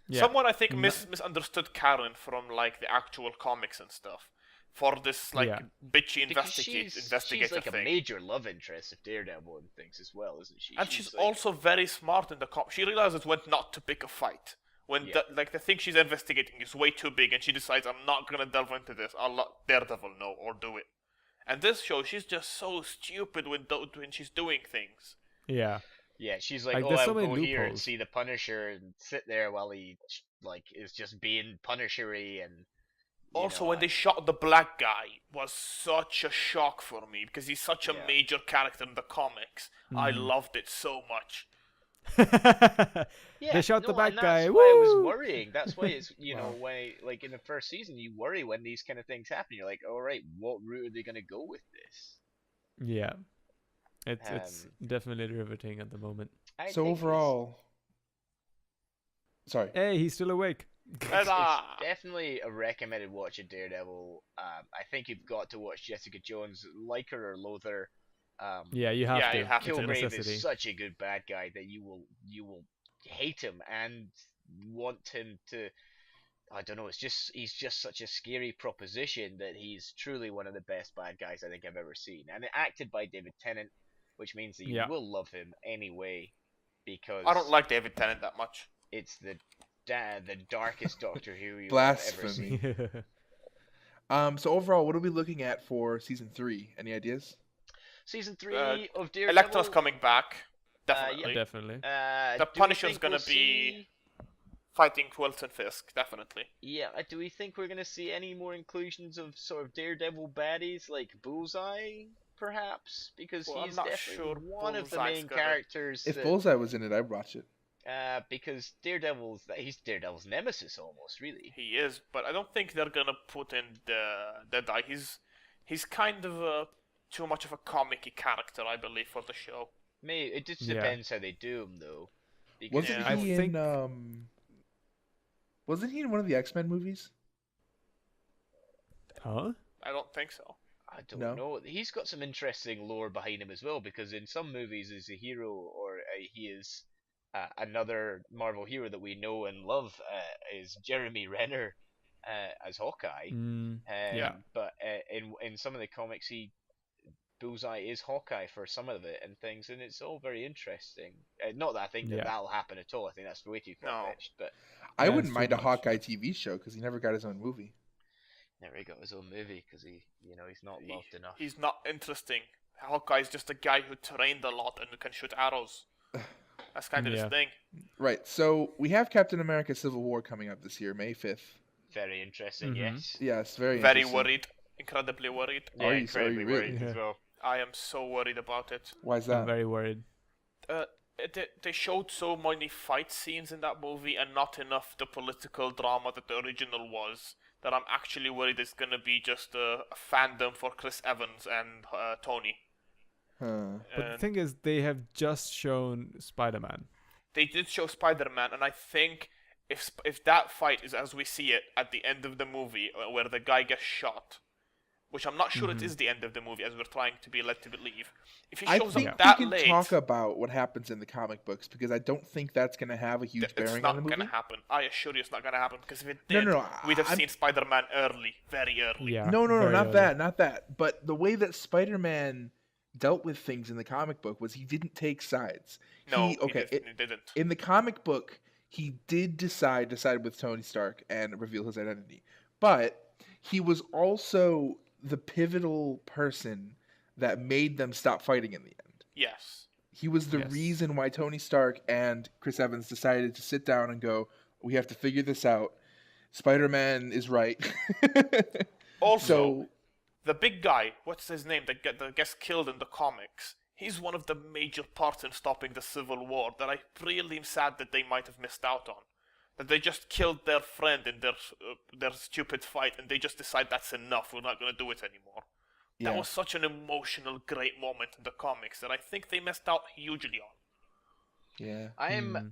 [SPEAKER 4] Yeah.
[SPEAKER 2] Someone I think misunderstood Karen from like the actual comics and stuff for this like bitchy investigator
[SPEAKER 3] she's like
[SPEAKER 2] thing.
[SPEAKER 3] A major love interest of Daredevil and things as well, isn't she?
[SPEAKER 2] And she's like, also very smart in the She realizes when not to pick a fight. When the thing she's investigating is way too big, and she decides, I'm not gonna delve into this. I'll let Daredevil know or do it. And this show, she's just so stupid when she's doing things.
[SPEAKER 4] Yeah.
[SPEAKER 3] Yeah, she's like,
[SPEAKER 4] I'll
[SPEAKER 3] go here and see the Punisher and sit there while he like is just being Punisher-y. And
[SPEAKER 2] also, when they shot the black guy, was such a shock for me because he's such a major character in the comics. I loved it so much.
[SPEAKER 4] They shot the black guy.
[SPEAKER 3] That's why I was worrying. That's why it's why like in the first season you worry when these kind of things happen. You're like, all right, what route are they gonna go with this?
[SPEAKER 4] Yeah. It's definitely riveting at the moment.
[SPEAKER 1] So overall, Sorry.
[SPEAKER 4] Hey, he's still awake.
[SPEAKER 3] It's
[SPEAKER 2] Huzzah!
[SPEAKER 3] definitely a recommended watch of Daredevil. I think you've got to watch Jessica Jones, like her or loathe her.
[SPEAKER 4] Yeah, you have
[SPEAKER 2] Yeah,
[SPEAKER 4] to.
[SPEAKER 2] you have
[SPEAKER 4] It's a
[SPEAKER 2] to.
[SPEAKER 3] Kilgrave
[SPEAKER 4] necessity.
[SPEAKER 3] is such a good bad guy that you will hate him and want him to. I don't know. He's just such a scary proposition that he's truly one of the best bad guys I think I've ever seen. And acted by David Tennant, which means that you
[SPEAKER 4] Yeah.
[SPEAKER 3] will love him anyway, because
[SPEAKER 2] I don't like David Tennant that much.
[SPEAKER 3] it's the darkest Doctor Who you've ever
[SPEAKER 1] Blasphemy.
[SPEAKER 3] seen.
[SPEAKER 1] So overall, what are we looking at for season 3? Any ideas?
[SPEAKER 3] Season 3 of Daredevil.
[SPEAKER 2] Elektra's coming back. Definitely.
[SPEAKER 4] Definitely.
[SPEAKER 3] The
[SPEAKER 2] The Punisher's gonna be fighting Wilson Fisk, definitely.
[SPEAKER 3] Yeah, do we think we're gonna see any more inclusions of sort of Daredevil baddies like Bullseye, perhaps? Because
[SPEAKER 2] Well, I'm
[SPEAKER 3] he's
[SPEAKER 2] not
[SPEAKER 3] definitely
[SPEAKER 2] sure
[SPEAKER 3] one of the
[SPEAKER 2] Bullseye's
[SPEAKER 3] main
[SPEAKER 2] gonna-
[SPEAKER 3] characters.
[SPEAKER 1] If
[SPEAKER 3] that,
[SPEAKER 1] Bullseye was in it, I'd watch it.
[SPEAKER 3] because he's Daredevil's nemesis almost, really.
[SPEAKER 2] He is, but I don't think they're gonna put in the guy. He's kind of too much of a comic-y character, I believe, for the show.
[SPEAKER 3] Maybe it just
[SPEAKER 4] Yeah.
[SPEAKER 3] depends how they do him, though. Because
[SPEAKER 1] Wasn't
[SPEAKER 2] Yeah,
[SPEAKER 1] he
[SPEAKER 4] I think-
[SPEAKER 1] in Wasn't he in one of the X-Men movies?
[SPEAKER 4] Huh?
[SPEAKER 2] I don't think so.
[SPEAKER 3] I don't
[SPEAKER 1] No.
[SPEAKER 3] know. He's got some interesting lore behind him as well, because in some movies he's a hero, or he is another Marvel hero that we know and love is Jeremy Renner as Hawkeye.
[SPEAKER 4] Yeah.
[SPEAKER 3] But in some of the comics, Bullseye is Hawkeye for some of it and things, and it's all very interesting. Not that I think
[SPEAKER 4] Yeah.
[SPEAKER 3] that'll happen at all. I think that's way too far fetched. But
[SPEAKER 1] I
[SPEAKER 4] Yeah,
[SPEAKER 1] wouldn't
[SPEAKER 4] it's too
[SPEAKER 1] mind a
[SPEAKER 4] much.
[SPEAKER 1] Hawkeye TV show because he never got his own movie.
[SPEAKER 3] never got his own movie because he's not loved enough.
[SPEAKER 2] He's not interesting. Hawkeye's just a guy who trained a lot and who can shoot arrows. That's kind of
[SPEAKER 4] Yeah.
[SPEAKER 2] his thing.
[SPEAKER 1] Right. So we have Captain America: Civil War coming up this year, May 5th.
[SPEAKER 3] Very interesting.
[SPEAKER 4] Mhm.
[SPEAKER 3] Yes.
[SPEAKER 1] Yes, very
[SPEAKER 2] Very
[SPEAKER 1] interesting.
[SPEAKER 2] worried. Incredibly worried.
[SPEAKER 3] Yeah,
[SPEAKER 1] Are you
[SPEAKER 3] incredibly
[SPEAKER 1] really?
[SPEAKER 3] worried as
[SPEAKER 4] Yeah.
[SPEAKER 3] well.
[SPEAKER 2] I am so worried about it.
[SPEAKER 1] Why is
[SPEAKER 4] I'm
[SPEAKER 1] that?
[SPEAKER 4] very worried.
[SPEAKER 2] They showed so many fight scenes in that movie and not enough the political drama that the original was, that I'm actually worried it's gonna be just a fandom for Chris Evans and Tony.
[SPEAKER 1] Huh.
[SPEAKER 4] But the
[SPEAKER 2] And
[SPEAKER 4] thing is, they have just shown Spider-Man.
[SPEAKER 2] they did show Spider-Man, and I think if that fight is as we see it at the end of the movie, where the guy gets shot, which I'm not sure it is the end of the movie, as we're trying to be led to believe. If he
[SPEAKER 1] I
[SPEAKER 2] shows
[SPEAKER 1] think
[SPEAKER 2] up
[SPEAKER 1] we
[SPEAKER 2] that
[SPEAKER 1] can
[SPEAKER 2] late,
[SPEAKER 1] talk about what happens in the comic books because I don't think that's going to have a huge
[SPEAKER 2] it's
[SPEAKER 1] bearing
[SPEAKER 2] not
[SPEAKER 1] on the movie.
[SPEAKER 2] gonna happen. I assure you, it's not gonna happen, because if it
[SPEAKER 1] No,
[SPEAKER 2] did,
[SPEAKER 1] no, no,
[SPEAKER 2] we'd have
[SPEAKER 1] I'm-
[SPEAKER 2] seen Spider-Man early, very early.
[SPEAKER 4] Yeah.
[SPEAKER 1] No,
[SPEAKER 4] very
[SPEAKER 1] not
[SPEAKER 4] early.
[SPEAKER 1] that, not that. But the way that Spider-Man dealt with things in the comic book was he didn't take sides.
[SPEAKER 2] No,
[SPEAKER 1] he
[SPEAKER 2] didn't.
[SPEAKER 1] in the comic book, he did decide with Tony Stark and reveal his identity. But he was also the pivotal person that made them stop fighting in the end.
[SPEAKER 2] Yes.
[SPEAKER 1] He was the
[SPEAKER 4] Yes.
[SPEAKER 1] reason why Tony Stark and Chris Evans decided to sit down and go, we have to figure this out. Spider-Man is right.
[SPEAKER 2] Also,
[SPEAKER 1] So,
[SPEAKER 2] the big guy, what's his name, that gets killed in the comics, he's one of the major parts in stopping the Civil War that I really am sad that they might have missed out on. That they just killed their friend in their stupid fight, and they just decide that's enough, we're not going to do it anymore.
[SPEAKER 1] yeah.
[SPEAKER 2] That was such an emotional, great moment in the comics that I think they missed out hugely on.
[SPEAKER 1] Yeah.
[SPEAKER 3] I'm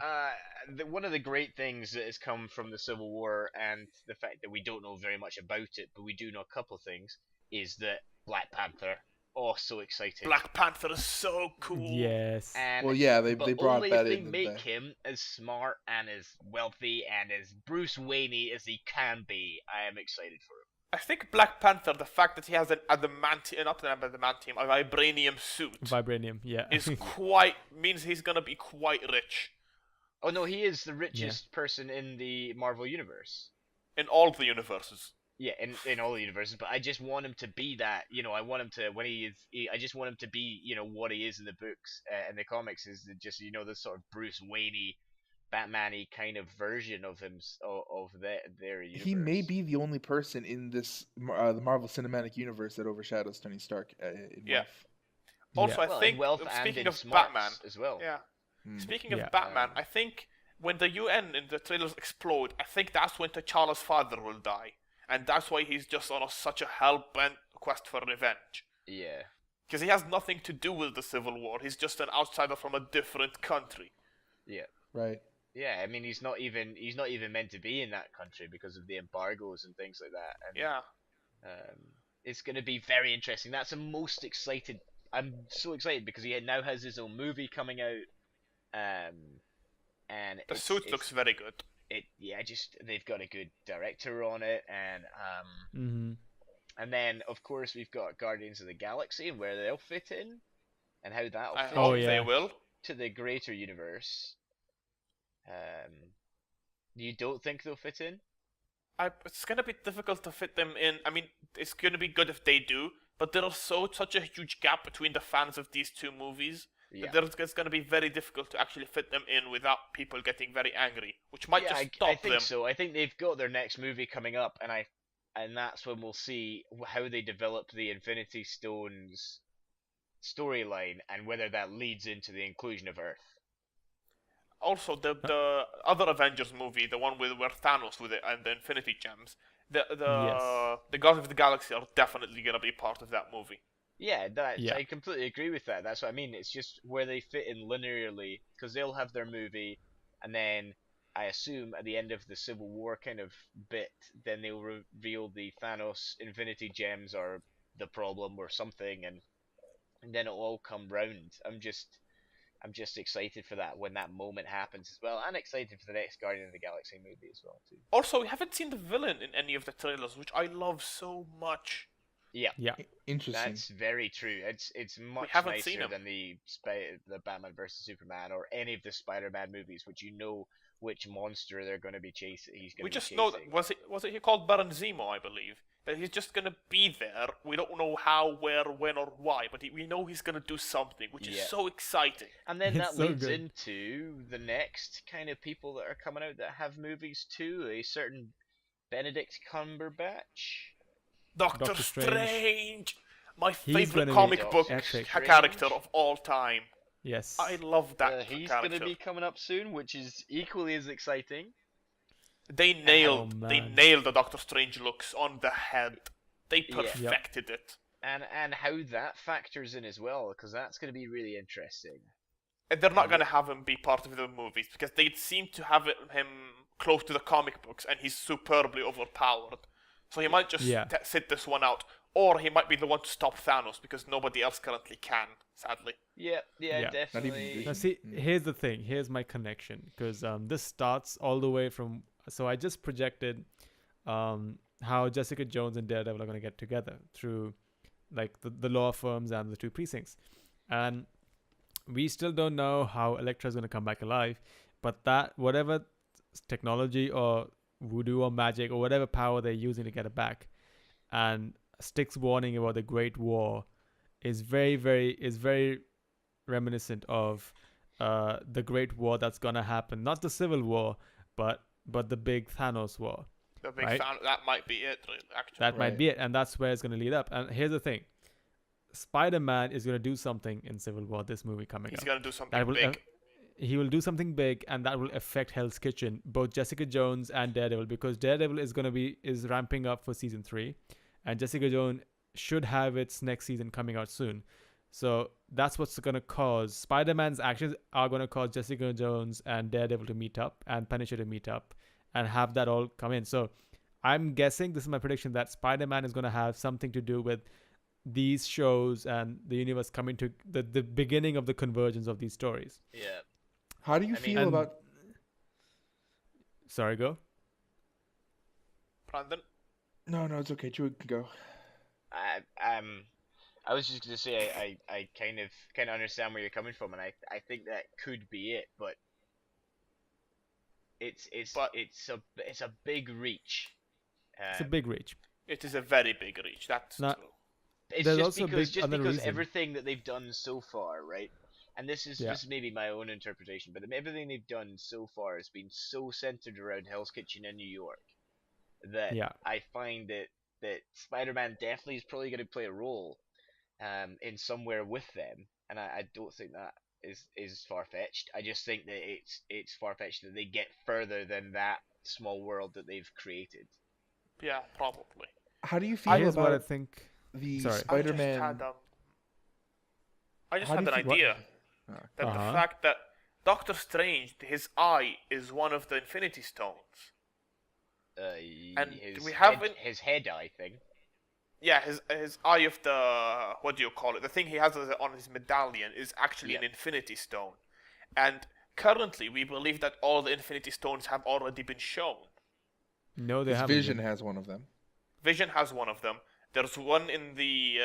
[SPEAKER 3] one of the great things that has come from the Civil War, and the fact that we don't know very much about it, but we do know a couple of things, is that Black Panther. Oh, so excited!
[SPEAKER 2] Black Panther is so cool.
[SPEAKER 4] Yes.
[SPEAKER 3] And
[SPEAKER 1] Well, yeah, they
[SPEAKER 3] but
[SPEAKER 1] brought
[SPEAKER 3] only
[SPEAKER 1] that
[SPEAKER 3] if they
[SPEAKER 1] in.
[SPEAKER 3] make him as smart and as wealthy and as Bruce Wayne-y as he can be, I am excited for him.
[SPEAKER 2] I think Black Panther, the fact that he has an adamantium, not an adamantium, a vibranium suit,
[SPEAKER 4] Vibranium. Yeah.
[SPEAKER 2] is means he's gonna be quite rich
[SPEAKER 3] Oh no, he is the richest person in the Marvel universe.
[SPEAKER 2] in all the universes.
[SPEAKER 3] Yeah, in all the universes, but I just want him to be that. I want him to I just want him to be what he is in the books and the comics is just this sort of Bruce Wayne-y, Batman-y kind of version of him of their universe.
[SPEAKER 1] He may be the only person in this the Marvel Cinematic Universe that overshadows Tony Stark in
[SPEAKER 2] Yeah.
[SPEAKER 1] wealth.
[SPEAKER 2] Also,
[SPEAKER 4] Yeah.
[SPEAKER 2] I
[SPEAKER 3] well,
[SPEAKER 2] think
[SPEAKER 3] in wealth and
[SPEAKER 2] speaking
[SPEAKER 3] in
[SPEAKER 2] of
[SPEAKER 3] smarts
[SPEAKER 2] Batman,
[SPEAKER 3] as well.
[SPEAKER 2] yeah.
[SPEAKER 1] Hmm.
[SPEAKER 2] Speaking of
[SPEAKER 4] Yeah.
[SPEAKER 2] Batman, I think when the UN in the trailers explode, I think that's when T'Challa's father will die, and that's why he's just on such a hell-bent quest for revenge.
[SPEAKER 3] Yeah.
[SPEAKER 2] Because he has nothing to do with the Civil War. He's just an outsider from a different country.
[SPEAKER 3] Yeah.
[SPEAKER 1] Right.
[SPEAKER 3] Yeah, I mean he's not even meant to be in that country because of the embargoes and things like that. And
[SPEAKER 2] Yeah.
[SPEAKER 3] it's going to be very interesting. That's the most excited. I'm so excited because he now has his own movie coming out. And
[SPEAKER 2] The suit looks very good.
[SPEAKER 3] Just they've got a good director on it, and
[SPEAKER 4] Mm-hmm.
[SPEAKER 3] and then of course we've got Guardians of the Galaxy and where they'll fit in, and how that'll
[SPEAKER 2] I
[SPEAKER 3] fit
[SPEAKER 2] hope
[SPEAKER 3] in
[SPEAKER 2] they will.
[SPEAKER 3] to the greater universe. You don't think they'll fit in?
[SPEAKER 2] It's gonna be difficult to fit them in. I mean, it's gonna be good if they do, but there's such a huge gap between the fans of these two movies.
[SPEAKER 3] Yeah.
[SPEAKER 2] It's going to be very difficult to actually fit them in without people getting very angry, which might just
[SPEAKER 3] I
[SPEAKER 2] stop
[SPEAKER 3] think
[SPEAKER 2] them.
[SPEAKER 3] so. I think they've got their next movie coming up, and that's when we'll see how they develop the Infinity Stones storyline and whether that leads into the inclusion of Earth.
[SPEAKER 2] Also, the other Avengers movie, the one where Thanos with it and the Infinity Gems, the Guardians of the Galaxy are definitely going to be part of that movie.
[SPEAKER 3] Yeah,
[SPEAKER 4] Yeah.
[SPEAKER 3] I completely agree with that. That's what I mean. It's just where they fit in linearly, because they'll have their movie, and then I assume at the end of the Civil War kind of bit, then they'll reveal the Thanos Infinity Gems are the problem or something, and then it'll all come round. I'm just excited for that when that moment happens as well, and excited for the next Guardian of the Galaxy movie as well too.
[SPEAKER 2] Also, we haven't seen the villain in any of the trailers, which I love so much.
[SPEAKER 3] Yeah.
[SPEAKER 4] Yeah.
[SPEAKER 1] Interesting.
[SPEAKER 3] That's very true. It's much
[SPEAKER 2] haven't seen
[SPEAKER 3] nicer
[SPEAKER 2] him.
[SPEAKER 3] than the Batman versus Superman or any of the Spider-Man movies, which you know which monster they're going to be chasing.
[SPEAKER 2] We just know that was it he called Baron Zemo, I believe. That he's just gonna be there. We don't know how, where, when, or why, but we know he's gonna do something, which is so exciting.
[SPEAKER 3] And then
[SPEAKER 4] It's
[SPEAKER 3] that
[SPEAKER 4] so
[SPEAKER 3] leads
[SPEAKER 4] good.
[SPEAKER 3] into the next kind of people that are coming out that have movies too. A certain Benedict Cumberbatch.
[SPEAKER 2] Doctor
[SPEAKER 4] Strange.
[SPEAKER 2] Strange, my
[SPEAKER 4] He's
[SPEAKER 2] favorite
[SPEAKER 4] gonna be
[SPEAKER 2] comic book
[SPEAKER 4] epic.
[SPEAKER 2] character of all time.
[SPEAKER 4] Yes.
[SPEAKER 2] I love that
[SPEAKER 3] He's
[SPEAKER 2] character.
[SPEAKER 3] going to be coming up soon, which is equally as exciting.
[SPEAKER 2] They nailed
[SPEAKER 4] man.
[SPEAKER 2] the Doctor Strange looks on the head. They
[SPEAKER 3] Yeah.
[SPEAKER 2] perfected it.
[SPEAKER 3] And how that factors in as well, because that's going to be really interesting.
[SPEAKER 2] And they're not gonna have him be part of the movies because they seem to have him close to the comic books, and he's superbly overpowered. So he might just sit this one out, or he might be the one to stop Thanos because nobody else currently can. Sadly.
[SPEAKER 3] Yeah,
[SPEAKER 4] Yeah.
[SPEAKER 3] definitely.
[SPEAKER 4] Now see, here's the thing. Here's my connection, because this starts all the way from. So I just projected how Jessica Jones and Daredevil are going to get together through, like the law firms and the two precincts, and we still don't know how Elektra's going to come back alive. But that whatever technology or voodoo or magic or whatever power they're using to get it back, and Stick's warning about the Great War is very reminiscent of the Great War that's gonna happen. Not the Civil War, but the big Thanos war.
[SPEAKER 2] The big
[SPEAKER 4] Right?
[SPEAKER 2] that might be it, really, actually.
[SPEAKER 4] That might be it, and that's where it's gonna lead up. And here's the thing: Spider-Man is gonna do something in Civil War. This movie coming
[SPEAKER 2] He's
[SPEAKER 4] up.
[SPEAKER 2] gonna do something
[SPEAKER 4] That will
[SPEAKER 2] big.
[SPEAKER 4] he will do something big, and that will affect Hell's Kitchen, both Jessica Jones and Daredevil, because Daredevil is ramping up for season 3, and Jessica Jones should have its next season coming out soon. So that's what's going to cause Spider-Man's actions are going to cause Jessica Jones and Daredevil to meet up and Punisher to meet up and have that all come in. So I'm guessing, this is my prediction, that Spider-Man is going to have something to do with these shows and the universe coming to the beginning of the convergence of these stories.
[SPEAKER 3] Yeah.
[SPEAKER 1] How do you feel about?
[SPEAKER 4] Sorry, go.
[SPEAKER 2] Brandon?
[SPEAKER 1] No, it's okay. Druid can go.
[SPEAKER 3] I was just gonna say I kind of understand where you're coming from, and I think that could be it, but it's a big reach.
[SPEAKER 4] It's a big reach.
[SPEAKER 2] It is a very big reach. That's
[SPEAKER 4] Now,
[SPEAKER 2] true.
[SPEAKER 3] It's
[SPEAKER 4] there's
[SPEAKER 3] just
[SPEAKER 4] also a
[SPEAKER 3] because
[SPEAKER 4] big other reason.
[SPEAKER 3] everything that they've done so far, right? And this is
[SPEAKER 4] Yeah.
[SPEAKER 3] just maybe my own interpretation, but everything they've done so far has been so centered around Hell's Kitchen in New York that I find that Spider-Man definitely is probably going to play a role in somewhere with them, and I don't think that is far-fetched. I just think that it's far-fetched that they get further than that small world that they've created.
[SPEAKER 2] Yeah, probably.
[SPEAKER 1] How do you feel
[SPEAKER 4] Here's what I
[SPEAKER 1] about
[SPEAKER 4] think.
[SPEAKER 1] the
[SPEAKER 4] Sorry.
[SPEAKER 1] Spider-Man?
[SPEAKER 2] I just
[SPEAKER 1] How
[SPEAKER 2] had
[SPEAKER 1] do
[SPEAKER 2] an
[SPEAKER 1] you feel-
[SPEAKER 2] idea that the fact that Doctor Strange, his eye is one of the Infinity Stones. And we haven't.
[SPEAKER 3] His head eye thing.
[SPEAKER 2] Yeah, his eye of the, what do you call it? The thing he has on his medallion is actually an Infinity Stone, and currently we believe that all the Infinity Stones have already been shown.
[SPEAKER 4] No, they haven't.
[SPEAKER 1] Vision has one of them.
[SPEAKER 2] Vision has one of them. There's one in the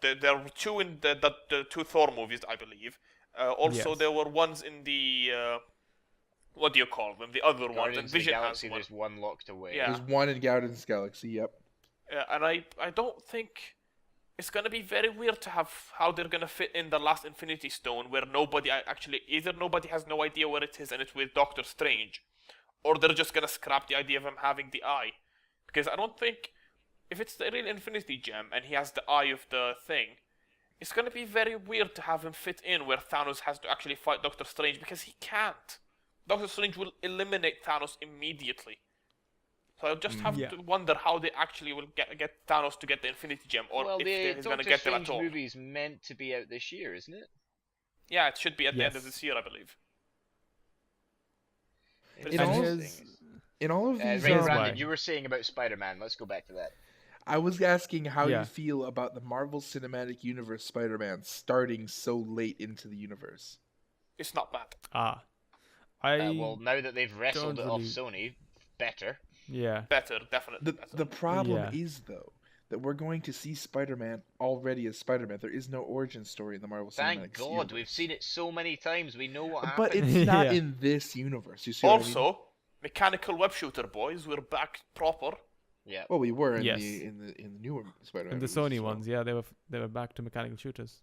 [SPEAKER 2] there were two in the two Thor movies, I believe. Also,
[SPEAKER 4] Yes.
[SPEAKER 2] there were ones in the what do you call them? The other ones.
[SPEAKER 3] Guardians
[SPEAKER 2] And
[SPEAKER 3] of the
[SPEAKER 2] Vision
[SPEAKER 3] Galaxy,
[SPEAKER 2] has one.
[SPEAKER 3] there's one locked away.
[SPEAKER 2] Yeah.
[SPEAKER 1] There's one in Guardians of the Galaxy. Yep.
[SPEAKER 2] And I don't think it's gonna be very weird to have how they're gonna fit in the last Infinity Stone, where nobody actually either nobody has no idea where it is and it's with Doctor Strange, or they're just gonna scrap the idea of him having the eye, because I don't think if it's the real Infinity Gem and he has the eye of the thing, it's gonna be very weird to have him fit in where Thanos has to actually fight Doctor Strange, because he can't. Doctor Strange will eliminate Thanos immediately. So I just have to wonder how they actually will get Thanos to get the Infinity Gem, or
[SPEAKER 3] Well,
[SPEAKER 2] if he's going to
[SPEAKER 3] Doctor
[SPEAKER 2] get them
[SPEAKER 3] Strange
[SPEAKER 2] at all.
[SPEAKER 3] movie's meant to be out this year, isn't it?
[SPEAKER 2] Yeah, it should be at the end of
[SPEAKER 4] Yes.
[SPEAKER 2] this year, I believe.
[SPEAKER 1] In all of these,
[SPEAKER 3] right,
[SPEAKER 4] why.
[SPEAKER 3] Brandon, you were saying about Spider-Man. Let's go back to that.
[SPEAKER 1] I was asking how
[SPEAKER 4] Yeah.
[SPEAKER 1] you feel about the Marvel Cinematic Universe Spider-Man starting so late into the universe.
[SPEAKER 2] It's not bad.
[SPEAKER 3] Well, now that they've wrestled it off
[SPEAKER 4] really-
[SPEAKER 3] Sony, better.
[SPEAKER 4] Yeah.
[SPEAKER 2] Better, definitely better.
[SPEAKER 1] The problem
[SPEAKER 4] Yeah.
[SPEAKER 1] is, though, that we're going to see Spider-Man already as Spider-Man. There is no origin story in the Marvel
[SPEAKER 3] Thank
[SPEAKER 1] Cinematic
[SPEAKER 3] God,
[SPEAKER 1] Universe.
[SPEAKER 3] we've seen it so many times. We know what
[SPEAKER 1] But
[SPEAKER 3] happened.
[SPEAKER 1] it's not
[SPEAKER 4] Yeah.
[SPEAKER 1] in this universe. You see what I mean?
[SPEAKER 2] Also, mechanical web shooter boys, we're back proper.
[SPEAKER 3] Yeah.
[SPEAKER 1] Well, we were in
[SPEAKER 4] Yes.
[SPEAKER 1] the newer Spider-Man.
[SPEAKER 4] And the
[SPEAKER 1] movies
[SPEAKER 4] Sony
[SPEAKER 1] as well.
[SPEAKER 4] ones, yeah, they were back to mechanical shooters.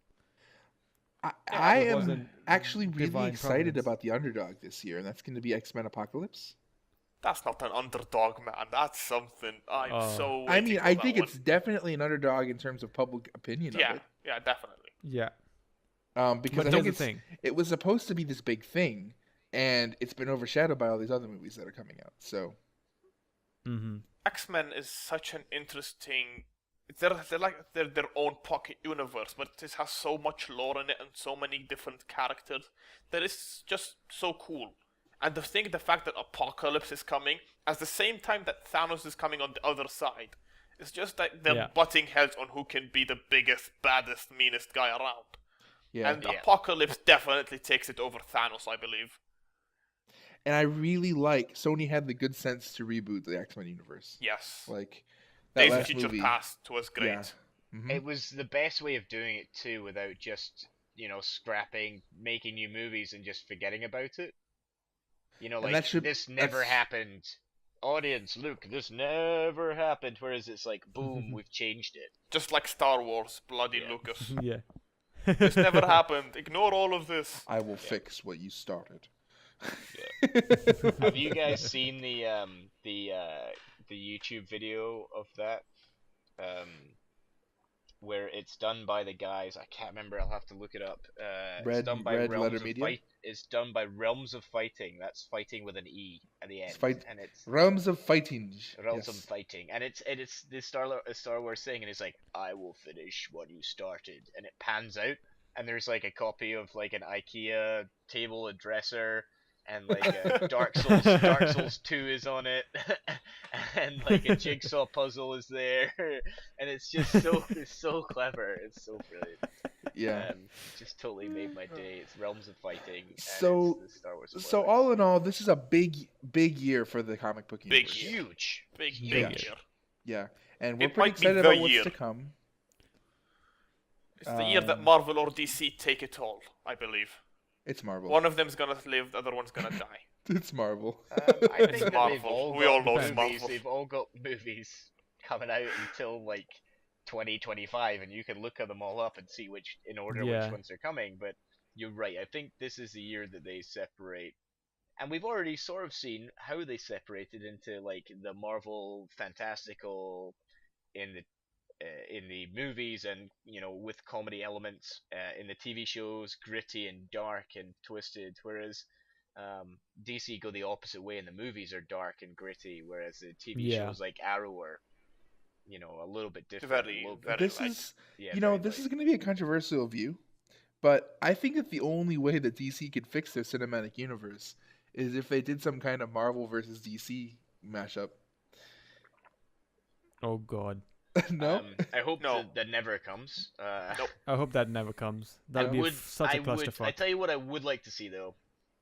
[SPEAKER 1] I
[SPEAKER 4] it
[SPEAKER 1] am
[SPEAKER 4] wasn't
[SPEAKER 1] actually really
[SPEAKER 4] Divine
[SPEAKER 1] excited
[SPEAKER 4] Providence.
[SPEAKER 1] about the underdog this year, and that's going to be X-Men Apocalypse.
[SPEAKER 2] That's not an underdog, man. That's something I'm so.
[SPEAKER 1] I mean, I
[SPEAKER 2] waiting for
[SPEAKER 1] think
[SPEAKER 2] that
[SPEAKER 1] it's definitely an underdog in terms of public opinion
[SPEAKER 2] one. Yeah,
[SPEAKER 1] of it.
[SPEAKER 2] yeah, definitely.
[SPEAKER 4] Yeah.
[SPEAKER 1] Because
[SPEAKER 4] But
[SPEAKER 1] I
[SPEAKER 4] here's
[SPEAKER 1] think
[SPEAKER 4] the thing.
[SPEAKER 1] it was supposed to be this big thing, and it's been overshadowed by all these other movies that are coming out. So
[SPEAKER 4] Mm-hmm.
[SPEAKER 2] X-Men is such an interesting. They're like their own pocket universe, but this has so much lore in it and so many different characters that it's just so cool. And the fact that Apocalypse is coming at the same time that Thanos is coming on the other side, it's just like they're butting heads on who can be the biggest, baddest, meanest guy around.
[SPEAKER 1] yeah,
[SPEAKER 2] And Apocalypse definitely takes it over Thanos, I believe.
[SPEAKER 1] and I really like Sony had the good sense to reboot the X-Men universe.
[SPEAKER 2] Yes.
[SPEAKER 1] Like that
[SPEAKER 2] Days of
[SPEAKER 1] last
[SPEAKER 2] Future
[SPEAKER 1] movie.
[SPEAKER 2] Past was great.
[SPEAKER 1] Yeah. Mhm.
[SPEAKER 3] It was the best way of doing it too, without just scrapping, making new movies and just forgetting about it.
[SPEAKER 1] And that should-
[SPEAKER 3] this never
[SPEAKER 1] that's-
[SPEAKER 3] happened. Audience, look, this never happened. Whereas it's like, boom, we've changed it.
[SPEAKER 2] Just like Star Wars, bloody
[SPEAKER 3] Yeah.
[SPEAKER 2] Lucas.
[SPEAKER 4] Yeah.
[SPEAKER 2] This never happened. Ignore all of this.
[SPEAKER 1] I will fix what you started.
[SPEAKER 3] Have you guys seen the YouTube video of that? Where it's done by the guys, I can't remember. I'll have to look it up. It's done by
[SPEAKER 1] Red
[SPEAKER 3] Realms
[SPEAKER 1] Letter
[SPEAKER 3] of
[SPEAKER 1] Media?
[SPEAKER 3] Fight. It's done by Realms of Fighting. That's fighting with an E at the end. And it's
[SPEAKER 1] Realms of Fighting.
[SPEAKER 3] Realms of
[SPEAKER 1] Yes.
[SPEAKER 3] Fighting, and it's this Star Wars thing, and it's like, I will finish what you started, and it pans out, and there's like a copy of like an IKEA table and dresser, and like Dark Souls 2 is on it, and like a jigsaw puzzle is there, and it's just it's so clever, it's so brilliant.
[SPEAKER 1] Yeah.
[SPEAKER 3] Just totally made my day. It's Realms of Fighting. And
[SPEAKER 1] So-
[SPEAKER 3] it's the Star Wars
[SPEAKER 1] So
[SPEAKER 3] spoiler.
[SPEAKER 1] all in all, this is a big year for the comic book
[SPEAKER 2] Big
[SPEAKER 1] universe.
[SPEAKER 2] year.
[SPEAKER 3] huge.
[SPEAKER 2] Big
[SPEAKER 1] Yeah.
[SPEAKER 2] year.
[SPEAKER 1] Yeah, and we're
[SPEAKER 2] It
[SPEAKER 1] pretty
[SPEAKER 2] might be
[SPEAKER 1] excited
[SPEAKER 2] the
[SPEAKER 1] about what's
[SPEAKER 2] year.
[SPEAKER 1] to come.
[SPEAKER 2] It's the year that Marvel or DC take it all, I believe.
[SPEAKER 1] It's Marvel.
[SPEAKER 2] One of them's gonna live, the other one's gonna die.
[SPEAKER 1] It's Marvel.
[SPEAKER 3] I think
[SPEAKER 2] It's
[SPEAKER 3] that they've
[SPEAKER 2] Marvel.
[SPEAKER 3] all
[SPEAKER 2] We
[SPEAKER 3] got
[SPEAKER 2] all know it's
[SPEAKER 3] movies.
[SPEAKER 2] Marvel.
[SPEAKER 3] They've all got movies coming out until like 2025, and you can look at them all up and see which
[SPEAKER 4] Yeah.
[SPEAKER 3] ones are coming. But you're right. I think this is the year that they separate, and we've already sort of seen how they separated into like the Marvel fantastical in the movies, and with comedy elements, in the TV shows gritty and dark and twisted, whereas DC go the opposite way, and the movies are dark and gritty, whereas the TV
[SPEAKER 4] Yeah.
[SPEAKER 3] shows like Arrow are a little bit different.
[SPEAKER 2] Very,
[SPEAKER 3] a little bit,
[SPEAKER 2] very
[SPEAKER 1] This
[SPEAKER 2] light.
[SPEAKER 1] is,
[SPEAKER 3] yeah,
[SPEAKER 1] you know,
[SPEAKER 3] very
[SPEAKER 1] this
[SPEAKER 3] light.
[SPEAKER 1] is going to be a controversial view, But I think that the only way that DC could fix their cinematic universe is if they did some kind of Marvel versus DC mashup.
[SPEAKER 4] Oh God.
[SPEAKER 1] No?
[SPEAKER 3] I hope
[SPEAKER 2] No.
[SPEAKER 3] that never comes.
[SPEAKER 2] Nope.
[SPEAKER 4] I hope that never comes. That'd be such a
[SPEAKER 3] I
[SPEAKER 4] clusterfuck.
[SPEAKER 3] tell you what I would like to see though.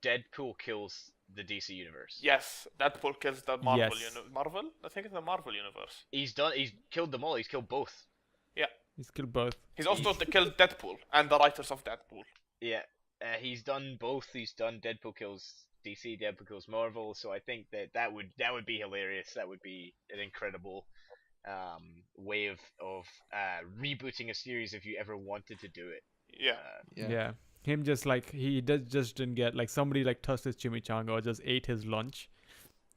[SPEAKER 3] Deadpool kills the DC universe.
[SPEAKER 2] Yes, Deadpool kills the Marvel
[SPEAKER 4] Yes.
[SPEAKER 2] Marvel? I think it's the Marvel universe.
[SPEAKER 3] He's killed them all. He's killed both.
[SPEAKER 2] Yeah.
[SPEAKER 4] He's killed both.
[SPEAKER 2] He's also killed Deadpool and the writers of Deadpool.
[SPEAKER 3] Yeah. He's done both. He's done Deadpool kills DC, Deadpool kills Marvel. So I think that would be hilarious. That would be an incredible way of rebooting a series if you ever wanted to do it.
[SPEAKER 2] Yeah.
[SPEAKER 4] Yeah. Him just like he just didn't get like somebody like touched his chimichanga or just ate his lunch,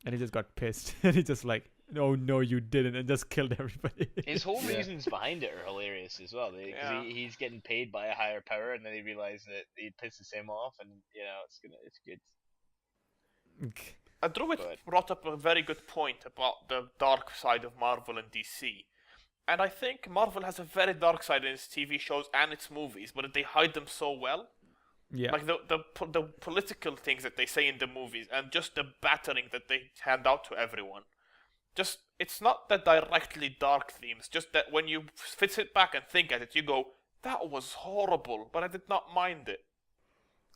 [SPEAKER 4] and he just got pissed and he just like, oh no you didn't, and just killed everybody.
[SPEAKER 3] His whole reasons behind it are hilarious as well. Because he's getting paid by a higher power, and then he realized that he pisses him off, and it's good.
[SPEAKER 2] Druid
[SPEAKER 3] But-
[SPEAKER 2] brought up a very good point about the dark side of Marvel and DC. And I think Marvel has a very dark side in its TV shows and its movies, but they hide them so well.
[SPEAKER 4] Yeah.
[SPEAKER 2] Like the political things that they say in the movies and just the battering that they hand out to everyone. Just, it's not the directly dark themes, just that when you sit back and think at it, you go, that was horrible, but I did not mind it.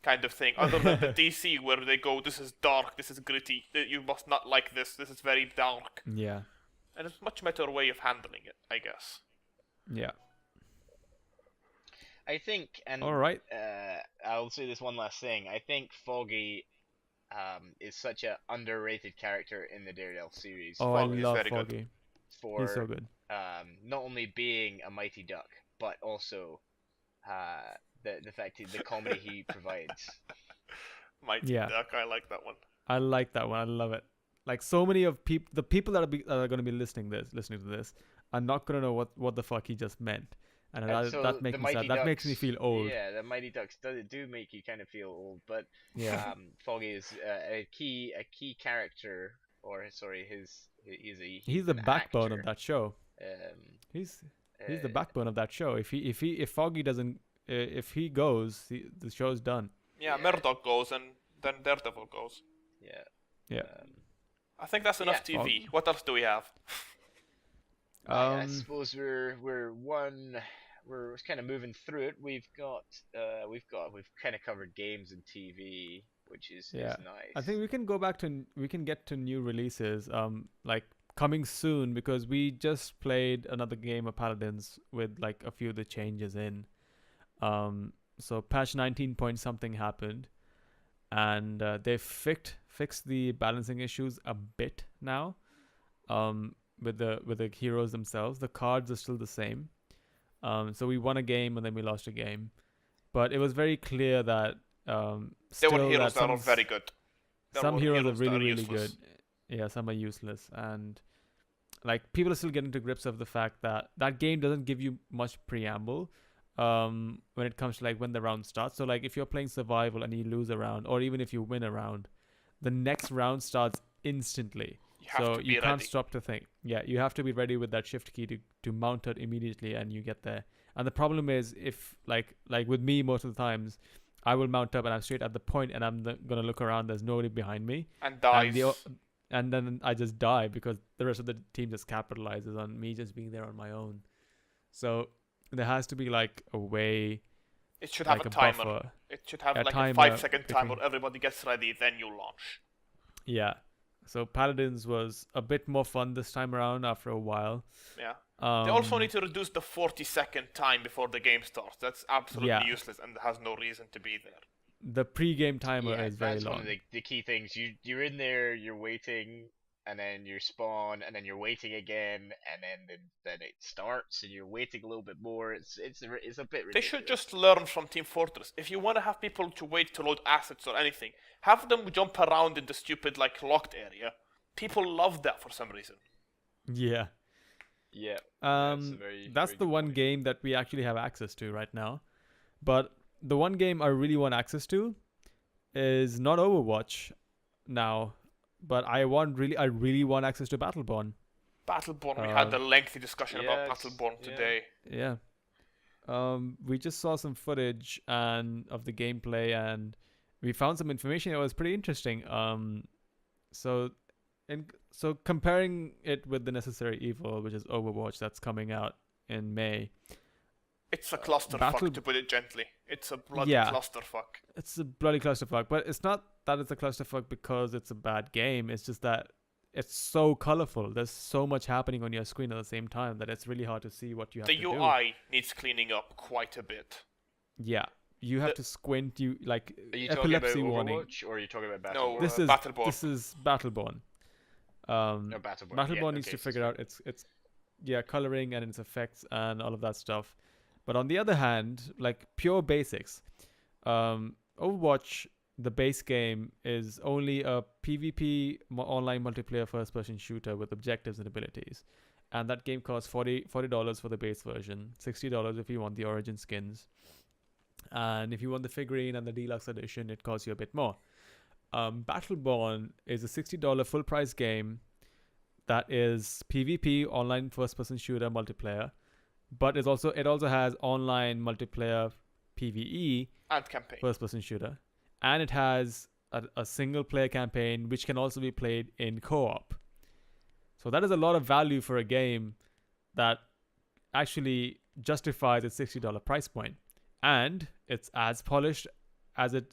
[SPEAKER 2] Kind of thing. Other than the DC where they go, this is dark, this is gritty, you must not like this is very dark.
[SPEAKER 4] Yeah.
[SPEAKER 2] And it's a much better way of handling it, I guess.
[SPEAKER 4] Yeah.
[SPEAKER 3] I think, and
[SPEAKER 4] All right.
[SPEAKER 3] I'll say this one last thing. I think Foggy is such an underrated character in the Daredevil series.
[SPEAKER 4] Oh, I
[SPEAKER 2] Foggy is
[SPEAKER 4] love
[SPEAKER 2] very good.
[SPEAKER 4] Foggy.
[SPEAKER 3] For
[SPEAKER 4] He's so good.
[SPEAKER 3] not only being a mighty duck, but also the fact the comedy he provides.
[SPEAKER 2] Mighty
[SPEAKER 4] Yeah.
[SPEAKER 2] Duck, I like that one.
[SPEAKER 4] I like that one. I love it. Like so many of the people that are going to be listening to this are not going to know what the fuck he just meant, and
[SPEAKER 3] So
[SPEAKER 4] that makes
[SPEAKER 3] the
[SPEAKER 4] me
[SPEAKER 3] Mighty
[SPEAKER 4] sad. That makes me
[SPEAKER 3] Ducks-
[SPEAKER 4] feel old.
[SPEAKER 3] Yeah, the Mighty Ducks do make you kind of feel old, but
[SPEAKER 4] Yeah.
[SPEAKER 3] Foggy is a key character, or sorry,
[SPEAKER 4] He's the
[SPEAKER 3] an
[SPEAKER 4] backbone
[SPEAKER 3] actor.
[SPEAKER 4] of that show. He's the backbone of that show. If Foggy doesn't, if he goes, the show's done.
[SPEAKER 2] Yeah,
[SPEAKER 3] Yeah.
[SPEAKER 2] Murdoch goes and then Daredevil goes.
[SPEAKER 3] Yeah.
[SPEAKER 4] Yeah.
[SPEAKER 2] I think that's enough
[SPEAKER 3] Yeah.
[SPEAKER 2] TV. What else do we have?
[SPEAKER 3] I suppose we're kind of moving through it. We've kind of covered games and TV, which is
[SPEAKER 4] Yeah.
[SPEAKER 3] nice.
[SPEAKER 4] I think we can get to new releases like coming soon, because we just played another game of Paladins with like a few of the changes in. So patch 19 point something happened, and they fixed the balancing issues a bit now. With the heroes themselves, the cards are still the same. So we won a game and then we lost a game, but it was very clear that
[SPEAKER 2] There
[SPEAKER 4] still
[SPEAKER 2] were heroes
[SPEAKER 4] that
[SPEAKER 2] that are very good. There
[SPEAKER 4] some
[SPEAKER 2] were
[SPEAKER 4] heroes are
[SPEAKER 2] that
[SPEAKER 4] really really
[SPEAKER 2] useless.
[SPEAKER 4] good. Yeah, some are useless, and like people are still getting to grips of the fact that that game doesn't give you much preamble when it comes to like when the round starts. So like if you're playing survival and you lose a round, or even if you win a round, the next round starts instantly.
[SPEAKER 2] You have
[SPEAKER 4] So
[SPEAKER 2] to be
[SPEAKER 4] you can't
[SPEAKER 2] ready.
[SPEAKER 4] stop to think. Yeah, you have to be ready with that shift key to mount it immediately, and you get there. And the problem is, if like with me, most of the times I will mount up and I'm straight at the point, and I'm gonna look around. There's nobody behind me,
[SPEAKER 2] And dies.
[SPEAKER 4] and then I just die because the rest of the team just capitalizes on me just being there on my own. So there has to be like a way,
[SPEAKER 2] It should have
[SPEAKER 4] like
[SPEAKER 2] a
[SPEAKER 4] a
[SPEAKER 2] timer.
[SPEAKER 4] buffer.
[SPEAKER 2] It should have
[SPEAKER 4] A
[SPEAKER 2] like
[SPEAKER 4] timer
[SPEAKER 2] a 5-second timer.
[SPEAKER 4] between-
[SPEAKER 2] Everybody gets ready, then you launch.
[SPEAKER 4] Yeah. So Paladins was a bit more fun this time around after a while.
[SPEAKER 2] Yeah. They also
[SPEAKER 4] Um,
[SPEAKER 2] need to reduce the 40-second time before the game starts. That's absolutely
[SPEAKER 4] Yeah.
[SPEAKER 2] useless and has no reason to be there.
[SPEAKER 4] The pre-game timer
[SPEAKER 3] Yeah,
[SPEAKER 4] is very
[SPEAKER 3] that's
[SPEAKER 4] long.
[SPEAKER 3] one of the key things. You're in there, you're waiting, and then you spawn, and then you're waiting again, and then it starts, and you're waiting a little bit more. It's a bit ridiculous.
[SPEAKER 2] They should just learn from Team Fortress. If you want to have people to wait to load assets or anything, have them jump around in the stupid like locked area. People love that for some reason.
[SPEAKER 4] Yeah.
[SPEAKER 3] Yeah.
[SPEAKER 4] That's
[SPEAKER 3] very
[SPEAKER 4] the
[SPEAKER 3] good
[SPEAKER 4] one
[SPEAKER 3] point.
[SPEAKER 4] game that we actually have access to right now. But the one game I really want access to is not Overwatch now, but I really want access to Battleborn.
[SPEAKER 2] Battleborn, we had a lengthy discussion about
[SPEAKER 3] Yes,
[SPEAKER 2] Battleborn
[SPEAKER 3] yeah.
[SPEAKER 2] today.
[SPEAKER 4] Yeah. we just saw some footage and of the gameplay, and we found some information that was pretty interesting. So so comparing it with the Necessary Evil, which is Overwatch, that's coming out in May.
[SPEAKER 2] It's a clusterfuck, to put it gently. It's a bloody clusterfuck.
[SPEAKER 4] It's a bloody clusterfuck, but it's not that it's a clusterfuck because it's a bad game. It's just that it's so colorful. There's so much happening on your screen at the same time that it's really hard to see what you have to do.
[SPEAKER 2] The UI needs cleaning up quite a bit.
[SPEAKER 4] Yeah, you have to squint. You like
[SPEAKER 3] Are you
[SPEAKER 4] epilepsy
[SPEAKER 3] talking about
[SPEAKER 4] warning.
[SPEAKER 3] Overwatch, or are you talking about
[SPEAKER 2] No,
[SPEAKER 3] Battleborn?
[SPEAKER 2] Battleborn.
[SPEAKER 4] This is Battleborn.
[SPEAKER 3] No, Battleborn.
[SPEAKER 4] Battleborn needs to figure out its coloring and its effects and all of that stuff. But on the other hand, like pure basics, Overwatch, the base game, is only a PvP online multiplayer first-person shooter with objectives and abilities, and that game costs $40 for the base version, $60 if you want the origin skins, and if you want the figurine and the deluxe edition, it costs you a bit more. Battleborn is a $60 full price game that is PvP online first person shooter multiplayer, but it also has online multiplayer PvE
[SPEAKER 2] and campaign
[SPEAKER 4] first person shooter, and it has a single player campaign which can also be played in co-op. So that is a lot of value for a game that actually justifies its $60 price point, and it's as polished as it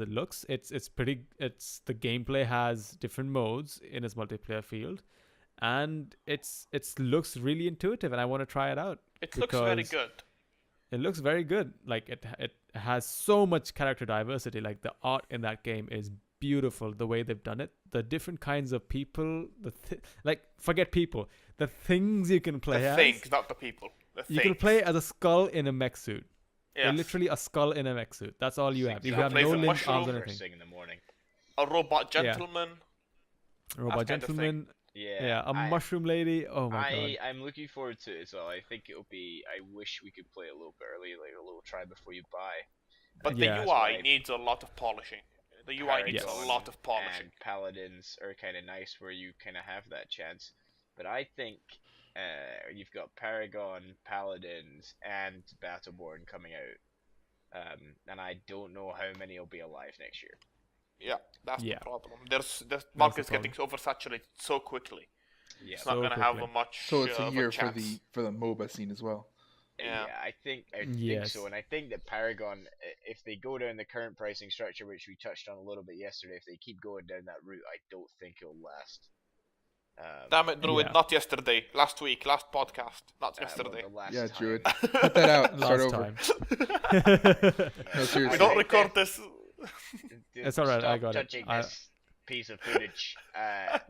[SPEAKER 4] looks. It's the gameplay has different modes in its multiplayer field, and it looks really intuitive, and I want to try it out.
[SPEAKER 2] It looks very good.
[SPEAKER 4] It looks very good. Like it has so much character diversity. Like the art in that game is beautiful. The way they've done it, the different kinds of people, forget people, the things you can play as.
[SPEAKER 2] The things, not the people.
[SPEAKER 4] You can play as a skull in a mech suit.
[SPEAKER 2] Yes.
[SPEAKER 4] Literally a skull in a mech suit. That's all you have. You have
[SPEAKER 2] play
[SPEAKER 4] no
[SPEAKER 2] the
[SPEAKER 4] limbs,
[SPEAKER 2] mushroom
[SPEAKER 4] arms, or
[SPEAKER 3] First
[SPEAKER 4] anything.
[SPEAKER 3] thing in the morning.
[SPEAKER 2] A robot gentleman.
[SPEAKER 4] Robot
[SPEAKER 2] kind of thing.
[SPEAKER 4] gentleman.
[SPEAKER 3] Yeah,
[SPEAKER 4] A mushroom lady. Oh my god.
[SPEAKER 3] I'm looking forward to it as well. I think it'll be. I wish we could play a little bit early, like a little try before you buy.
[SPEAKER 2] But
[SPEAKER 4] Yeah.
[SPEAKER 2] the UI needs a lot of polishing. The UI needs a lot of polishing.
[SPEAKER 3] And Paladins are kind of nice where you kind of have that chance. But I think you've got Paragon, Paladins, and Battleborn coming out. And I don't know how many will be alive next year.
[SPEAKER 2] Yeah, that's
[SPEAKER 4] Yeah.
[SPEAKER 2] the problem. The market's getting oversaturated so quickly.
[SPEAKER 3] Yeah.
[SPEAKER 2] It's not
[SPEAKER 4] So
[SPEAKER 2] going to have
[SPEAKER 4] quickly.
[SPEAKER 2] a much.
[SPEAKER 1] So it's a
[SPEAKER 2] of
[SPEAKER 1] year
[SPEAKER 2] chance.
[SPEAKER 1] for the MOBA scene as well.
[SPEAKER 2] Yeah.
[SPEAKER 3] I think
[SPEAKER 4] Yes.
[SPEAKER 3] so, and I think that Paragon, if they go down the current pricing structure, which we touched on a little bit yesterday, if they keep going down that route, I don't think it'll last.
[SPEAKER 2] Damn it, Druid!
[SPEAKER 4] Yeah.
[SPEAKER 2] Not yesterday. Last week. Last podcast. Not
[SPEAKER 3] Well,
[SPEAKER 2] yesterday.
[SPEAKER 3] the last
[SPEAKER 1] Yeah,
[SPEAKER 3] time.
[SPEAKER 1] Druid. Cut that out. Start
[SPEAKER 4] Last
[SPEAKER 1] over.
[SPEAKER 4] time.
[SPEAKER 1] No, seriously.
[SPEAKER 2] We don't
[SPEAKER 3] I
[SPEAKER 2] record
[SPEAKER 3] think-
[SPEAKER 2] this.
[SPEAKER 4] It's alright, I
[SPEAKER 3] Stop
[SPEAKER 4] got it.
[SPEAKER 3] touching this piece of footage. I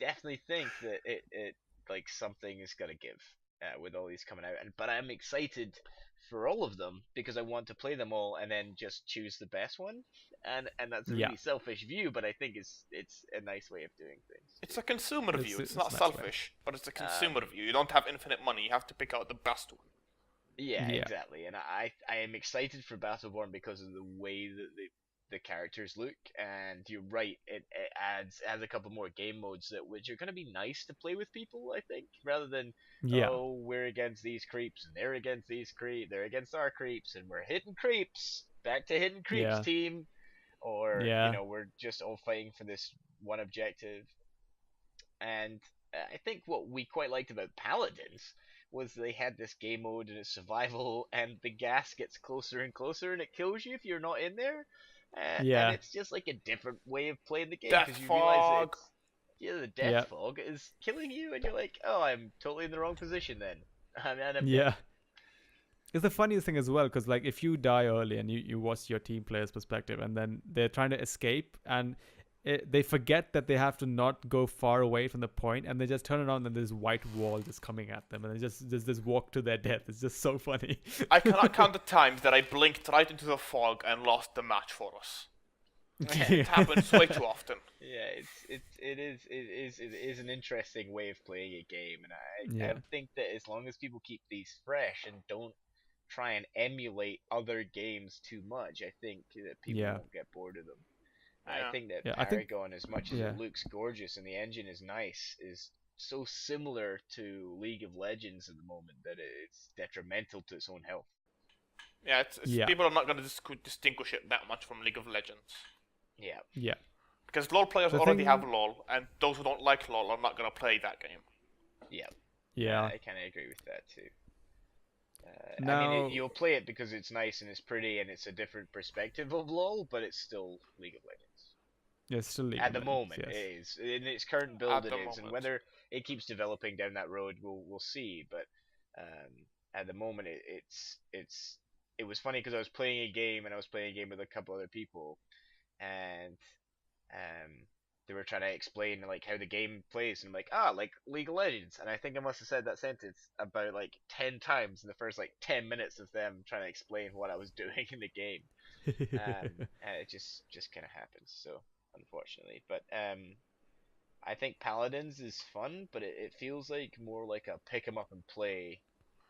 [SPEAKER 3] definitely think that it like something is gonna give with all these coming out, but I'm excited for all of them because I want to play them all and then just choose the best one. And that's a
[SPEAKER 4] Yeah.
[SPEAKER 3] really selfish view, but I think it's a nice way of doing things.
[SPEAKER 2] It's a consumer view. It's not
[SPEAKER 4] nice way.
[SPEAKER 2] selfish, but it's a consumer view. You don't have infinite money. You have to pick out the best one.
[SPEAKER 3] Yeah,
[SPEAKER 4] Yeah.
[SPEAKER 3] exactly. And I am excited for Battleborn because of the way that the characters look. And you're right, it adds a couple more game modes which are going to be nice to play with people, I think, rather than
[SPEAKER 4] Yeah.
[SPEAKER 3] oh, we're against these creeps and they're against these creeps, they're against our creeps and we're hitting creeps. Back to hitting creeps,
[SPEAKER 4] Yeah.
[SPEAKER 3] team. Or
[SPEAKER 4] Yeah.
[SPEAKER 3] we're just all fighting for this one objective. And I think what we quite liked about Paladins was they had this game mode and it's survival, and the gas gets closer and closer, and it kills you if you're not in there.
[SPEAKER 4] Yeah.
[SPEAKER 3] And it's just like a different way of playing the game
[SPEAKER 2] Death
[SPEAKER 3] because you realize
[SPEAKER 2] fog.
[SPEAKER 3] that the death
[SPEAKER 4] Yeah.
[SPEAKER 3] fog is killing you, and you're like, oh, I'm totally in the wrong position then. I'm dead.
[SPEAKER 4] Yeah. It's the funniest thing as well, because like if you die early and you watch your team player's perspective, and then they're trying to escape, and they forget that they have to not go far away from the point, and they just turn around and there's white wall just coming at them, and they just walk to their death. It's just so funny.
[SPEAKER 2] I cannot count the times that I blinked right into the fog and lost the match for us. It happens way too often.
[SPEAKER 3] Yeah, it is an interesting way of playing a game, and I
[SPEAKER 4] Yeah.
[SPEAKER 3] think that as long as people keep these fresh and don't try and emulate other games too much, I think that people
[SPEAKER 4] Yeah.
[SPEAKER 3] won't get bored of them.
[SPEAKER 2] Yeah.
[SPEAKER 3] I think that
[SPEAKER 4] Yeah, I think-
[SPEAKER 3] Paragon, as much as
[SPEAKER 4] yeah.
[SPEAKER 3] it looks gorgeous and the engine is nice, is so similar to League of Legends at the moment that it's detrimental to its own health.
[SPEAKER 2] Yeah, it's
[SPEAKER 4] Yeah.
[SPEAKER 2] people are not going to distinguish it that much from League of Legends.
[SPEAKER 3] Yeah.
[SPEAKER 4] Yeah.
[SPEAKER 2] Because LoL players
[SPEAKER 4] The
[SPEAKER 2] already
[SPEAKER 4] thing-
[SPEAKER 2] have LoL, and those who don't like LoL are not going to play that game.
[SPEAKER 3] Yeah.
[SPEAKER 4] Yeah.
[SPEAKER 3] I kind of agree with that too. I mean,
[SPEAKER 4] Now-
[SPEAKER 3] you'll play it because it's nice and it's pretty and it's a different perspective of LoL, but it's still League of Legends.
[SPEAKER 4] Yeah, it's still League
[SPEAKER 3] At
[SPEAKER 4] of
[SPEAKER 3] the
[SPEAKER 4] Legends,
[SPEAKER 3] moment,
[SPEAKER 4] yes.
[SPEAKER 3] it is. In its current build,
[SPEAKER 2] At
[SPEAKER 3] it
[SPEAKER 2] the
[SPEAKER 3] is. And
[SPEAKER 2] moment.
[SPEAKER 3] whether it keeps developing down that road, we'll see. But at the moment, it was funny because I was playing a game and I was playing a game with a couple other people, and they were trying to explain like how the game plays, and I'm like, like League of Legends, and I think I must have said that sentence about like 10 times in the first like 10 minutes of them trying to explain what I was doing in the game. And it just kind of happens, so unfortunately. But I think Paladins is fun, but it feels like more like a pick 'em up and play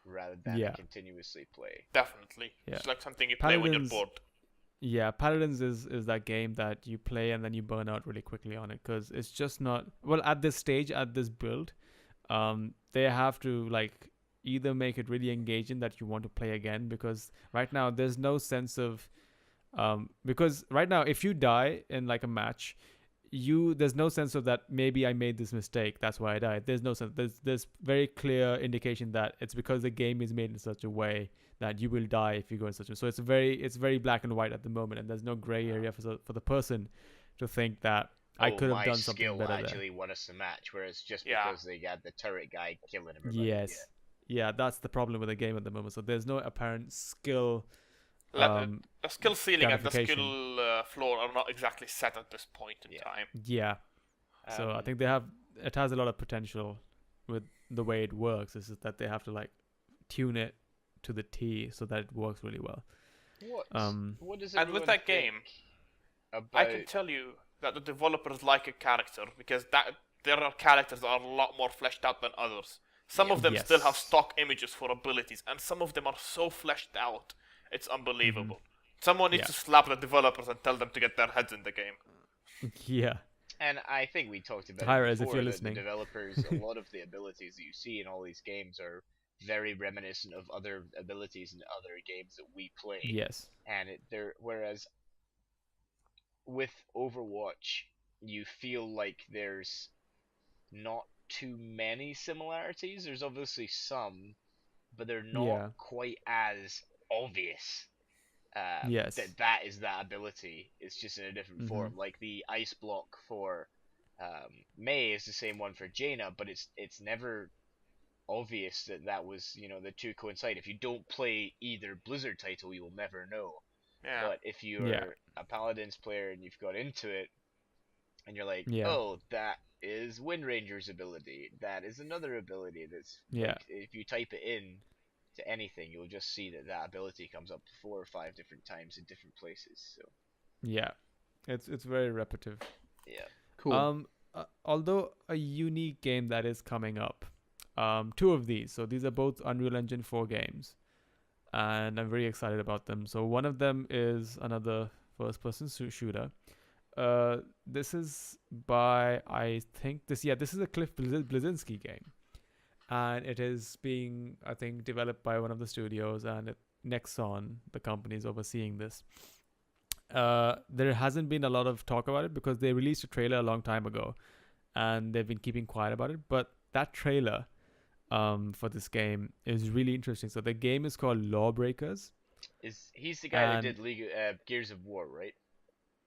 [SPEAKER 3] rather than
[SPEAKER 4] Yeah.
[SPEAKER 3] a continuously play.
[SPEAKER 2] Definitely.
[SPEAKER 4] Yeah.
[SPEAKER 2] It's like something you play when you're
[SPEAKER 4] Paladins-
[SPEAKER 2] bored.
[SPEAKER 4] Yeah, Paladins is that game that you play and then you burn out really quickly on it because it's just not well at this stage, at this build. They have to like either make it really engaging that you want to play again, because right now there's no sense of because right now if you die in like a match, there's no sense of that maybe I made this mistake, that's why I died. There's no sense. There's very clear indication that it's because the game is made in such a way that you will die if you go in such a. So it's very black and white at the moment, and there's no gray area for the person to think that I could have done something
[SPEAKER 3] skill
[SPEAKER 4] better
[SPEAKER 3] actually won us the match, whereas just
[SPEAKER 2] Yeah.
[SPEAKER 3] because they got the turret guy killing
[SPEAKER 4] there.
[SPEAKER 3] everybody.
[SPEAKER 4] Yes. Yeah, that's the problem with the game at the moment. So there's no apparent skill.
[SPEAKER 2] The skill ceiling and the
[SPEAKER 4] gamification.
[SPEAKER 2] skill floor are not exactly set at this point in
[SPEAKER 3] Yeah.
[SPEAKER 2] time.
[SPEAKER 4] Yeah. So I think it has a lot of potential with the way it works. Is that they have to like tune it to the T so that it works really well.
[SPEAKER 3] What does
[SPEAKER 2] And with that game, I can
[SPEAKER 3] about
[SPEAKER 2] tell you that the developers like a character because there are characters that are a lot more fleshed out than others. Some of them
[SPEAKER 4] Yes.
[SPEAKER 2] still have stock images for abilities, and some of them are so fleshed out, it's unbelievable. Someone needs
[SPEAKER 4] Yeah.
[SPEAKER 2] to slap the developers and tell them to get their heads in the game.
[SPEAKER 4] Yeah.
[SPEAKER 3] and I think we talked about
[SPEAKER 4] Hi-Rez,
[SPEAKER 3] it
[SPEAKER 4] if
[SPEAKER 3] before,
[SPEAKER 4] you're
[SPEAKER 3] that
[SPEAKER 4] listening.
[SPEAKER 3] the developers, a lot of the abilities that you see in all these games are very reminiscent of other abilities in other games that we play.
[SPEAKER 4] Yes.
[SPEAKER 3] And whereas with Overwatch, you feel like there's not too many similarities. There's obviously some, but they're not
[SPEAKER 4] Yeah.
[SPEAKER 3] quite as obvious.
[SPEAKER 4] Yes.
[SPEAKER 3] That is that ability. It's just in a different form. Like the ice block for Mei is the same one for Jaina, but it's never obvious that was the two coincide. If you don't play either Blizzard title, you'll never know.
[SPEAKER 2] Yeah.
[SPEAKER 3] But if you're a Paladins player and you've got into it, and you're like,
[SPEAKER 4] Yeah.
[SPEAKER 3] oh, that is Wind Ranger's ability. That is another ability that's like, if you type it in to anything, you'll just see that ability comes up 4 or 5 different times in different places. So
[SPEAKER 4] Yeah. It's very repetitive.
[SPEAKER 3] yeah.
[SPEAKER 1] Cool.
[SPEAKER 4] Although a unique game that is coming up. Two of these. So these are both Unreal Engine 4 games. And I'm very excited about them. So one of them is another first-person shooter. This is by, I think, this is a Cliff Bleszinski game. And it is being, I think, developed by one of the studios, and Nexon, the company, is overseeing this. There hasn't been a lot of talk about it because they released a trailer a long time ago, and they've been keeping quiet about it. But that trailer for this game is really interesting. So the game is called Lawbreakers.
[SPEAKER 3] He's the guy that
[SPEAKER 4] And-
[SPEAKER 3] did Gears of War, right?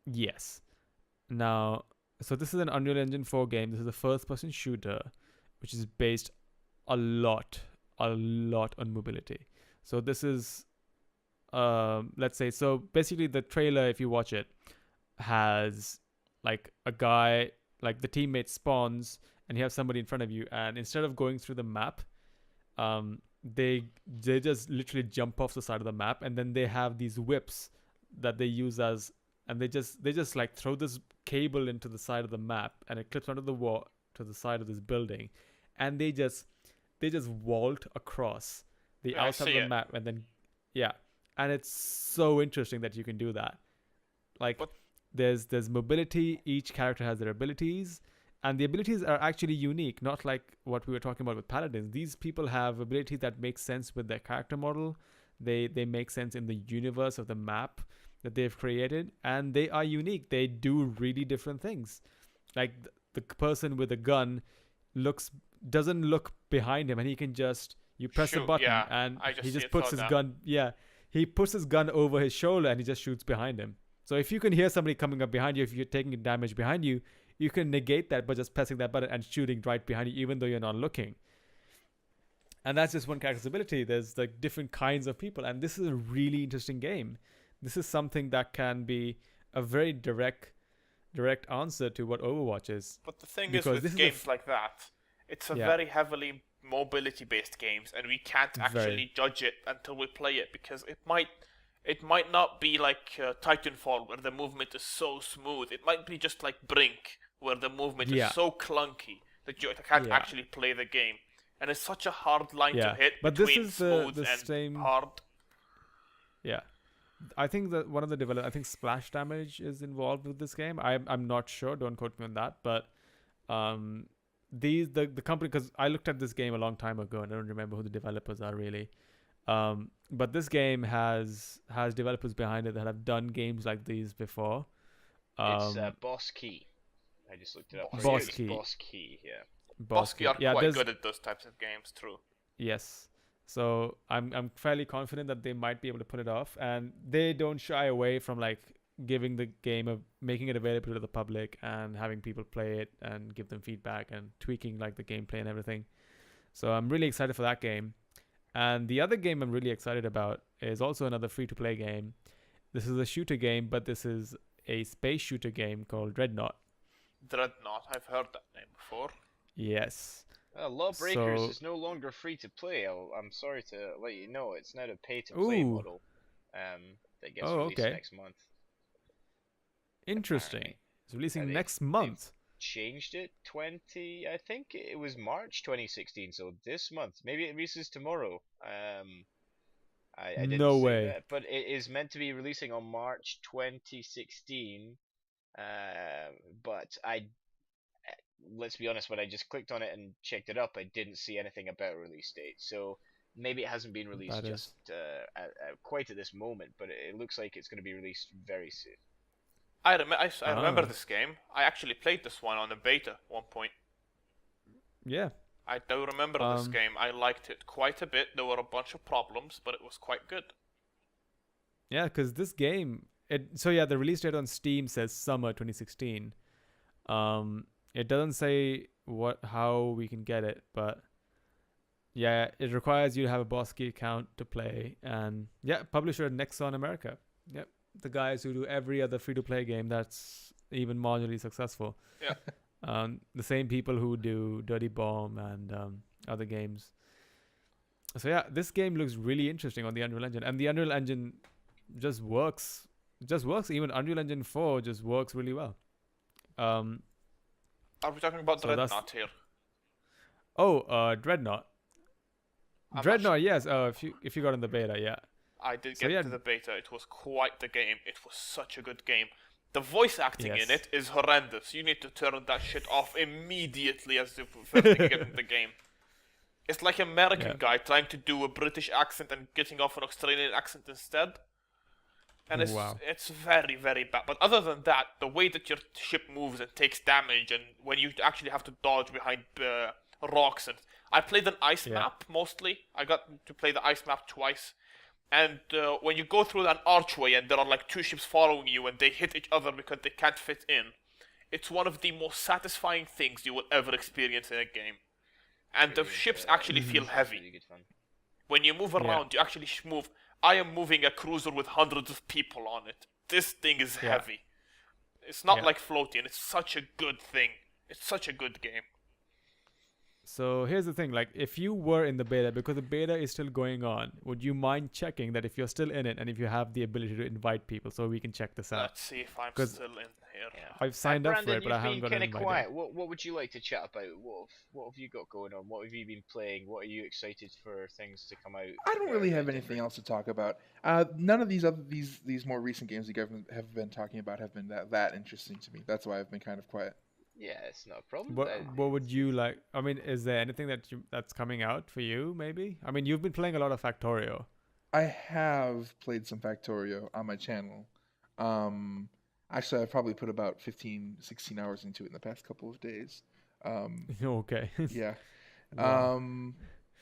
[SPEAKER 4] Yes. Now, so this is an Unreal Engine 4 game. This is a first-person shooter, which is based a lot on mobility. So this is, let's say, so basically the trailer, if you watch it, has like a guy, like the teammate spawns, and you have somebody in front of you, and instead of going through the map, they just literally jump off the side of the map, and then they have these whips that they use as, and they just like throw this cable into the side of the map, and it clips onto the wall to the side of this building, and they just vault across the
[SPEAKER 2] Yeah, I
[SPEAKER 4] outside of
[SPEAKER 2] see
[SPEAKER 4] the
[SPEAKER 2] it.
[SPEAKER 4] map, and then and it's so interesting that you can do that. Like
[SPEAKER 2] What?
[SPEAKER 4] there's mobility. Each character has their abilities, And the abilities are actually unique, not like what we were talking about with paladins. These people have abilities that make sense with their character model. They make sense in the universe of the map that they've created, and they are unique. They do really different things. Like the person with a gun doesn't look behind him, and he can just you press a
[SPEAKER 2] Shoot,
[SPEAKER 4] button
[SPEAKER 2] yeah.
[SPEAKER 4] and
[SPEAKER 2] I just
[SPEAKER 4] he
[SPEAKER 2] see
[SPEAKER 4] just
[SPEAKER 2] it
[SPEAKER 4] puts
[SPEAKER 2] thought
[SPEAKER 4] his
[SPEAKER 2] that.
[SPEAKER 4] gun. Yeah, he puts his gun over his shoulder and he just shoots behind him. So if you can hear somebody coming up behind you, if you're taking damage behind you, you can negate that by just pressing that button and shooting right behind you, even though you're not looking. And that's just one character's ability. There's like different kinds of people, and this is a really interesting game. This is something that can be a very direct answer to what Overwatch is.
[SPEAKER 2] But the thing
[SPEAKER 4] Because
[SPEAKER 2] is,
[SPEAKER 4] this
[SPEAKER 2] with
[SPEAKER 4] is
[SPEAKER 2] games like that, it's a
[SPEAKER 4] Yeah.
[SPEAKER 2] very heavily mobility-based games, and we can't actually
[SPEAKER 4] Very.
[SPEAKER 2] judge it until we play it, because it might not be like Titanfall, where the movement is so smooth. It might be just like Brink, where the movement
[SPEAKER 4] Yeah.
[SPEAKER 2] is so clunky that you can't
[SPEAKER 4] Yeah.
[SPEAKER 2] actually play the game. And it's such a hard line
[SPEAKER 4] Yeah.
[SPEAKER 2] to hit
[SPEAKER 4] But this
[SPEAKER 2] between
[SPEAKER 4] is the
[SPEAKER 2] smooth and
[SPEAKER 4] same-
[SPEAKER 2] hard.
[SPEAKER 4] Yeah. I think that one of the developers, I think Splash Damage is involved with this game. I'm not sure. Don't quote me on that. But the company, because I looked at this game a long time ago and I don't remember who the developers are really. But this game has developers behind it that have done games like these before.
[SPEAKER 3] It's Boss Key. I just looked it up.
[SPEAKER 2] Boss
[SPEAKER 3] for you.
[SPEAKER 4] Key.
[SPEAKER 3] It's Boss Key, yeah.
[SPEAKER 2] Bosky are
[SPEAKER 4] Yeah,
[SPEAKER 2] quite
[SPEAKER 4] there's-
[SPEAKER 2] good at those types of games, true.
[SPEAKER 4] Yes. So I'm fairly confident that they might be able to pull it off, and they don't shy away from like giving the game making it available to the public and having people play it and give them feedback and tweaking like the gameplay and everything. So I'm really excited for that game. And the other game I'm really excited about is also another free-to-play game. This is a shooter game, but this is a space shooter game called Dreadnought.
[SPEAKER 2] Dreadnought, I've heard that name before.
[SPEAKER 4] Yes.
[SPEAKER 3] Lawbreakers
[SPEAKER 4] So-
[SPEAKER 3] is no longer free to play. I'm sorry to let you know, it's now a pay to play
[SPEAKER 4] Ooh.
[SPEAKER 3] model. That gets
[SPEAKER 4] Oh,
[SPEAKER 3] released
[SPEAKER 4] okay.
[SPEAKER 3] next month.
[SPEAKER 4] Interesting.
[SPEAKER 3] Apparently.
[SPEAKER 4] It's releasing
[SPEAKER 3] they-
[SPEAKER 4] next
[SPEAKER 3] they've
[SPEAKER 4] month.
[SPEAKER 3] Changed it I think it was March 2016, so this month. Maybe it releases tomorrow. I didn't
[SPEAKER 4] No
[SPEAKER 3] see
[SPEAKER 4] way.
[SPEAKER 3] that, but it is meant to be releasing on March 2016. But let's be honest, when I just clicked on it and checked it up, I didn't see anything about a release date. So maybe it hasn't been released
[SPEAKER 4] That
[SPEAKER 3] just quite at this moment, but it looks like it's going to be released very soon.
[SPEAKER 2] I remember
[SPEAKER 4] Ah.
[SPEAKER 2] this game. I actually played this one on a beta at one point.
[SPEAKER 4] Yeah.
[SPEAKER 2] I do remember this game. I liked it quite a bit. There were a bunch of problems, but it was quite good.
[SPEAKER 4] Yeah, because this game, the release date on Steam says summer 2016. It doesn't say how we can get it, but yeah, it requires you to have a Boss Key account to play, and yeah, publisher Nexon America. Yep, the guys who do every other free-to-play game that's even marginally successful.
[SPEAKER 2] Yeah.
[SPEAKER 4] The same people who do Dirty Bomb and other games. So yeah, this game looks really interesting on the Unreal Engine, and the Unreal Engine just works. Even Unreal Engine 4 just works really well.
[SPEAKER 2] Are we talking about
[SPEAKER 4] So that's-
[SPEAKER 2] Dreadnought here?
[SPEAKER 4] Dreadnought.
[SPEAKER 2] I'm not
[SPEAKER 4] Dreadnought, yes. If you got in the beta, yeah.
[SPEAKER 2] I did
[SPEAKER 4] So
[SPEAKER 2] get
[SPEAKER 4] yeah.
[SPEAKER 2] into the beta. It was quite the game. It was such a good game. The voice acting
[SPEAKER 4] Yes.
[SPEAKER 2] in it is horrendous. You need to turn that shit off immediately as the first thing you get in the game. It's like an American
[SPEAKER 4] Yeah.
[SPEAKER 2] guy trying to do a British accent and getting off an Australian accent instead. And
[SPEAKER 4] Wow.
[SPEAKER 2] it's very, very bad. But other than that, the way that your ship moves and takes damage, and when you actually have to dodge behind rocks, and I played an ice
[SPEAKER 4] Yeah.
[SPEAKER 2] map mostly. I got to play the ice map twice. And when you go through an archway and there are like two ships following you and they hit each other because they can't fit in, it's one of the most satisfying things you will ever experience in a game. And the ships actually feel heavy.
[SPEAKER 3] Really good fun.
[SPEAKER 2] When you move around, you actually move. I am moving a cruiser with hundreds of people on it. This thing is
[SPEAKER 4] Yeah.
[SPEAKER 2] heavy. It's not
[SPEAKER 4] Yeah.
[SPEAKER 2] like floating. It's such a good thing. It's such a good game.
[SPEAKER 4] So here's the thing, like if you were in the beta, because the beta is still going on, would you mind checking that if you're still in it and if you have the ability to invite people so we can check this out?
[SPEAKER 2] Let's see if I'm
[SPEAKER 4] 'Cause
[SPEAKER 2] still in here.
[SPEAKER 3] Yeah.
[SPEAKER 4] I've signed up for
[SPEAKER 3] Brandon,
[SPEAKER 4] it, but I haven't
[SPEAKER 3] you've
[SPEAKER 4] got
[SPEAKER 3] been
[SPEAKER 4] invited.
[SPEAKER 3] kind of quiet. What would you like to chat about? What have you got going on? What have you been playing? What are you excited for things to come out?
[SPEAKER 1] I don't really have anything else to talk about. None of these more recent games you guys have been talking about have been that interesting to me. That's why I've been kind of quiet.
[SPEAKER 3] Yeah, it's not a problem.
[SPEAKER 4] What would you like? I mean, is there anything that's coming out for you? Maybe. I mean, you've been playing a lot of Factorio.
[SPEAKER 1] I have played some Factorio on my channel. Um, Actually, I've probably put about 15, 16 hours into it in the past couple of days.
[SPEAKER 4] Okay.
[SPEAKER 1] Yeah.
[SPEAKER 4] Wow.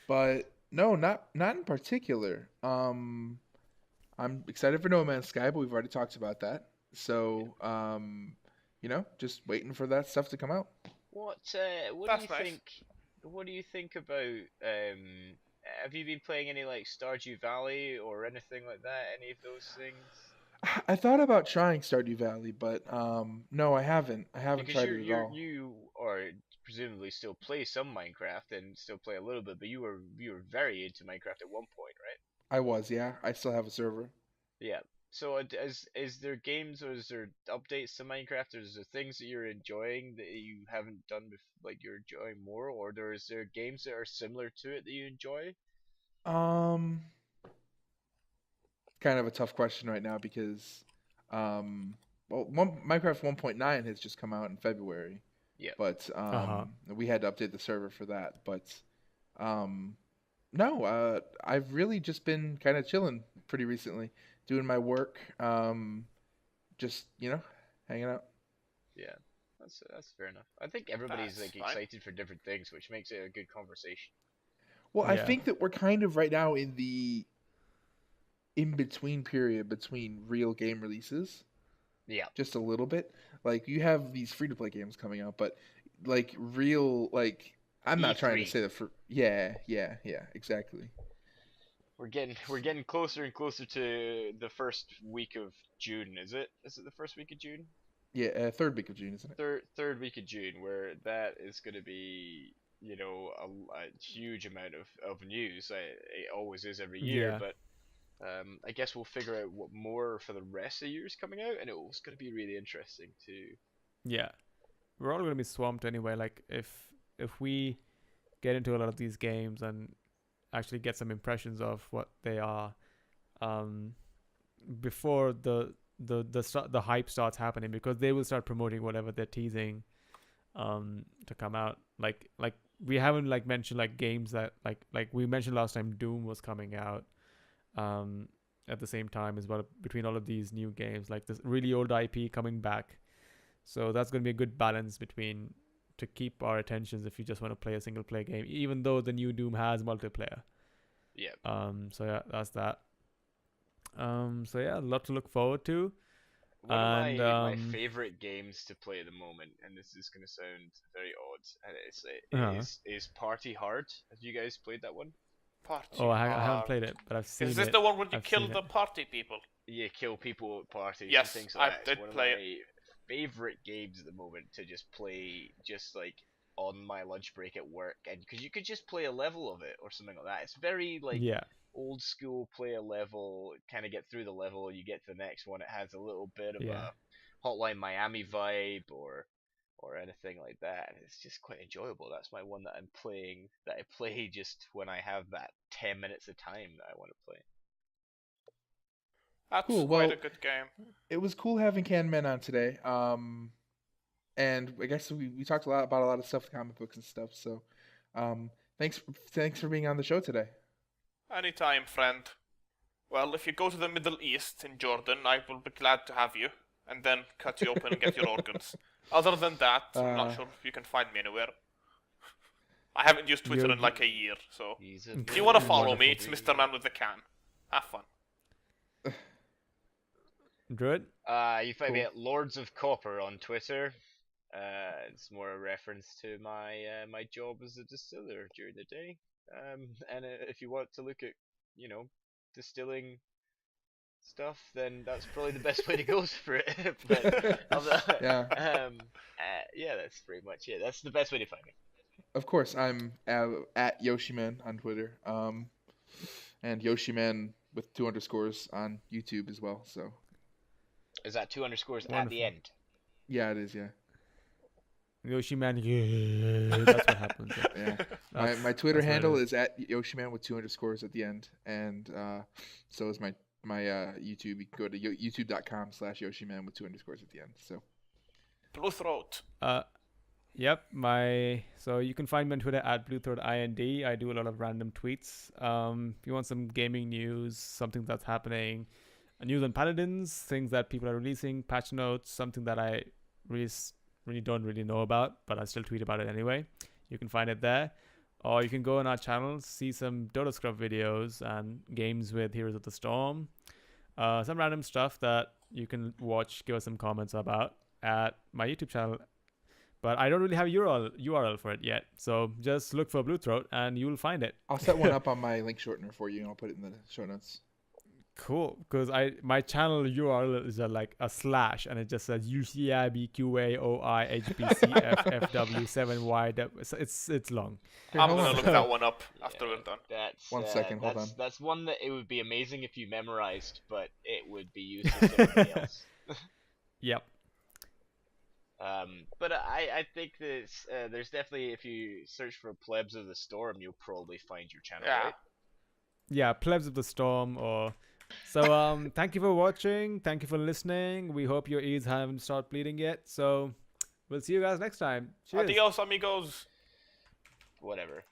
[SPEAKER 1] But no, not in particular. I'm excited for No Man's Sky, but we've already talked about that. So, just waiting for that stuff to come out.
[SPEAKER 3] What do
[SPEAKER 2] That's
[SPEAKER 3] you
[SPEAKER 2] nice.
[SPEAKER 3] think? What do you think about? Have you been playing any like Stardew Valley or anything like that? Any of those things?
[SPEAKER 1] I thought about trying Stardew Valley, but no, I haven't. I haven't
[SPEAKER 3] Because
[SPEAKER 1] tried it at all.
[SPEAKER 3] you are presumably still play some Minecraft and still play a little bit, but you were very into Minecraft at one point, right?
[SPEAKER 1] I was, yeah. I still have a server.
[SPEAKER 3] Yeah. So is there games or is there updates to Minecraft? Or is there things that you're enjoying that you haven't done like you're enjoying more, or is there games that are similar to it that you enjoy?
[SPEAKER 1] Um, Kind of a tough question right now because, um, Minecraft 1.9 has just come out in February,
[SPEAKER 3] Yeah.
[SPEAKER 1] but
[SPEAKER 4] Uh-huh.
[SPEAKER 1] we had to update the server for that. But um, no, I've really just been kind of chilling pretty recently, doing my work, just hanging out.
[SPEAKER 3] Yeah. That's fair enough. I think everybody's
[SPEAKER 2] That's
[SPEAKER 3] like
[SPEAKER 2] fine.
[SPEAKER 3] excited for different things, which makes it a good conversation.
[SPEAKER 1] Well, I
[SPEAKER 4] Yeah.
[SPEAKER 1] think that we're kind of right now in the in between period between real game releases,
[SPEAKER 3] Yeah.
[SPEAKER 1] just a little bit. Like you have these free to play games coming out, but like real like I'm not trying to
[SPEAKER 3] E3.
[SPEAKER 1] say that for yeah, exactly.
[SPEAKER 3] We're getting closer and closer to the first week of June, is it? Is it the first week of June?
[SPEAKER 1] Yeah, third week of June, isn't it?
[SPEAKER 3] Third week of June, where that is going to be, a huge amount of news. It always is every year,
[SPEAKER 4] Yeah.
[SPEAKER 3] but I guess we'll figure out what more for the rest of the year is coming out, and it's going to be really interesting too.
[SPEAKER 4] Yeah. We're all gonna be swamped anyway. Like if we get into a lot of these games and actually get some impressions of what they are, um, before the hype starts happening, because they will start promoting whatever they're teasing, to come out. Like we haven't like mentioned like games that like we mentioned last time, Doom was coming out, um, at the same time as well, between all of these new games, like this really old IP coming back. So that's going to be a good balance between to keep our attentions if you just want to play a single player game, even though the new Doom has multiplayer.
[SPEAKER 3] Yeah.
[SPEAKER 4] So yeah, that's that. So yeah, a lot to look forward to.
[SPEAKER 3] One of
[SPEAKER 4] And
[SPEAKER 3] my favorite games to play at the moment, and this is going to sound very odd, and
[SPEAKER 4] uh
[SPEAKER 3] is Party Hard. Have you guys played that one?
[SPEAKER 2] Party
[SPEAKER 4] I haven't
[SPEAKER 2] hard.
[SPEAKER 4] played it, but I've seen it.
[SPEAKER 2] Is this the one where you
[SPEAKER 4] I've
[SPEAKER 2] kill
[SPEAKER 4] seen
[SPEAKER 2] the
[SPEAKER 4] it.
[SPEAKER 2] party people?
[SPEAKER 3] Yeah, kill people at parties
[SPEAKER 2] Yes,
[SPEAKER 3] and things like
[SPEAKER 2] I
[SPEAKER 3] that.
[SPEAKER 2] did
[SPEAKER 3] It's one of
[SPEAKER 2] play it.
[SPEAKER 3] my favorite games at the moment to just play, just like on my lunch break at work, and because you could just play a level of it or something like that. It's very like
[SPEAKER 4] Yeah,
[SPEAKER 3] old school, play a level, kind of get through the level, you get to the next one. It has a little bit of
[SPEAKER 4] yeah,
[SPEAKER 3] a Hotline Miami vibe or anything like that, and it's just quite enjoyable. That's my one that I'm playing, that I play just when I have that 10 minutes of time that I want to play.
[SPEAKER 2] That's
[SPEAKER 1] Cool.
[SPEAKER 2] quite a
[SPEAKER 1] Well,
[SPEAKER 2] good game.
[SPEAKER 1] it was cool having CanMan on today. And I guess we talked a lot about a lot of stuff, comic books and stuff. So, um, thanks for being on the show today.
[SPEAKER 2] Anytime, friend. Well, if you go to the Middle East in Jordan, I will be glad to have you, and then cut you open and get your organs. Other than that, I'm not
[SPEAKER 1] Uh,
[SPEAKER 2] sure if you can find me anywhere. I haven't used Twitter
[SPEAKER 4] You're
[SPEAKER 2] in like a year, so
[SPEAKER 3] He's a
[SPEAKER 2] if you want to
[SPEAKER 3] very
[SPEAKER 2] follow me,
[SPEAKER 3] wonderful
[SPEAKER 2] it's
[SPEAKER 3] dude.
[SPEAKER 2] Mr. Man with the Can. Have fun.
[SPEAKER 4] Druid.
[SPEAKER 3] You find me
[SPEAKER 1] Cool.
[SPEAKER 3] at Lords of Copper on Twitter. It's more a reference to my job as a distiller during the day. And if you want to look at, distilling stuff, then that's probably the best way to go for it. But
[SPEAKER 1] Yeah,
[SPEAKER 3] yeah, that's pretty much it. That's the best way to find me.
[SPEAKER 1] of course. I'm at Yoshiman on Twitter. And Yoshiman with 2 underscores on YouTube as well. So
[SPEAKER 3] Is that 2 underscores at
[SPEAKER 4] Wonderful.
[SPEAKER 3] the end?
[SPEAKER 1] yeah, it is. Yeah,
[SPEAKER 4] Yoshi man, yeah, that's what happens. Yeah.
[SPEAKER 1] yeah.
[SPEAKER 4] That's,
[SPEAKER 1] My Twitter
[SPEAKER 4] that's what it
[SPEAKER 1] handle
[SPEAKER 4] is.
[SPEAKER 1] is at Yoshiman with 2 underscores at the end, and so is my YouTube. You can go to youtube.com/Yoshiman with 2 underscores at the end. So
[SPEAKER 2] BlueThoat.
[SPEAKER 4] Uh, Yep, so you can find me on Twitter at BlueThoatInd. I do a lot of random tweets. If you want some gaming news, something that's happening, news on Paladins, things that people are releasing, patch notes, something that I really don't really know about, but I still tweet about it anyway. You can find it there. Or you can go on our channel, see some Dota Scrub videos and games with Heroes of the Storm. Some random stuff that you can watch, give us some comments about at my YouTube channel. But I don't really have a URL for it yet. So just look for BlueThoat and you'll find it.
[SPEAKER 1] I'll set one up on my link shortener for you and I'll put it in the show notes.
[SPEAKER 4] Cool, because my channel URL is like a slash and it just says UCIBQAOIHBCFFW7Y. It's long.
[SPEAKER 1] Here,
[SPEAKER 2] I'm
[SPEAKER 1] hold
[SPEAKER 2] gonna
[SPEAKER 1] on.
[SPEAKER 2] look that one up after we're done.
[SPEAKER 3] That's
[SPEAKER 1] 1 second, hold on.
[SPEAKER 3] That's one that it would be amazing if you memorized, but it would be useless to everybody else.
[SPEAKER 4] Yep.
[SPEAKER 3] But I think there's definitely, if you search for Plebs of the Storm, you'll probably find your channel,
[SPEAKER 2] Yeah.
[SPEAKER 3] right?
[SPEAKER 4] Yeah, Plebs of the Storm So thank you for watching. Thank you for listening. We hope your ears haven't started bleeding yet. So we'll see you guys next time. Cheers.
[SPEAKER 2] Adios, amigos.
[SPEAKER 3] Whatever.